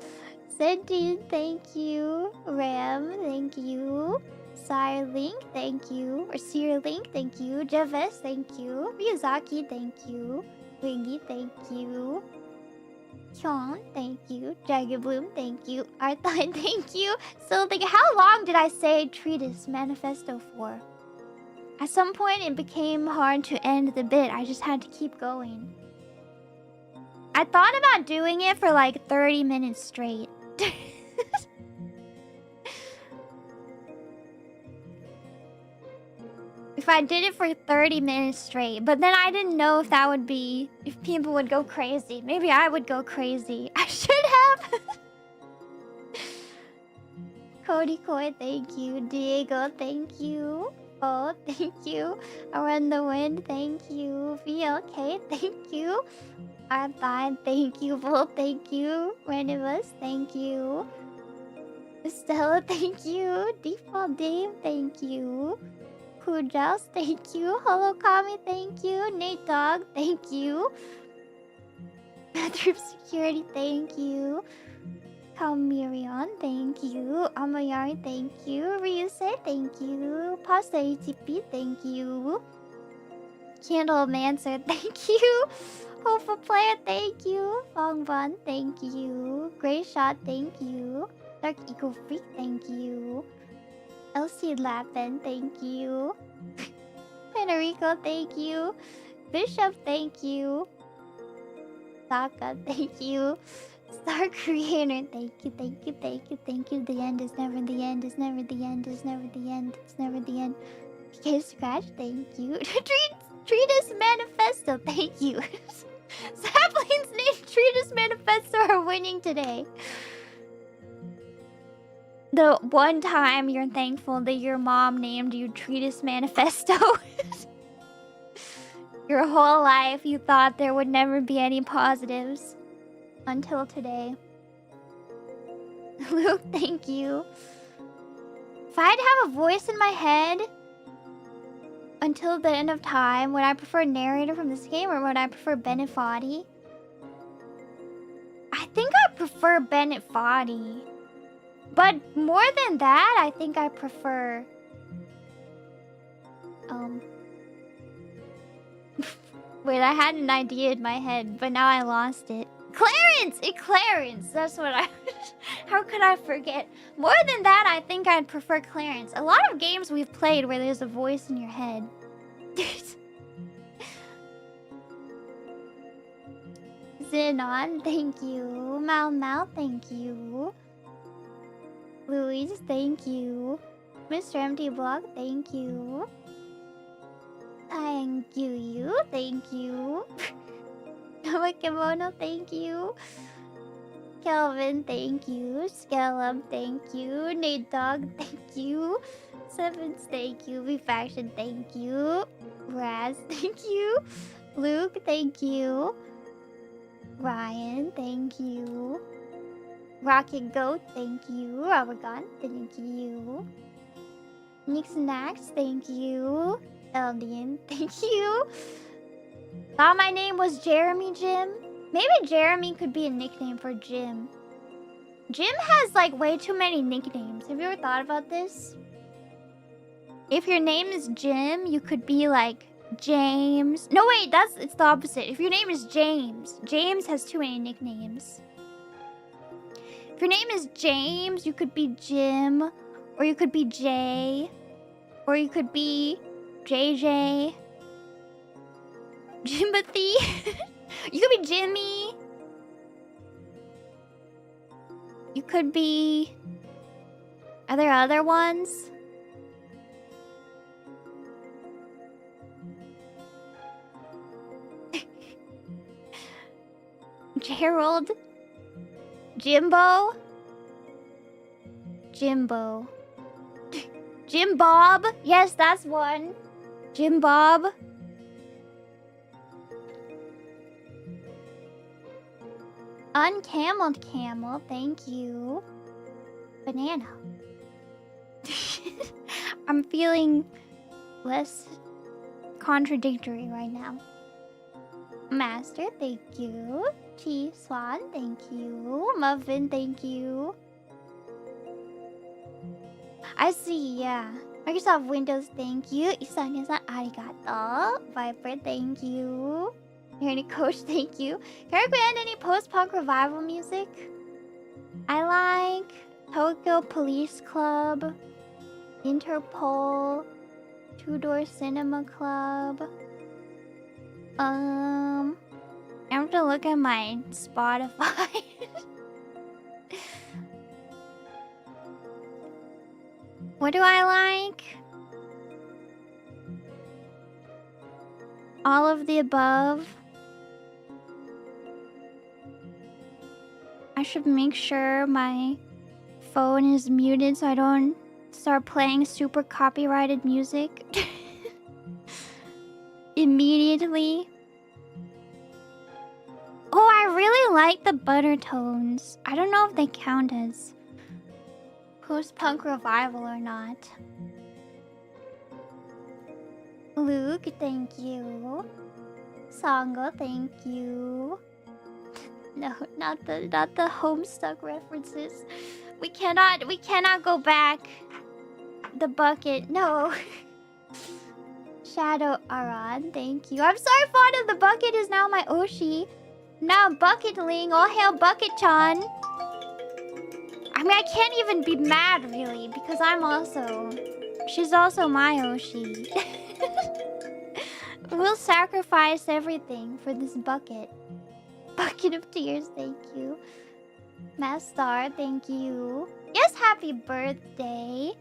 Sentient, thank you. Ram, thank you. Sire Link, thank you. Or Sir Link, thank you. Javis, thank you. Miyazaki, thank you. Wingy, thank you. Hyun, thank you. Jagged Bloom, thank you. Arthine, thank you. Still thinking, how long did I say Treatise Manifesto for? At some point, it became hard to end the bit. I just had to keep going. I thought about doing it for like 30 minutes straight. If I did it for 30 minutes straight, but then I didn't know if that would be, if people would go crazy. Maybe I would go crazy. I should have. Cody Coy, thank you. Diego, thank you. Oh, thank you. Around the Wind, thank you. VLK, thank you. Arthine, thank you. Bull, thank you. Renivus, thank you. Stella, thank you. Default Dave, thank you. Kujaus, thank you. Holokami, thank you. Nate Dog, thank you. Bathroom Security, thank you. Kalmirion, thank you. Amayari, thank you. Ryusei, thank you. Pasta ATP, thank you. Candle Mancer, thank you. Hopeful Player, thank you. Fongbun, thank you. Grey Shot, thank you. Dark Eco Freak, thank you. LC Lappin, thank you. Federico, thank you. Bishop, thank you. Saka, thank you. Star Creator, thank you, thank you, thank you, thank you. The end is never the end, is never the end, is never the end, it's never the end. PK Scratch, thank you. Treatise Manifesto, thank you. Sapling's name Treatise Manifesto are winning today. The one time you're thankful that your mom named you Treatise Manifesto. Your whole life you thought there would never be any positives. Until today. Luke, thank you. If I'd have a voice in my head until the end of time, would I prefer narrator from this game or would I prefer Bennett Foddy? I think I prefer Bennett Foddy. But more than that, I think I prefer Wait, I had an idea in my head, but now I lost it. Clarence! Clarence! That's what I... How could I forget? More than that, I think I'd prefer Clarence. A lot of games we've played where there's a voice in your head. Xenon, thank you. Mal, thank you. Louise, thank you. Mr. Empty Block, thank you. Thank you. Thank you. Kimono, thank you. Kelvin, thank you. Scallop, thank you. Nate Dog, thank you. Sevens, thank you. Refaction, thank you. Raz, thank you. Luke, thank you. Ryan, thank you. Rocket Goat, thank you. Rubbergun, thank you. Nixonax, thank you. Eldian, thank you. Thought my name was Jeremy Jim. Maybe Jeremy could be a nickname for Jim. Jim has like way too many nicknames. Have you ever thought about this? If your name is Jim, you could be like James. No, wait, it's the opposite. If your name is James, James has too many nicknames. If your name is James, you could be Jim, or you could be Jay, or you could be JJ. Jimothy. You could be Jimmy. You could be... Are there other ones? Gerald. Jimbo. Jimbo. Jim Bob. Yes, that's one. Jim Bob. Uncamelled Camel, thank you. Banana. I'm feeling less contradictory right now. Master, thank you. Chief Swan, thank you. Muffin, thank you. I see, yeah. Microsoft Windows, thank you. Isanya-san, arigato. Viper, thank you. Ernie Coach, thank you. Can I recommend any post-punk revival music? I like Tokyo Police Club, Interpol, Two Door Cinema Club. I have to look at my Spotify. What do I like? All of the above. I should make sure my phone is muted so I don't start playing super copyrighted music immediately. Oh, I really like the butter tones. I don't know if they count as post-punk revival or not. Luke, thank you. Songo, thank you. No, not the Homestuck references. We cannot go back. The bucket, no. Shadow Aran, thank you. I'm sorry, fond of the bucket is now my Oshi. Now Bucketling, all hail Bucket-chan. I mean, I can't even be mad really because she's also my Oshi. We'll sacrifice everything for this bucket. Bucket of tears, thank you. Mastar, thank you. Yes, happy birthday.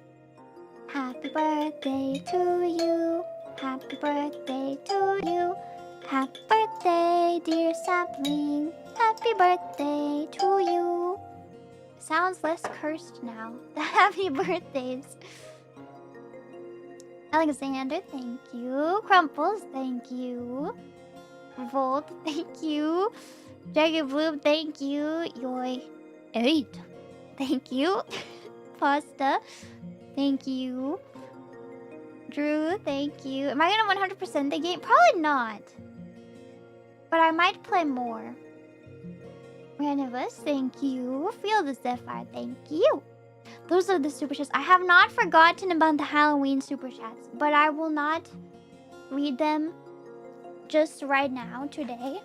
Happy birthday to you. Happy birthday to you. Happy birthday, dear sapling. Happy birthday to you. Sounds less cursed now. Happy birthdays. Alexander, thank you. Crumples, thank you. Volt, thank you. Jagged Bloom, thank you. Yoy 8, thank you. Pasta, thank you. Drew, thank you. Am I gonna 100% the game? Probably not. But I might play more. Ranivus, thank you. Feel the Zephyr, thank you. Those are the super chats. I have not forgotten about the Halloween super chats, but I will not read them just right now, today.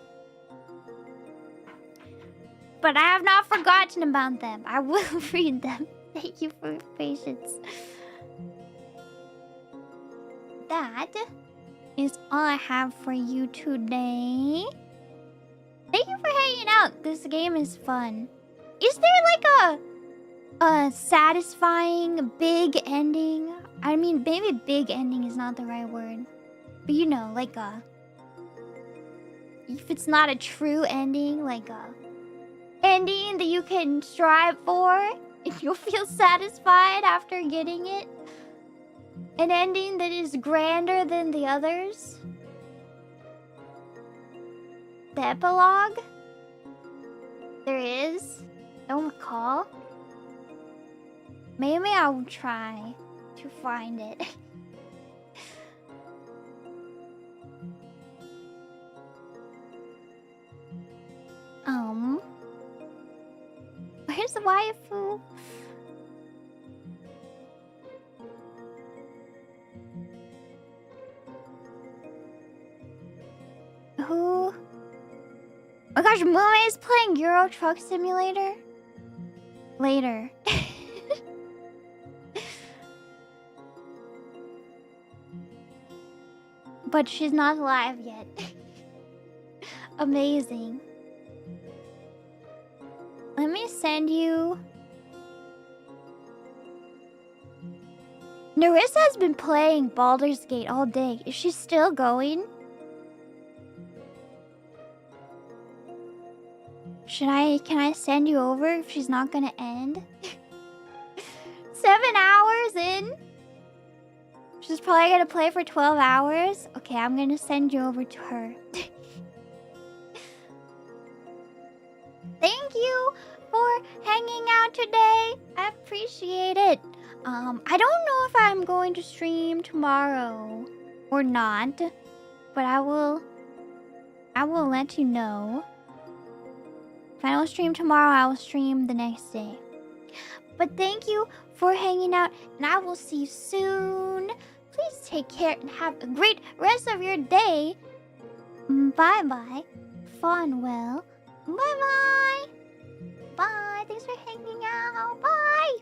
But I have not forgotten about them. I will read them. Thank you for your patience. That is all I have for you today. Thank you for hanging out. This game is fun. Is there like a satisfying big ending? I mean, maybe big ending is not the right word. But you know, like if it's not a true ending, like a ending that you can strive for, and you'll feel satisfied after getting it. An ending that is grander than the others. The epilogue? There is? Don't recall. Maybe I will try to find it. Where's the waifu? Who? Oh my gosh, Mumei is playing Euro Truck Simulator? Later. But she's not alive yet. Amazing. Let me send you... Narissa has been playing Baldur's Gate all day. Is she still going? Can I send you over if she's not gonna end? 7 hours in? She's probably gonna play for 12 hours? Okay, I'm gonna send you over to her. Thank you for hanging out today. I appreciate it. I don't know if I'm going to stream tomorrow or not, but I will let you know. If I don't stream tomorrow, I will stream the next day. But thank you for hanging out, and I will see you soon. Please take care and have a great rest of your day. Bye-bye. Fawn well. Bye-bye. Bye. Thanks for hanging out. Bye.